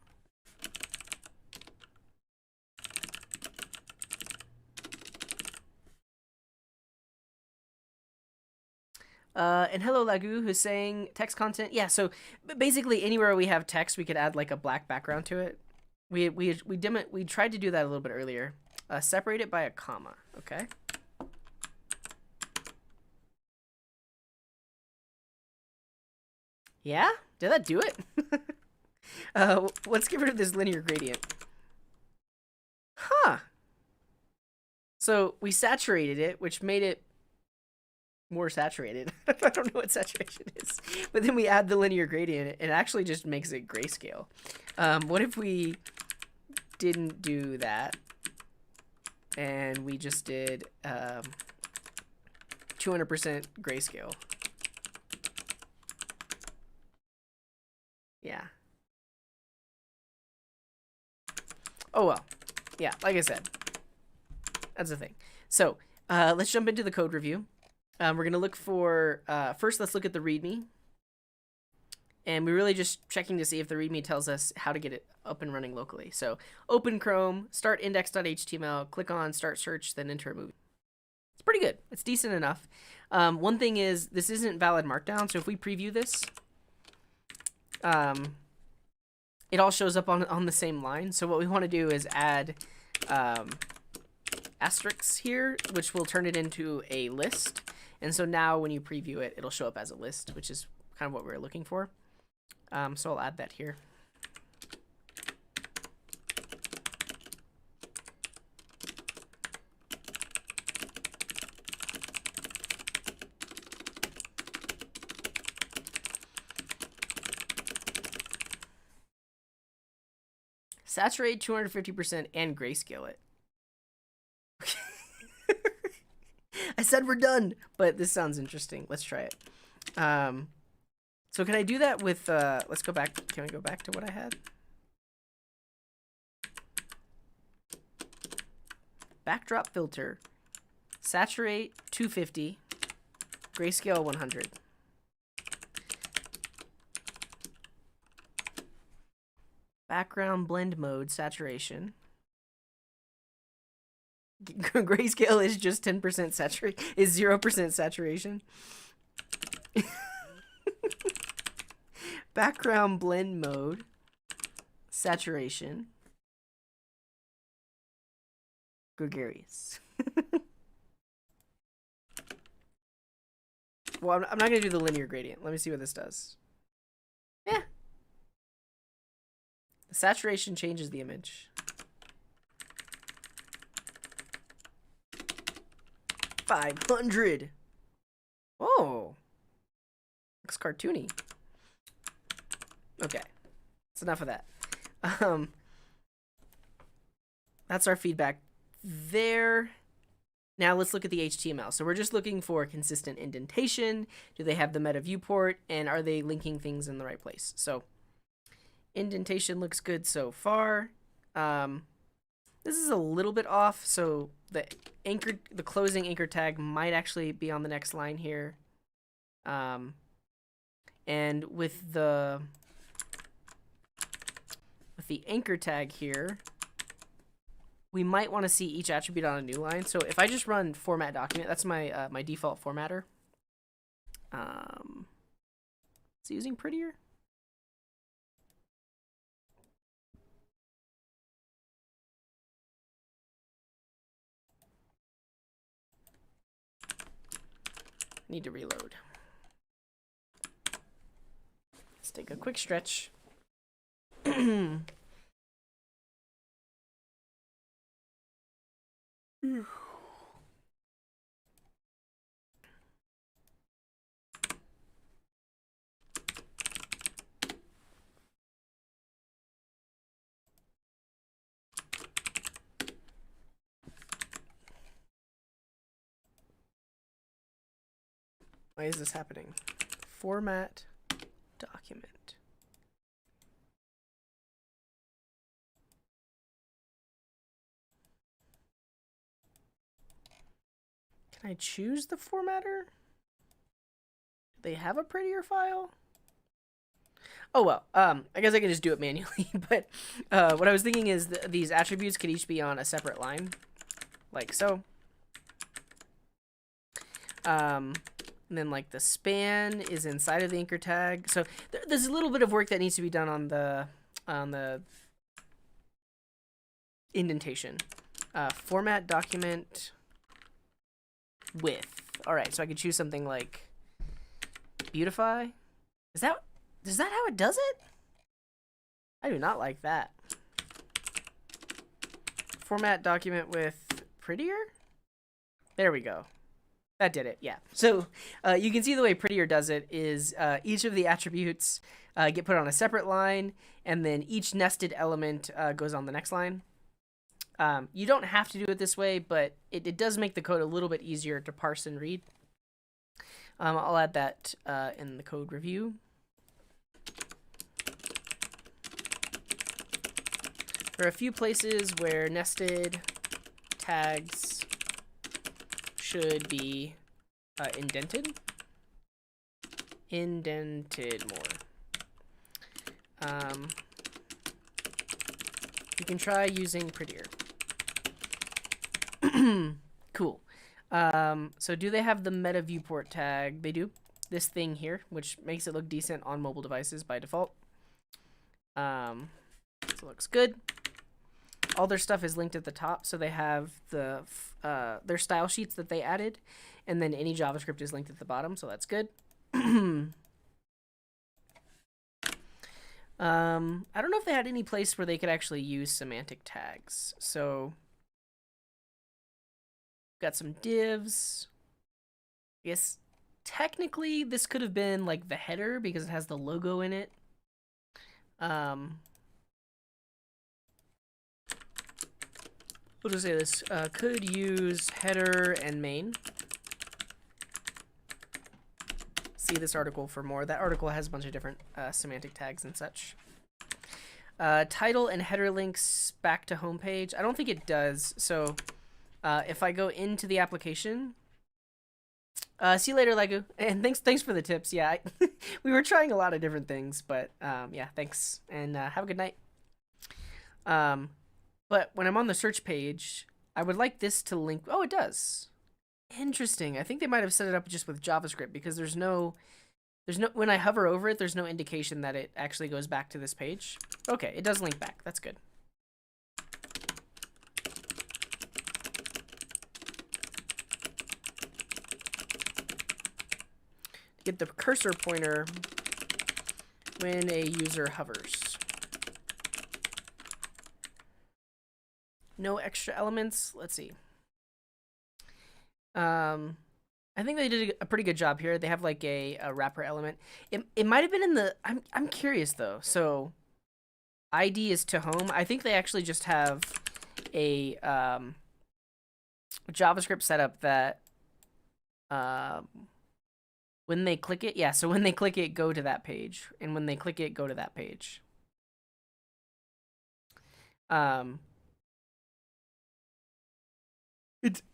Speaker 1: And hello Lagu, who's saying text content. Yeah, so basically anywhere we have text, we could add like a black background to it. We tried to do that a little bit earlier. Separate it by a comma. Okay. Yeah, did that do it? Let's get rid of this linear gradient. Huh. So we saturated it, which made it more saturated. I don't know what saturation is. But then we add the linear gradient. It actually just makes it grayscale. What if we didn't do that? And we just did 200% grayscale. Yeah. Oh well. Yeah, like I said. That's the thing. So, let's jump into the code review. We're going to look for, first let's look at the README. And we're really just checking to see if the README tells us how to get it up and running locally. So open Chrome, start index.html, click on start search, then enter a movie. It's pretty good. It's decent enough. One thing is this isn't valid markdown. So if we preview this, it all shows up on the same line. So what we want to do is add asterisks here, which will turn it into a list. And so now when you preview it, it'll show up as a list, which is kind of what we're looking for. So I'll add that here. Saturate 250% and grayscale it. I said we're done, but this sounds interesting. Let's try it. So can I do that with, let's go back. Can we go back to what I had? Backdrop filter, saturate 250, grayscale 100. Background blend mode, saturation. Grayscale is just 10% saturate, is 0% saturation. Background blend mode, saturation. Gregarious. Well, I'm not going to do the linear gradient. Let me see what this does. Yeah. The saturation changes the image. 500. Oh. Looks cartoony. Okay. That's enough of that. That's our feedback there. Now let's look at the HTML. So we're just looking for consistent indentation. Do they have the meta viewport? And are they linking things in the right place? So indentation looks good so far. This is a little bit off. So the closing anchor tag might actually be on the next line here. And with the anchor tag here, we might want to see each attribute on a new line. So if I just run format document, that's my my default formatter. Is it using prettier? Need to reload. Let's take a quick stretch. Why is this happening? Format document. Can I choose the formatter? Do they have a prettier file? Oh well, I guess I can just do it manually, but what I was thinking is these attributes could each be on a separate line, like so. And then like the span is inside of the anchor tag. So there's a little bit of work that needs to be done on the indentation. Format document width. All right, so I could choose something like beautify. Is that how it does it? I do not like that. Format document with prettier? There we go. That did it, yeah. So you can see the way prettier does it is each of the attributes get put on a separate line, and then each nested element goes on the next line. You don't have to do it this way, but it does make the code a little bit easier to parse and read. I'll add that in the code review. There are a few places where nested tags should be indented more. You can try using prettier. Cool. So do they have the meta viewport tag? They do. This thing here, which makes it look decent on mobile devices by default. So it looks good. All their stuff is linked at the top, so they have the their style sheets that they added, and then any JavaScript is linked at the bottom, so that's good. I don't know if they had any place where they could actually use semantic tags. So got some divs. I guess technically this could have been like the header because it has the logo in it. We'll just say this, could use header and main. See this article for more. That article has a bunch of different semantic tags and such. Title and header links back to homepage. I don't think it does. So if I go into the application, see you later, Legu. And thanks for the tips. Yeah, we were trying a lot of different things, but yeah, thanks. And have a good night. But when I'm on the search page, I would like this to link. Oh, it does. Interesting. I think they might have set it up just with JavaScript because there's no, when I hover over it, there's no indication that it actually goes back to this page. Okay, it does link back. That's good. Get the cursor pointer when a user hovers. No extra elements. Let's see. I think they did a pretty good job here. They have like a wrapper element. It might have been in the. I'm curious though. So, ID is to home. I think they actually just have a JavaScript setup that when they click it, yeah. So when they click it, go to that page, and when they click it, go to that page.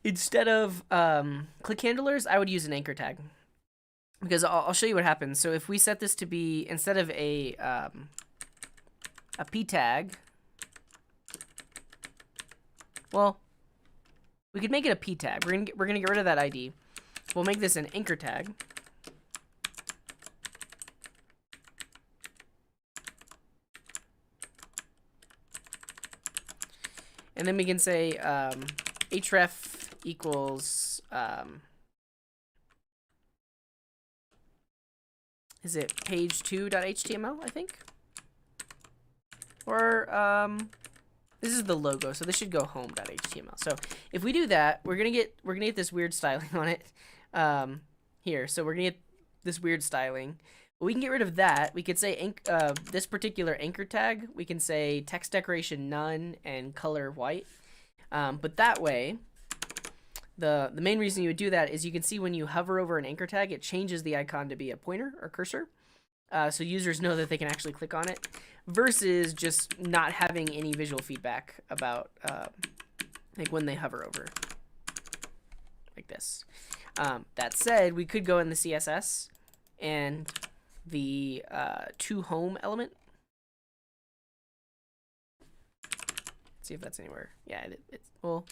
Speaker 1: Instead of click handlers, I would use an anchor tag because I'll show you what happens. So if we set this to be instead of a p tag, well, we could make it a p tag. We're gonna get rid of that ID. We'll make this an anchor tag. And then we can say href equals is it page2.html, I think? Or this is the logo, so this should go home.html. So if we do that, we're gonna get this weird styling on it here. So we're gonna get this weird styling. We can get rid of that. We could say this particular anchor tag. We can say text decoration none and color white. But that way, The main reason you would do that is you can see when you hover over an anchor tag, it changes the icon to be a pointer or cursor. So users know that they can actually click on it, versus just not having any visual feedback about like when they hover over, like this. That said, we could go in the CSS and the to home element. See if that's anywhere. Yeah, it's well.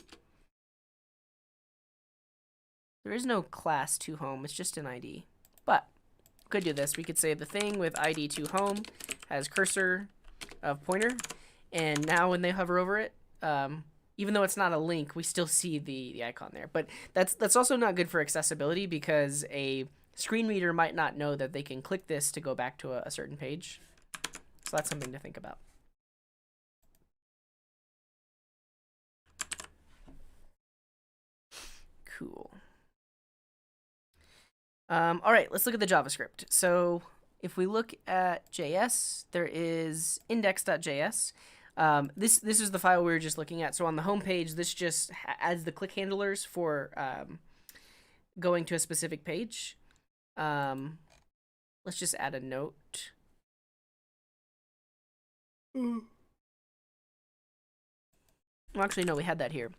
Speaker 1: There is no class to home. It's just an ID. But could do this. We could say the thing with ID to home has cursor of pointer, and now when they hover over it, even though it's not a link, we still see the icon there. But that's also not good for accessibility, because a screen reader might not know that they can click this to go back to a certain page. So that's something to think about. Cool. All right, let's look at the JavaScript. So if we look at JS, there is index.js. This is the file we were just looking at. So on the home page, this just adds the click handlers for going to a specific page. Let's just add a note. Well, actually, no, we had that here.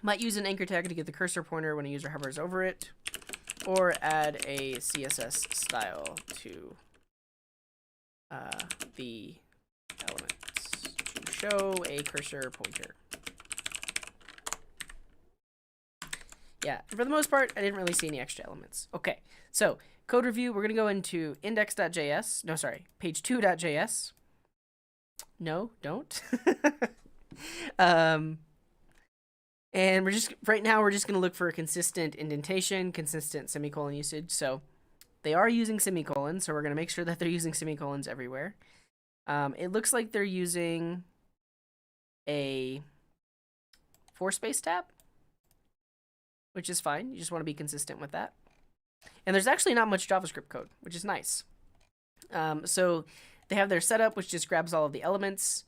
Speaker 1: Might use an anchor tag to get the cursor pointer when a user hovers over it, or add a CSS style to the elements to show a cursor pointer. Yeah, for the most part, I didn't really see any extra elements. Okay, so code review, we're going to go into index.js. No, sorry, page2.js. No, don't. And right now we're just going to look for a consistent indentation, consistent semicolon usage. So they are using semicolons, so we're going to make sure that they're using semicolons everywhere. It looks like they're using a 4-space tab, which is fine. You just want to be consistent with that. And there's actually not much JavaScript code, which is nice. So they have their setup, which just grabs all of the elements.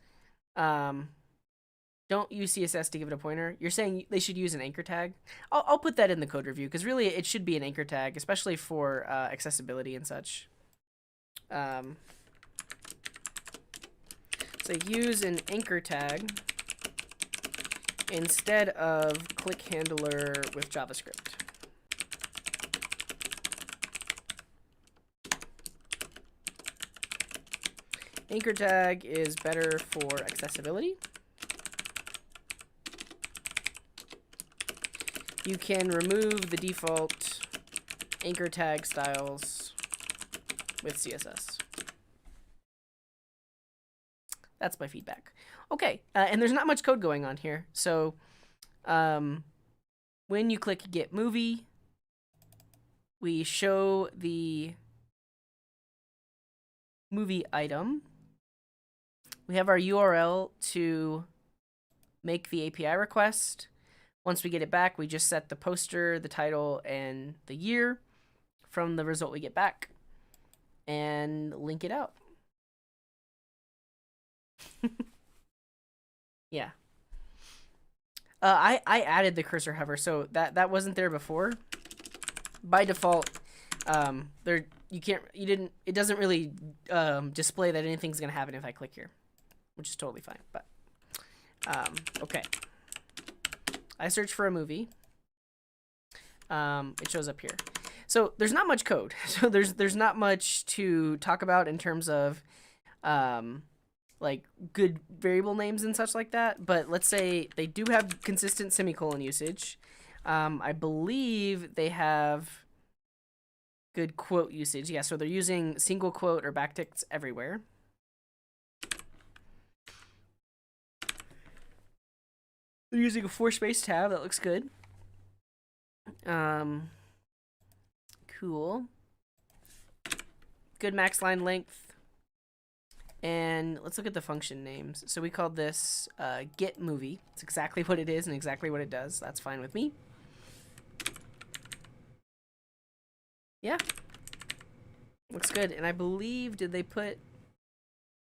Speaker 1: Don't use CSS to give it a pointer. You're saying they should use an anchor tag. I'll put that in the code review, because really it should be an anchor tag, especially for accessibility and such. So use an anchor tag instead of click handler with JavaScript. Anchor tag is better for accessibility. You can remove the default anchor tag styles with CSS. That's my feedback. Okay, and there's not much code going on here. So when you click Get Movie, we show the movie item. We have our URL to make the API request. Once we get it back, we just set the poster, the title, and the year from the result we get back, and link it out. Yeah. I added the cursor hover, so that wasn't there before. By default, it doesn't really display that anything's gonna happen if I click here, which is totally fine. But okay. I search for a movie. It shows up here. So there's not much code. So there's not much to talk about in terms of like good variable names and such like that. But let's say they do have consistent semicolon usage. I believe they have good quote usage. Yeah, so they're using single quote or backticks everywhere. They're using a 4-space tab. That looks good. Cool. Good max line length. And let's look at the function names. So we called this get movie. It's exactly what it is and exactly what it does. That's fine with me. Yeah. Looks good. And I believe, did they put...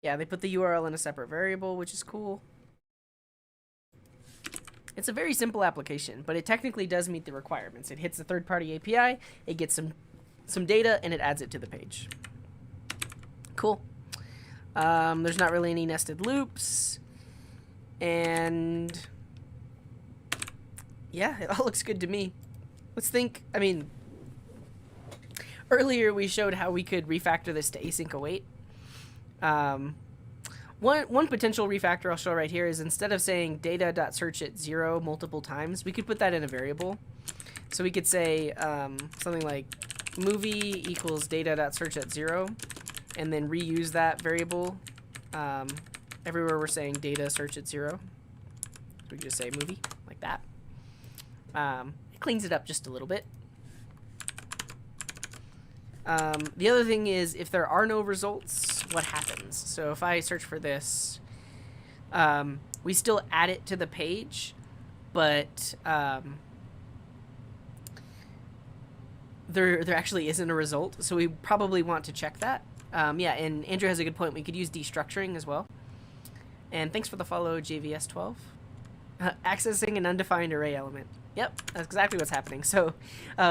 Speaker 1: Yeah, they put the URL in a separate variable, which is cool. It's a very simple application, but it technically does meet the requirements. It hits the third-party API, it gets some data, and it adds it to the page. Cool. There's not really any nested loops. And yeah, it all looks good to me. Let's think, I mean, earlier we showed how we could refactor this to async await. One potential refactor I'll show right here is instead of saying data.search at 0 multiple times, we could put that in a variable. So we could say something like movie equals data.search at 0, and then reuse that variable everywhere we're saying data search at 0. So we can just say movie like that. It cleans it up just a little bit. The other thing is if there are no results, what happens? So if I search for this, we still add it to the page, but there actually isn't a result. So we probably want to check that. Yeah, and Andrew has a good point. We could use destructuring as well. And thanks for the follow, JVS12. Accessing an undefined array element. Yep, that's exactly what's happening. So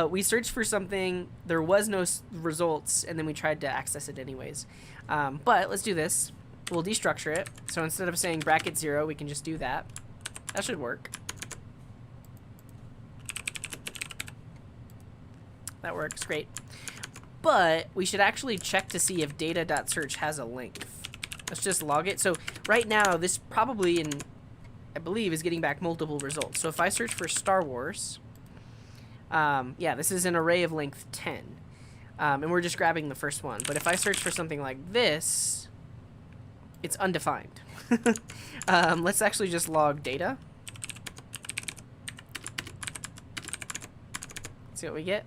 Speaker 1: we searched for something, there was no results, and then we tried to access it anyways. But let's do this. We'll destructure it. So instead of saying bracket 0, we can just do that. That should work. That works, great. But we should actually check to see if data.search has a length. Let's just log it. So right now, this probably, I believe, is getting back multiple results. So if I search for Star Wars, yeah, this is an array of length 10. And we're just grabbing the first one. But if I search for something like this, it's undefined. Let's actually just log data. See what we get.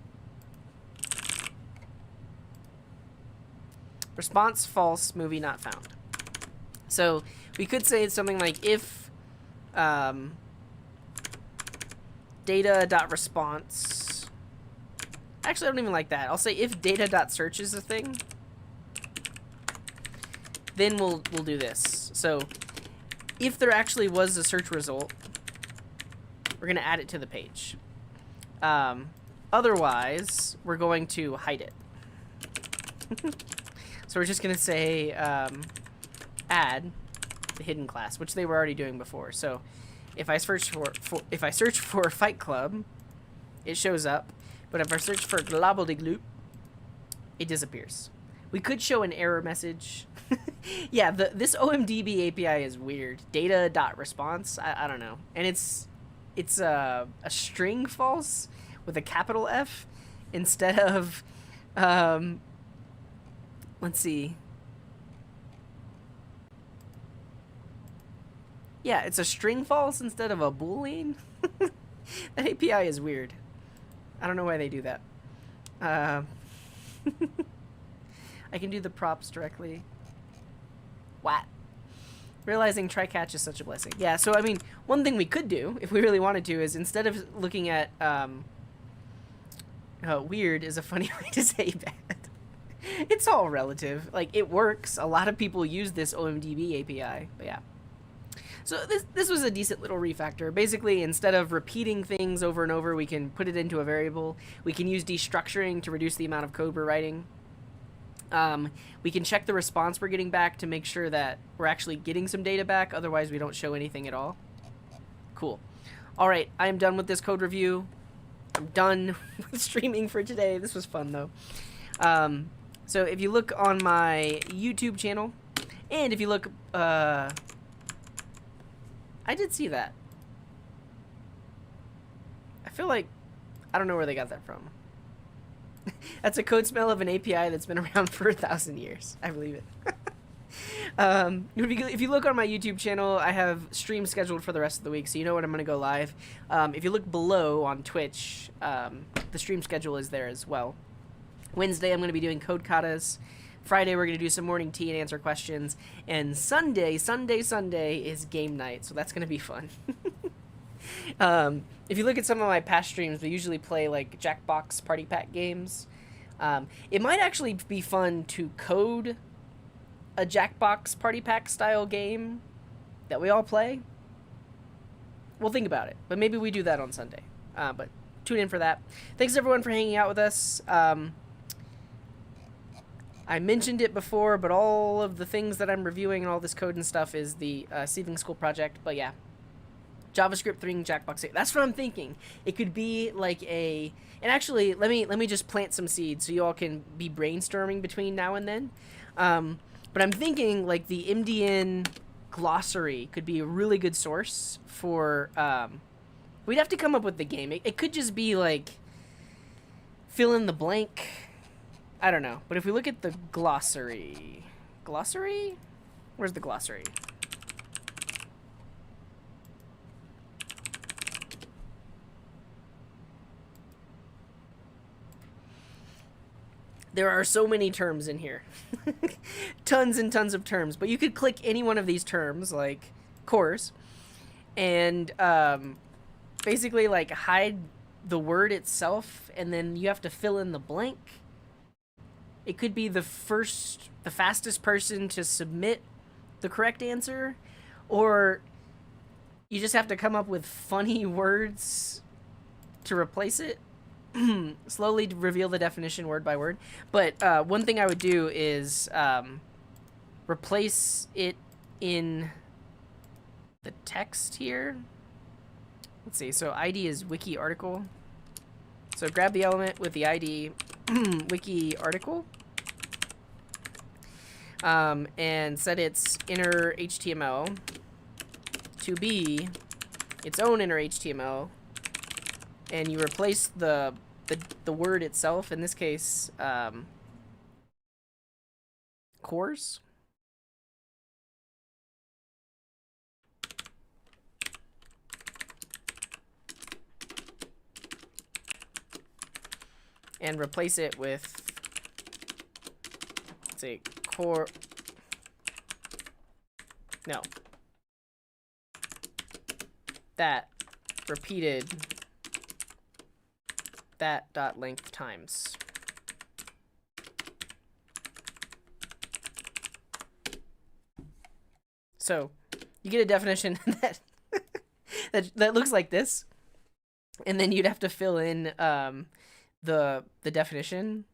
Speaker 1: Response false, movie not found. So we could say it's something like if data.response. Actually, I don't even like that. I'll say if data.search is a thing, then we'll do this. So if there actually was a search result, we're going to add it to the page. Otherwise, we're going to hide it. So we're just going to say add the hidden class, which they were already doing before. So if I search for Fight Club, it shows up. But if I search for Globaldegloop, it disappears. We could show an error message. Yeah, this OMDB API is weird. Data.response, I don't know. And it's a string false with a capital F instead of let's see. Yeah, it's a string false instead of a boolean. That API is weird. I don't know why they do that. I can do the props directly. What? Realizing try-catch is such a blessing. Yeah, so I mean, one thing we could do, if we really wanted to, is instead of looking at weird is a funny way to say bad. It's all relative. Like, it works. A lot of people use this OMDB API, but yeah. So this was a decent little refactor. Basically, instead of repeating things over and over, we can put it into a variable. We can use destructuring to reduce the amount of code we're writing. We can check the response we're getting back to make sure that we're actually getting some data back. Otherwise, we don't show anything at all. Cool. All right, I am done with this code review. I'm done with streaming for today. This was fun, though. So if you look on my YouTube channel, and if you look, I did see that. I feel like, I don't know where they got that from. That's a code smell of an API that's been around for 1,000 years. I believe it. If you look on my YouTube channel, I have streams scheduled for the rest of the week, so you know when I'm going to go live. If you look below on Twitch, the stream schedule is there as well. Wednesday, I'm going to be doing code katas. Friday, we're going to do some morning tea and answer questions. And Sunday is game night, so that's going to be fun. If you look at some of my past streams, we usually play like Jackbox Party Pack games. It might actually be fun to code a Jackbox Party Pack style game that we all play. we'll think about it. But maybe we do that on Sunday. But tune in for that. Thanks everyone for hanging out with us. I mentioned it before, but all of the things that I'm reviewing and all this code and stuff is the Seedling School project. But yeah, JavaScript 3 Jackbox 8. That's what I'm thinking. It could be like a... And actually, let me just plant some seeds so you all can be brainstorming between now and then. But I'm thinking like the MDN glossary could be a really good source for... we'd have to come up with the game. It could just be like fill in the blank. I don't know. But if we look at the glossary... Glossary? Where's the glossary? There are so many terms in here. Tons and tons of terms. But you could click any one of these terms, like course, and basically like hide the word itself, and then you have to fill in the blank. It could be the fastest person to submit the correct answer, or you just have to come up with funny words to replace it. Slowly reveal the definition word by word. But one thing I would do is replace it in the text here. Let's see. So ID is wiki article. So grab the element with the ID wiki article, and set its inner HTML to be its own inner HTML, and you replace the word itself, in this case course, and replace it with, let's say, core, no, that repeated that dot length times. So you get a definition that that looks like this, and then you'd have to fill in the definition.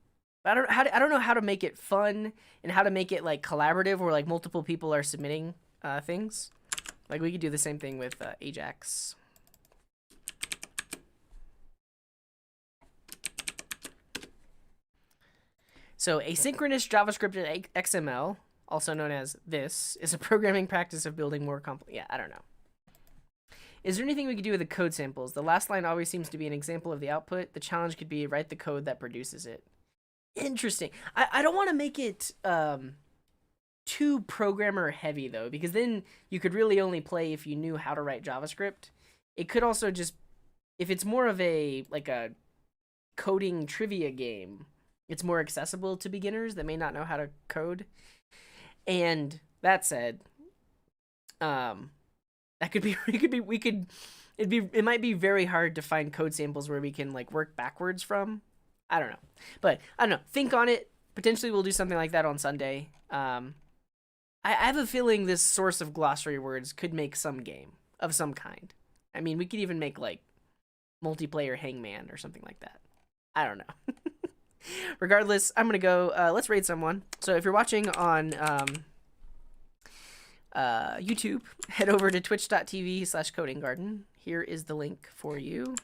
Speaker 1: I don't know how to make it fun and how to make it like collaborative, where like multiple people are submitting things. Like we could do the same thing with Ajax. So asynchronous JavaScript and XML, also known as this, is a programming practice of building more complex... Yeah, I don't know. Is there anything we could do with the code samples? The last line always seems to be an example of the output. The challenge could be write the code that produces it. Interesting. I don't want to make it too programmer heavy, though, because then you could really only play if you knew how to write JavaScript. It could also just... If it's more of a coding trivia game, it's more accessible to beginners that may not know how to code. And that said, that could be, it might be very hard to find code samples where we can like work backwards from. I don't know. But I don't know. Think on it. Potentially we'll do something like that on Sunday. I have a feeling this source of glossary words could make some game of some kind. I mean, we could even make like multiplayer Hangman or something like that. I don't know. Regardless, I'm gonna go. Let's raid someone. So if you're watching on YouTube, head over to twitch.tv/codinggarden. Here is the link for you.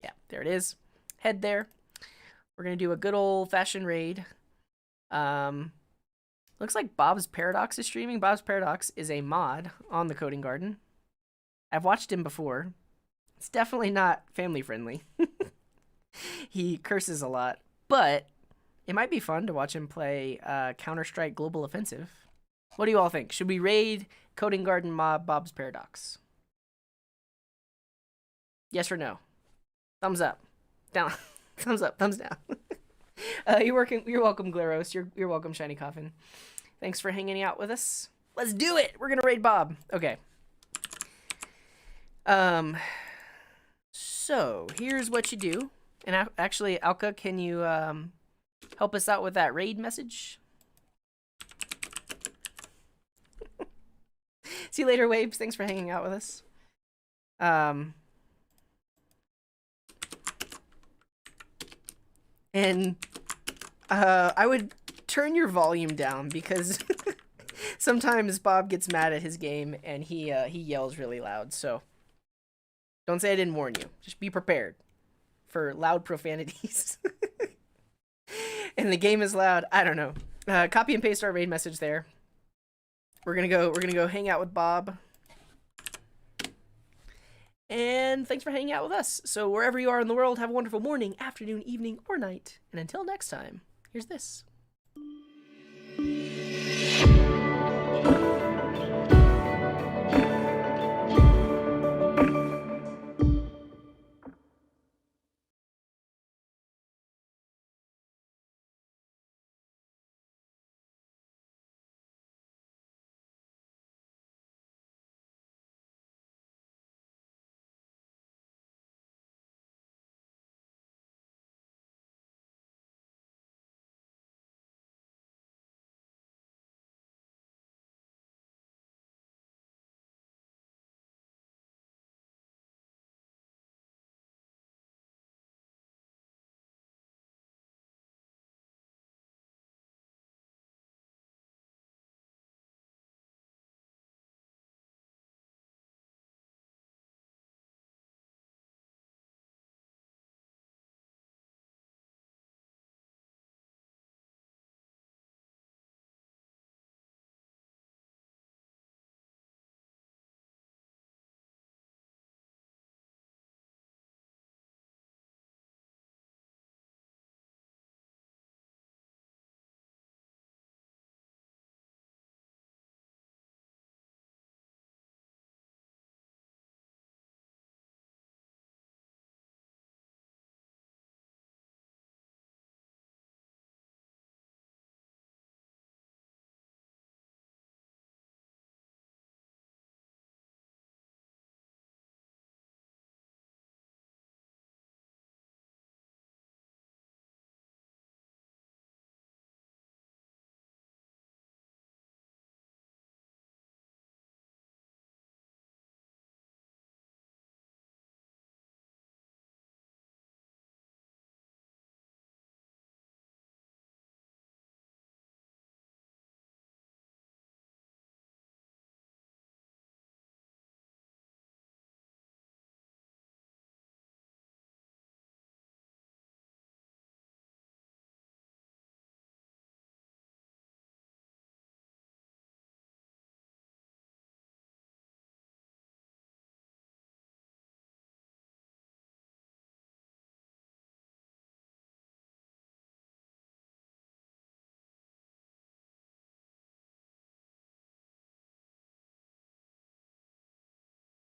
Speaker 1: Yeah, there it is. Head there. We're gonna do a good old-fashioned raid. Looks like Bob's Paradox is streaming. Bob's Paradox is a mod on the Coding Garden. I've watched him before. It's definitely not family friendly. He curses a lot, but it might be fun to watch him play Counter-Strike Global Offensive. What do you all think? Should we raid Coding Garden mob Bob's Paradox? Yes or no? Thumbs up. Down. Thumbs up. Thumbs down. You're welcome, Glaros. You're welcome, Shiny Coffin. Thanks for hanging out with us. Let's do it. We're gonna raid Bob. Okay. So here's what you do. And actually, Alka, can you help us out with that raid message? See you later, Waves. Thanks for hanging out with us. And I would turn your volume down because sometimes Bob gets mad at his game and he yells really loud. So don't say I didn't warn you. Just be prepared for loud profanities. And the game is loud. I don't know. Copy and paste our raid message there. We're gonna go hang out with Bob. And thanks for hanging out with us. So wherever you are in the world, have a wonderful morning, afternoon, evening, or night. And until next time, here's this.